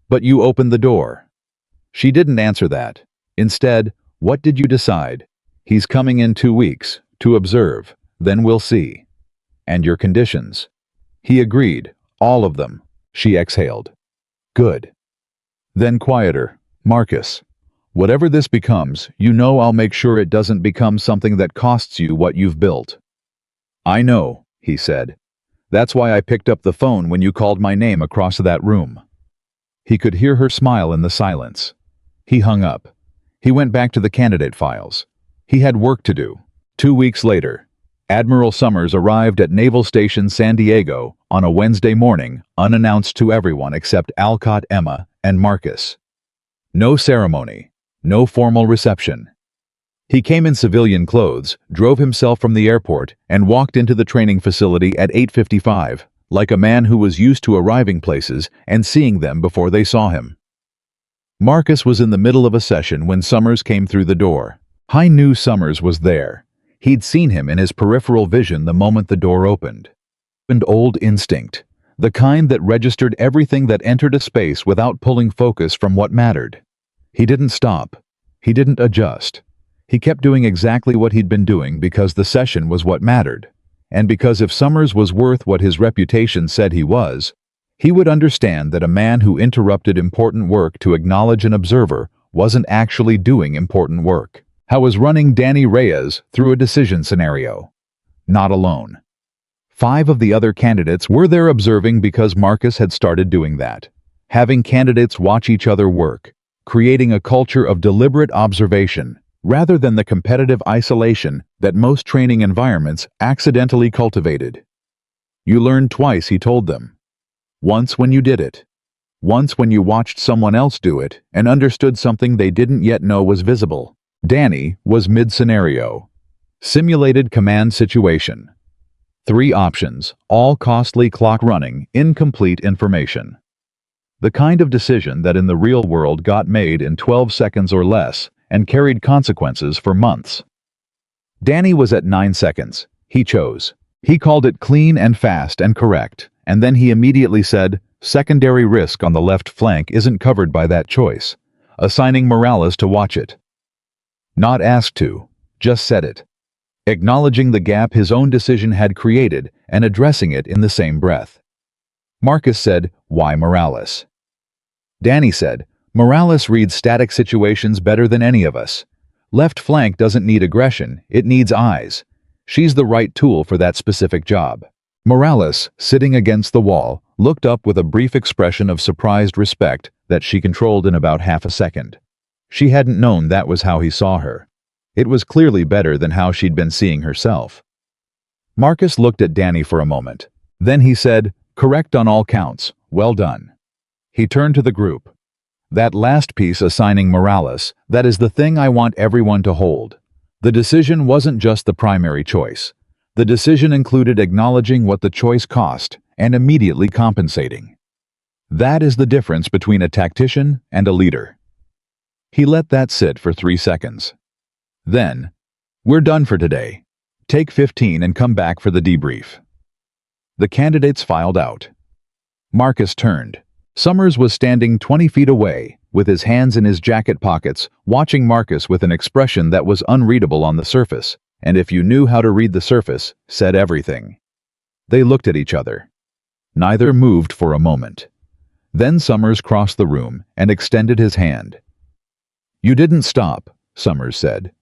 "But you opened the door." She didn't answer that. Instead, "What did you decide?" "He's coming in 2 weeks, to observe. Then we'll see." "And your conditions?" He agreed. "All of them." She exhaled. "Good." Then quieter. "Marcus, whatever this becomes, you know I'll make sure it doesn't become something that costs you what you've built." "I know," he said. "That's why I picked up the phone when you called my name across that room." He could hear her smile in the silence. He hung up. He went back to the candidate files. He had work to do. 2 weeks later, Admiral Summers arrived at Naval Station San Diego on a Wednesday morning, unannounced to everyone except Alcott, Emma, and Marcus. No ceremony, no formal reception. He came in civilian clothes, drove himself from the airport, and walked into the training facility at 8:55, like a man who was used to arriving places and seeing them before they saw him. Marcus was in the middle of a session when Summers came through the door. I knew Summers was there. He'd seen him in his peripheral vision the moment the door opened. An old instinct, the kind that registered everything that entered a space without pulling focus from what mattered. He didn't stop. He didn't adjust. He kept doing exactly what he'd been doing because the session was what mattered, and because if Summers was worth what his reputation said he He would understand that a man who interrupted important work to acknowledge an observer wasn't actually doing important work. How was running Emma Reyes through a decision scenario? Not alone. 5 of the other candidates were there observing because Marcus had started doing that. Having candidates watch each other work, creating a culture of deliberate observation, rather than the competitive isolation that most training environments accidentally cultivated. You learned twice, he told them. Once when you did it. Once when you watched someone else do it and understood something they didn't yet know was visible. Danny was mid-scenario. Simulated command situation. 3 options, all costly clock-running, incomplete information. The kind of decision that in the real world got made in 12 seconds or less and carried consequences for months. Danny was at 9 seconds. He chose. He called it clean and fast and correct, and then he immediately said, secondary risk on the left flank isn't covered by that choice, assigning Morales to watch it. Not asked to, just said it. Acknowledging the gap his own decision had created and addressing it in the same breath. Marcus said, why Morales? Danny said, Morales reads static situations better than any of us. Left flank doesn't need aggression, it needs eyes. She's the right tool for that specific job. Morales, sitting against the wall, looked up with a brief expression of surprised respect that she controlled in about half a second. She hadn't known that was how he saw her. It was clearly better than how she'd been seeing herself. Marcus looked at Danny for a moment. Then he said, correct on all counts, well done. He turned to the group. That last piece assigning Morales, that is the thing I want everyone to hold. The decision wasn't just the primary choice. The decision included acknowledging what the choice cost and immediately compensating. That is the difference between a tactician and a leader. He let that sit for 3 seconds. Then, we're done for today. Take 15 and come back for the debrief. The candidates filed out. Marcus turned. Summers was standing 20 feet away, with his hands in his jacket pockets, watching Marcus with an expression that was unreadable on the surface, and if you knew how to read the surface, said everything. They looked at each other. Neither moved for a moment. Then Summers crossed the room and extended his hand. You didn't stop, Summers said.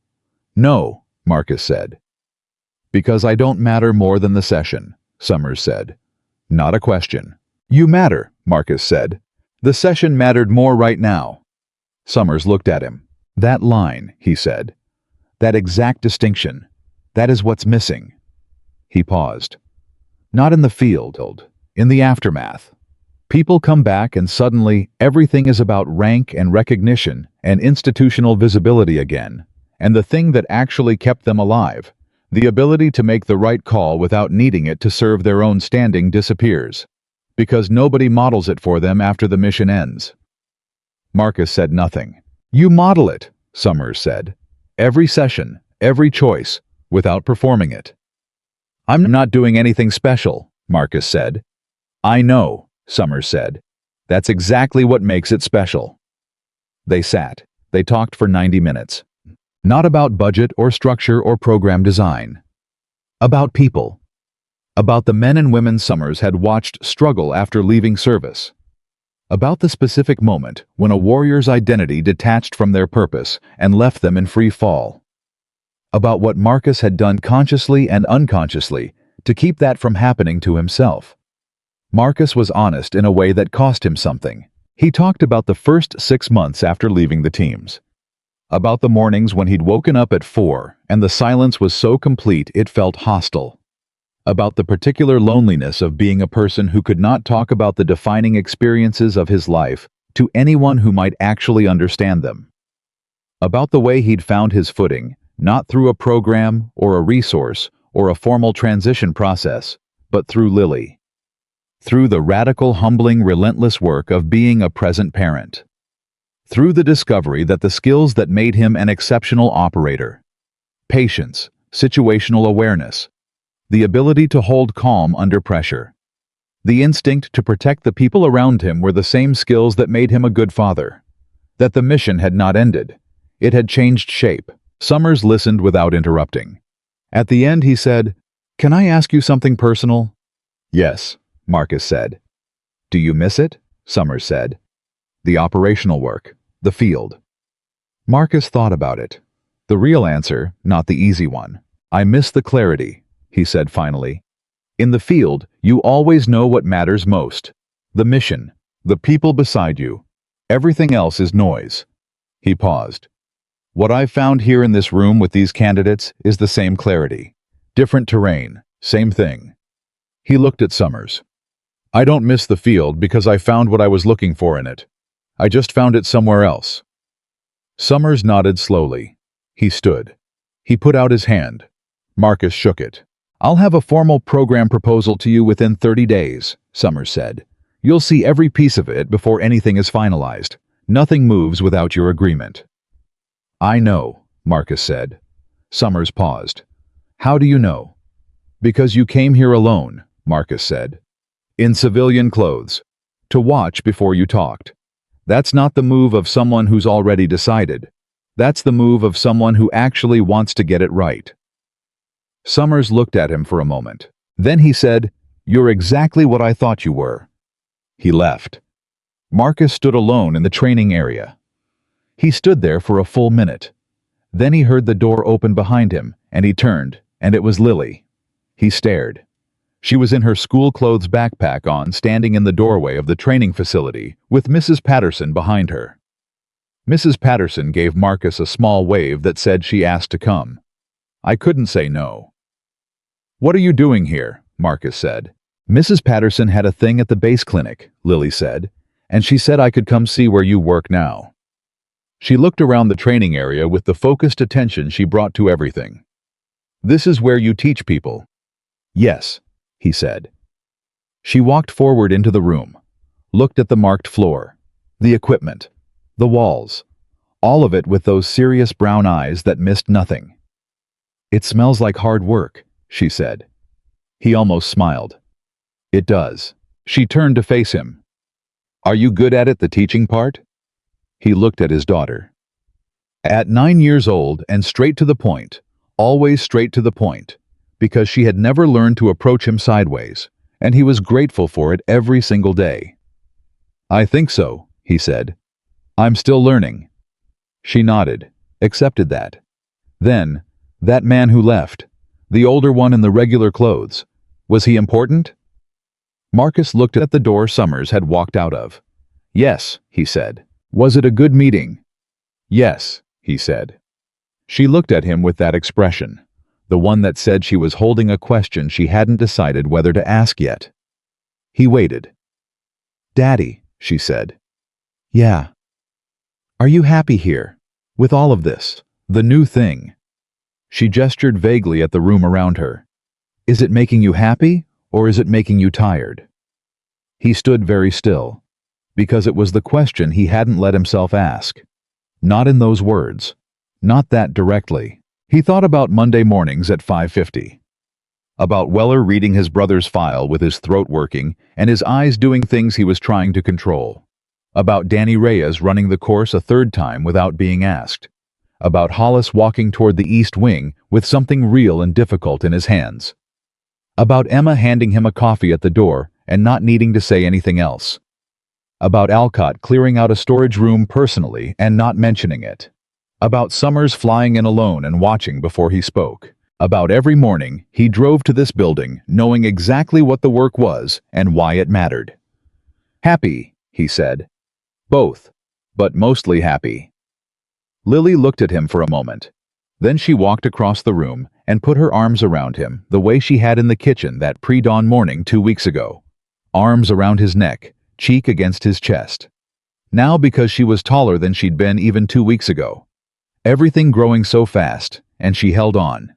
No, Marcus said. Because I don't matter more than the session, Summers said. Not a question. You matter, Marcus said. The session mattered more right now. Summers looked at him. That line, he said. That exact distinction. That is what's missing. He paused. Not in the field, in the aftermath. People come back and suddenly everything is about rank and recognition and institutional visibility again. And the thing that actually kept them alive, the ability to make the right call without needing it to serve their own standing, disappears. Because nobody models it for them after the mission ends. Marcus said nothing. You model it, Summers said. Every session, every choice, without performing it. I'm not doing anything special, Marcus said. I know, Summers said. That's exactly what makes it special. They sat. They talked for 90 minutes. Not about budget or structure or program design. About people. About the men and women Summers had watched struggle after leaving service. About the specific moment when a warrior's identity detached from their purpose and left them in free fall. About what Marcus had done consciously and unconsciously to keep that from happening to himself. Marcus was honest in a way that cost him something. He talked about the first 6 months after leaving the teams. About the mornings when he'd woken up at 4 and the silence was so complete it felt hostile. About the particular loneliness of being a person who could not talk about the defining experiences of his life to anyone who might actually understand them. About the way he'd found his footing, not through a program or a resource or a formal transition process, but through Lily. Through the radical, humbling, relentless work of being a present parent. Through the discovery that the skills that made him an exceptional operator, patience, situational awareness, the ability to hold calm under pressure, the instinct to protect the people around him were the same skills that made him a good father. That the mission had not ended. It had changed shape. Summers listened without interrupting. At the end he said, "Can I ask you something personal?" "Yes," Marcus said. Do you miss it? Summers said. The operational work. The field. Marcus thought about it. The real answer, not the easy one. I miss the clarity, he said finally. In the field, you always know what matters most. The mission. The people beside you. Everything else is noise. He paused. What I've found here in this room with these candidates is the same clarity. Different terrain. Same thing. He looked at Summers. I don't miss the field because I found what I was looking for in it. I just found it somewhere else. Summers nodded slowly. He stood. He put out his hand. Marcus shook it. I'll have a formal program proposal to you within 30 days, Summers said. You'll see every piece of it before anything is finalized. Nothing moves without your agreement. I know, Marcus said. Summers paused. How do you know? Because you came here alone, Marcus said. In civilian clothes. To watch before you talked. That's not the move of someone who's already decided. That's the move of someone who actually wants to get it right. Summers looked at him for a moment. Then he said, You're exactly what I thought you were. He left. Marcus stood alone in the training area. He stood there for a full minute. Then he heard the door open behind him, and he turned, and it was Lily. He stared. She was in her school clothes backpack on, standing in the doorway of the training facility, with Mrs. Patterson behind her. Mrs. Patterson gave Marcus a small wave that said she asked to come. I couldn't say no. What are you doing here? Marcus said. Mrs. Patterson had a thing at the base clinic, Lily said, and she said I could come see where you work now. She looked around the training area with the focused attention she brought to everything. This is where you teach people. Yes, he said. She walked forward into the room, looked at the marked floor, the equipment, the walls, all of it with those serious brown eyes that missed nothing. It smells like hard work, she said. He almost smiled. It does. She turned to face him. Are you good at it, the teaching part? He looked at his daughter. At 9 years old and straight to the point, always straight to the point, because she had never learned to approach him sideways, and he was grateful for it every single day. I think so, he said. I'm still learning. She nodded, accepted that. Then, that man who left, the older one in the regular clothes, was he important? Marcus looked at the door Summers had walked out of. Yes, he said. Was it a good meeting? Yes, he said. She looked at him with that expression, the one that said she was holding a question she hadn't decided whether to ask yet. He waited. Daddy, she said. Yeah. Are you happy here, with all of this, the new thing? She gestured vaguely at the room around her. Is it making you happy, or is it making you tired? He stood very still, because it was the question he hadn't let himself ask. Not in those words. Not that directly. He thought about Monday mornings at 5:50. About Weller reading his brother's file with his throat working and his eyes doing things he was trying to control. About Danny Reyes running the course a third time without being asked. About Hollis walking toward the east wing with something real and difficult in his hands. About Emma handing him a coffee at the door and not needing to say anything else. About Alcott clearing out a storage room personally and not mentioning it. About Summers flying in alone and watching before he spoke. About every morning he drove to this building knowing exactly what the work was and why it mattered. Happy, he said. Both, but mostly happy. Lily looked at him for a moment. Then she walked across the room and put her arms around him the way she had in the kitchen that pre-dawn morning 2 weeks ago. Arms around his neck, cheek against his chest. Now because she was taller than she'd been even 2 weeks ago. Everything growing so fast, and she held on.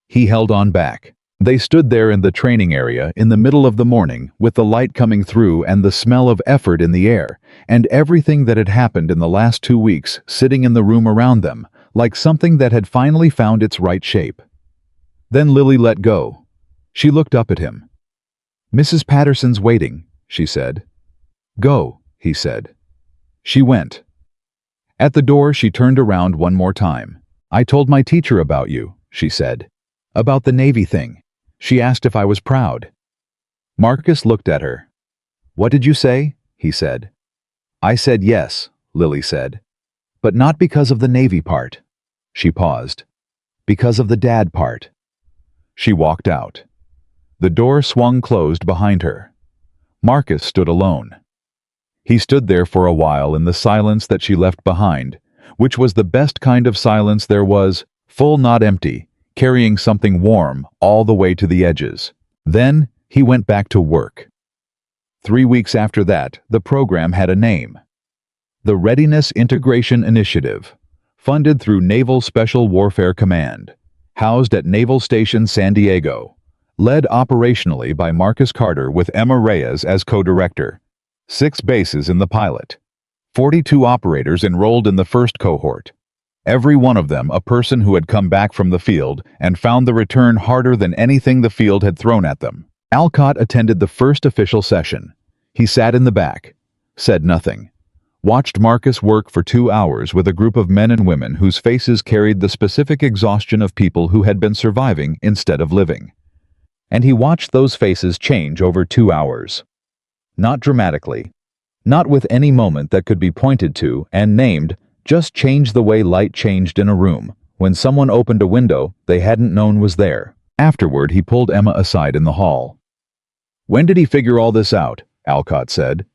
He held on back. They stood there in the training area in the middle of the morning with the light coming through and the smell of effort in the air, and everything that had happened in the last 2 weeks sitting in the room around them, like something that had finally found its right shape. Then Lily let go. She looked up at him. Mrs. Patterson's waiting, she said. Go, he said. She went. At the door she turned around one more time. I told my teacher about you, she said. About the Navy thing. She asked if I was proud. Marcus looked at her. "What did you say?" he said. "I said yes," Lily said. "But not because of the Navy part." She paused. "Because of the dad part." She walked out. The door swung closed behind her. Marcus stood alone. He stood there for a while in the silence that she left behind, which was the best kind of silence there was, full not empty, carrying something warm all the way to the edges. Then he went back to work. 3 weeks after that, the program had a name. The Readiness Integration Initiative, funded through Naval Special Warfare Command, housed at Naval Station San Diego, led operationally by Marcus Carter with Emma Reyes as co-director. 6 bases in the pilot. 42 operators enrolled in the first cohort. Every one of them a person who had come back from the field and found the return harder than anything the field had thrown at them. Alcott attended the first official session. He sat in the back, said nothing, watched Marcus work for 2 hours with a group of men and women whose faces carried the specific exhaustion of people who had been surviving instead of living. And he watched those faces change over 2 hours. Not dramatically, not with any moment that could be pointed to and named, just change the way light changed in a room when someone opened a window they hadn't known was there. Afterward, he pulled Emma aside in the hall. "When did he figure all this out?" Alcott said.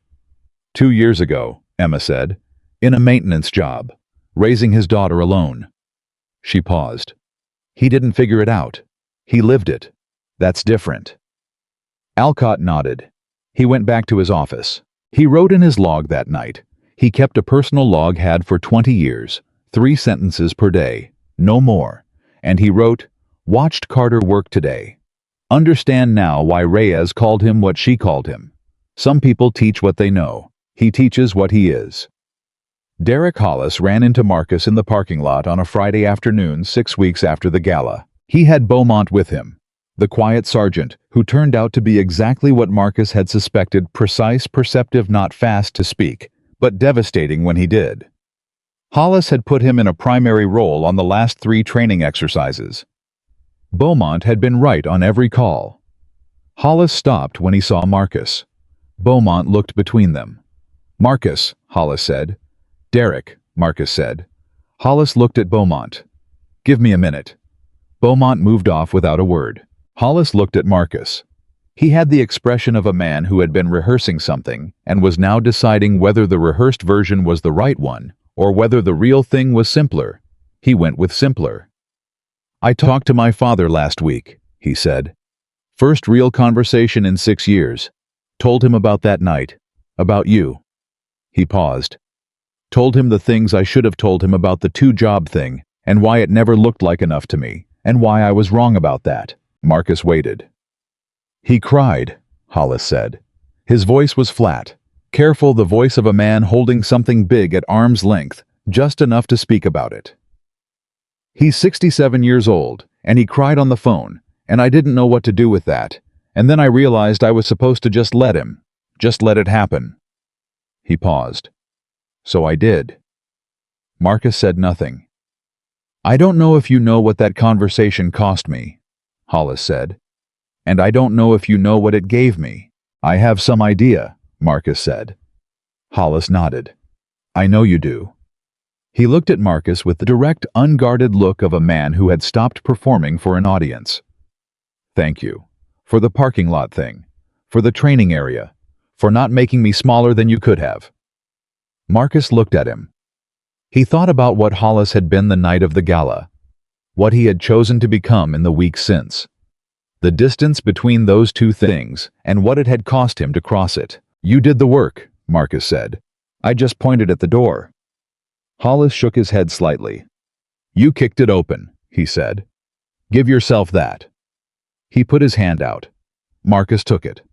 2 years ago, Emma said, in a maintenance job, raising his daughter alone. She paused. "He didn't figure it out. He lived it. That's different." Alcott nodded. He went back to his office. He wrote in his log that night. He kept a personal log had for 20 years, 3 sentences per day, no more. And he wrote, "Watched Carter work today. Understand now why Reyes called him what she called him. Some people teach what they know. He teaches what he is." Derek Hollis ran into Marcus in the parking lot on a Friday afternoon 6 weeks after the gala. He had Beaumont with him, the quiet sergeant who turned out to be exactly what Marcus had suspected: precise, perceptive, not fast to speak, but devastating when he did. Hollis had put him in a primary role on the last 3 training exercises. Beaumont had been right on every call. Hollis stopped when he saw Marcus. Beaumont looked between them. "Marcus," Hollis said. "Derek," Marcus said. Hollis looked at Beaumont. "Give me a minute." Beaumont moved off without a word. Hollis looked at Marcus. He had the expression of a man who had been rehearsing something and was now deciding whether the rehearsed version was the right one or whether the real thing was simpler. He went with simpler. "I talked to my father last week," he said. "First real conversation in 6 years. Told him about that night. About you." He paused. "Told him the things I should have told him about the 2-job thing and why it never looked like enough to me and why I was wrong about that." Marcus waited. "He cried," Hollis said. His voice was flat, careful, the voice of a man holding something big at arm's length, just enough to speak about it. "He's 67 years old, and he cried on the phone, and I didn't know what to do with that, and then I realized I was supposed to just let it happen." He paused. "So I did." Marcus said nothing. "I don't know if you know what that conversation cost me," Hollis said. "And I don't know if you know what it gave me." "I have some idea," Marcus said. Hollis nodded. "I know you do." He looked at Marcus with the direct, unguarded look of a man who had stopped performing for an audience. "Thank you. For the parking lot thing. For the training area. For not making me smaller than you could have." Marcus looked at him. He thought about what Hollis had been the night of the gala, what he had chosen to become in the weeks since. The distance between those 2 things, and what it had cost him to cross it. "You did the work," Marcus said. "I just pointed at the door." Hollis shook his head slightly. "You kicked it open," he said. "Give yourself that." He put his hand out. Marcus took it.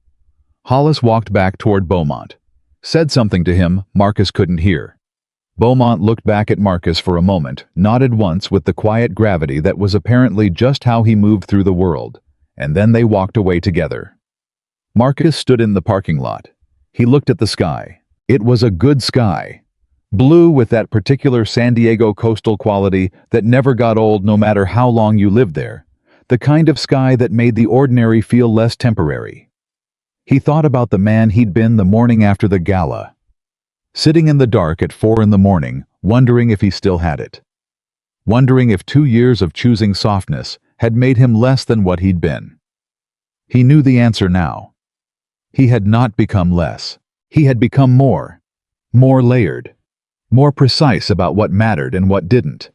Hollis walked back toward Beaumont. Said something to him Marcus couldn't hear. Beaumont looked back at Marcus for a moment, nodded once with the quiet gravity that was apparently just how he moved through the world, and then they walked away together. Marcus stood in the parking lot. He looked at the sky. It was a good sky. Blue with that particular San Diego coastal quality that never got old no matter how long you lived there. The kind of sky that made the ordinary feel less temporary. He thought about the man he'd been the morning after the gala, sitting in the dark at 4 in the morning, wondering if he still had it. Wondering if 2 years of choosing softness had made him less than what he'd been. He knew the answer now. He had not become less. He had become more layered, more precise about what mattered and what didn't,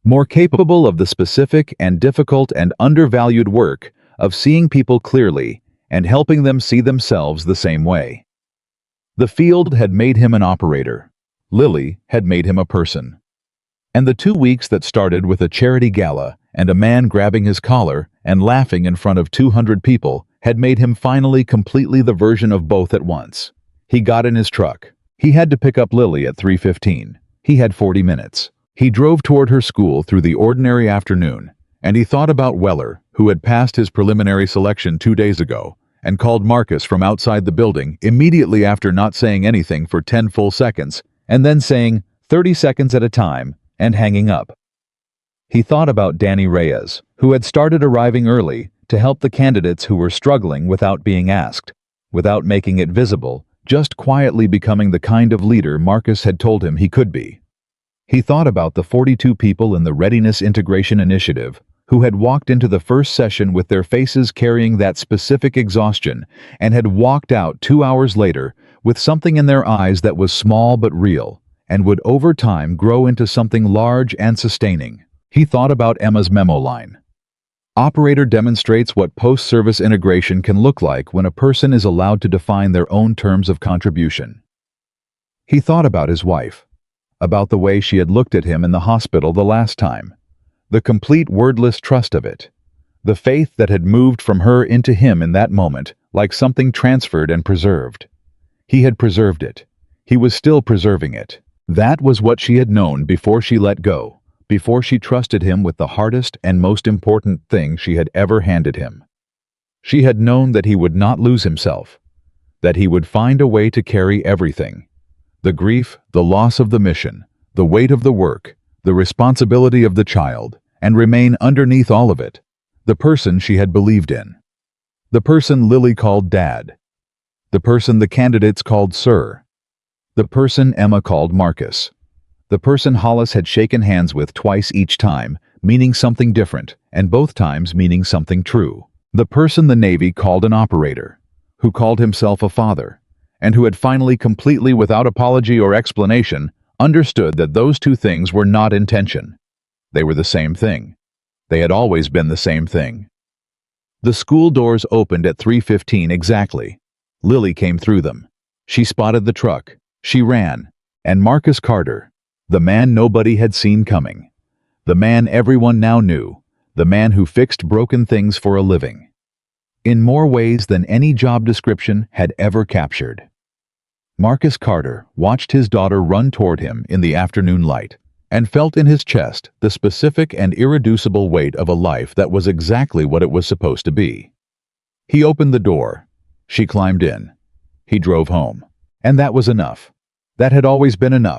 more capable of the specific and difficult and undervalued work of seeing people clearly and helping them see themselves the same way. The field had made him an operator. Lily had made him a person. And the 2 weeks that started with a charity gala and a man grabbing his collar and laughing in front of 200 people had made him finally completely the version of both at once. He got in his truck. He had to pick up Lily at 3:15. He had 40 minutes. He drove toward her school through the ordinary afternoon, and he thought about Weller, who had passed his preliminary selection 2 days ago, and called Marcus from outside the building immediately after not saying anything for 10 full seconds, and then saying 30 seconds at a time, and hanging up. He thought about Emma Reyes, who had started arriving early to help the candidates who were struggling without being asked, without making it visible, just quietly becoming the kind of leader Marcus had told him he could be. He thought about the 42 people in the Readiness Integration Initiative who had walked into the first session with their faces carrying that specific exhaustion and had walked out 2 hours later with something in their eyes that was small but real and would over time grow into something large and sustaining. He thought about Emma's memo line. Operator demonstrates what post-service integration can look like when a person is allowed to define their own terms of contribution. He thought about his wife, about the way she had looked at him in the hospital the last time, the complete wordless trust of it, the faith that had moved from her into him in that moment like something transferred and preserved. He had preserved it. He was still preserving it. That was what she had known before she let go, before she trusted him with the hardest and most important thing she had ever handed him. She had known that he would not lose himself, that he would find a way to carry everything. The grief, the loss of the mission, the weight of the work, the responsibility of the child, and remain underneath all of it, the person she had believed in. The person Lily called Dad. The person the candidates called Sir. The person Emma called Marcus. The person Hollis had shaken hands with twice each time, meaning something different, and both times meaning something true. The person the Navy called an operator, who called himself a father, and who had finally completely without apology or explanation understood that those two things were not in tension. They were the same thing. They had always been the same thing. The school doors opened at 3:15 exactly. Lily came through them. She spotted the truck. She ran. And Marcus Carter, the man nobody had seen coming, the man everyone now knew, the man who fixed broken things for a living, in more ways than any job description had ever captured. Marcus Carter watched his daughter run toward him in the afternoon light and felt in his chest the specific and irreducible weight of a life that was exactly what it was supposed to be. He opened the door. She climbed in. He drove home. And that was enough. That had always been enough.